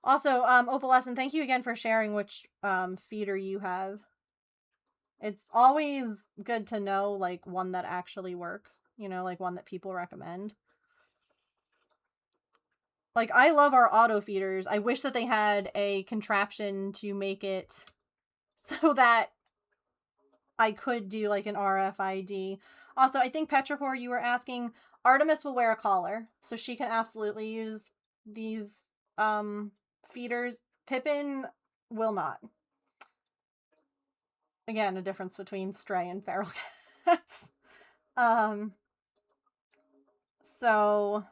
Also, Opalescent, thank you again for sharing which feeder you have. It's always good to know, like, one that actually works. You know, like, one that people recommend. Like, I love our auto feeders. I wish that they had a contraption to make it so that I could do, like, an RFID. Also, I think Petrichor, you were asking, Artemis will wear a collar, so she can absolutely use these feeders. Pippin will not. Again, a difference between stray and feral cats. So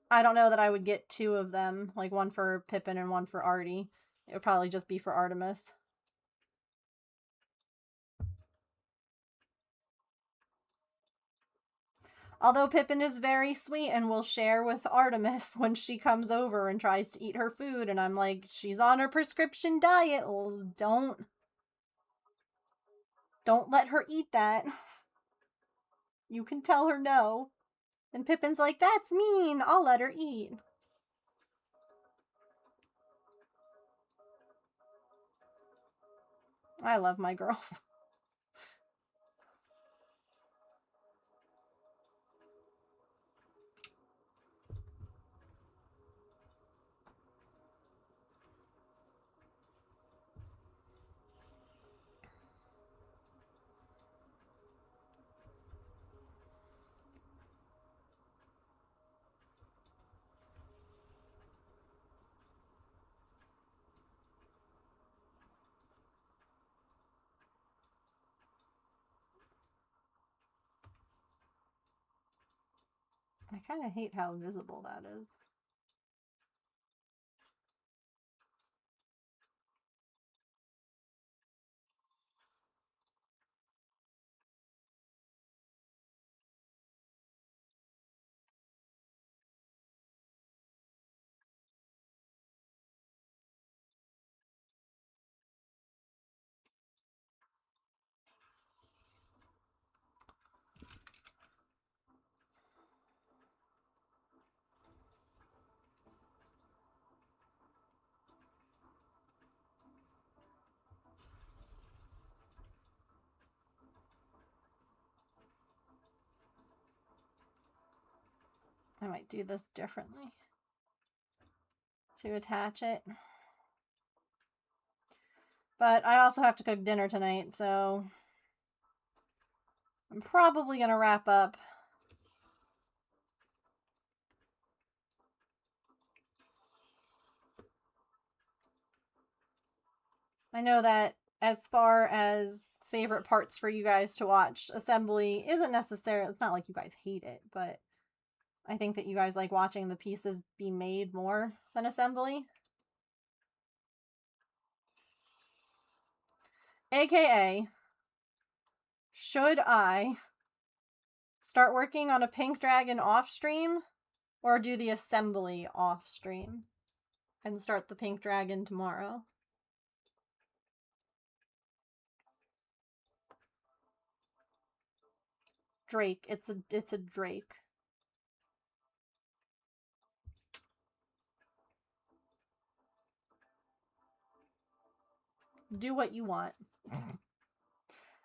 I don't know that I would get two of them, like one for Pippin and one for Artie. It would probably just be for Artemis. Although Pippin is very sweet and will share with Artemis when she comes over and tries to eat her food, and I'm like, she's on her prescription diet. Well, don't let her eat that. You can tell her no. And Pippin's like, that's mean. I'll let her eat. I love my girls. I kind of hate how visible that is. I might do this differently to attach it. But I also have to cook dinner tonight, so I'm probably going to wrap up. I know that as far as favorite parts for you guys to watch, assembly isn't necessarily, it's not like you guys hate it, but I think that you guys like watching the pieces be made more than assembly. AKA, should I start working on a Pink Dragon off stream or do the assembly off stream and start the Pink Dragon tomorrow? Drake. It's a Drake. Do what you want.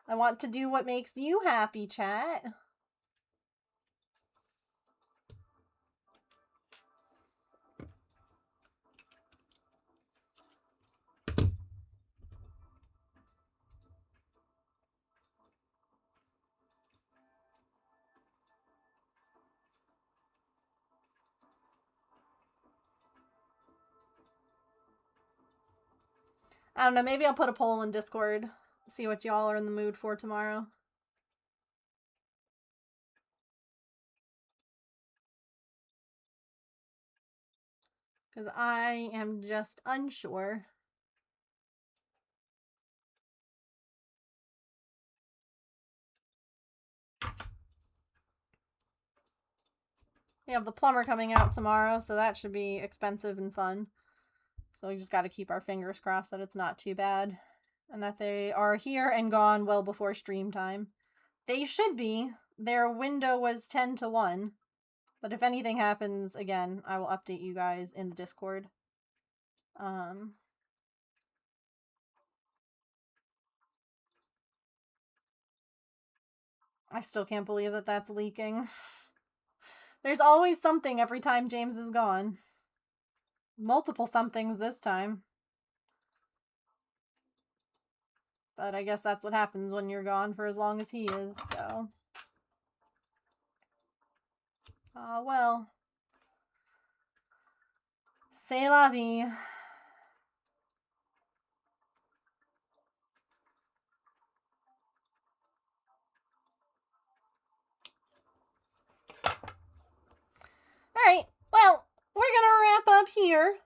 I want to do what makes you happy, chat. I don't know, maybe I'll put a poll in Discord. See what y'all are in the mood for tomorrow. Because I am just unsure. We have the plumber coming out tomorrow, so that should be expensive and fun. So we just got to keep our fingers crossed that it's not too bad. And that they are here and gone well before stream time. They should be. Their window was 10 to 1. But if anything happens, again, I will update you guys in the Discord. I still can't believe that that's leaking. There's always something every time James is gone. Multiple somethings this time. But I guess that's what happens when you're gone for as long as he is, so. Well. C'est la vie. Alright, well, we're gonna wrap up here.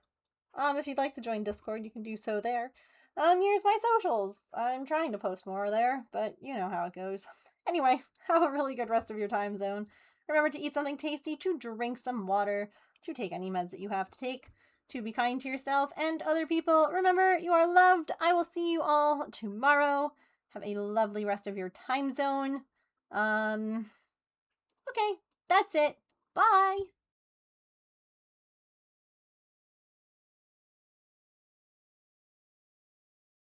If you'd like to join Discord, you can do so there. Here's my socials. I'm trying to post more there, but you know how it goes. Anyway, have a really good rest of your time zone. Remember to eat something tasty, to drink some water, to take any meds that you have to take, to be kind to yourself and other people. Remember, you are loved. I will see you all tomorrow. Have a lovely rest of your time zone. Okay, that's it. Bye.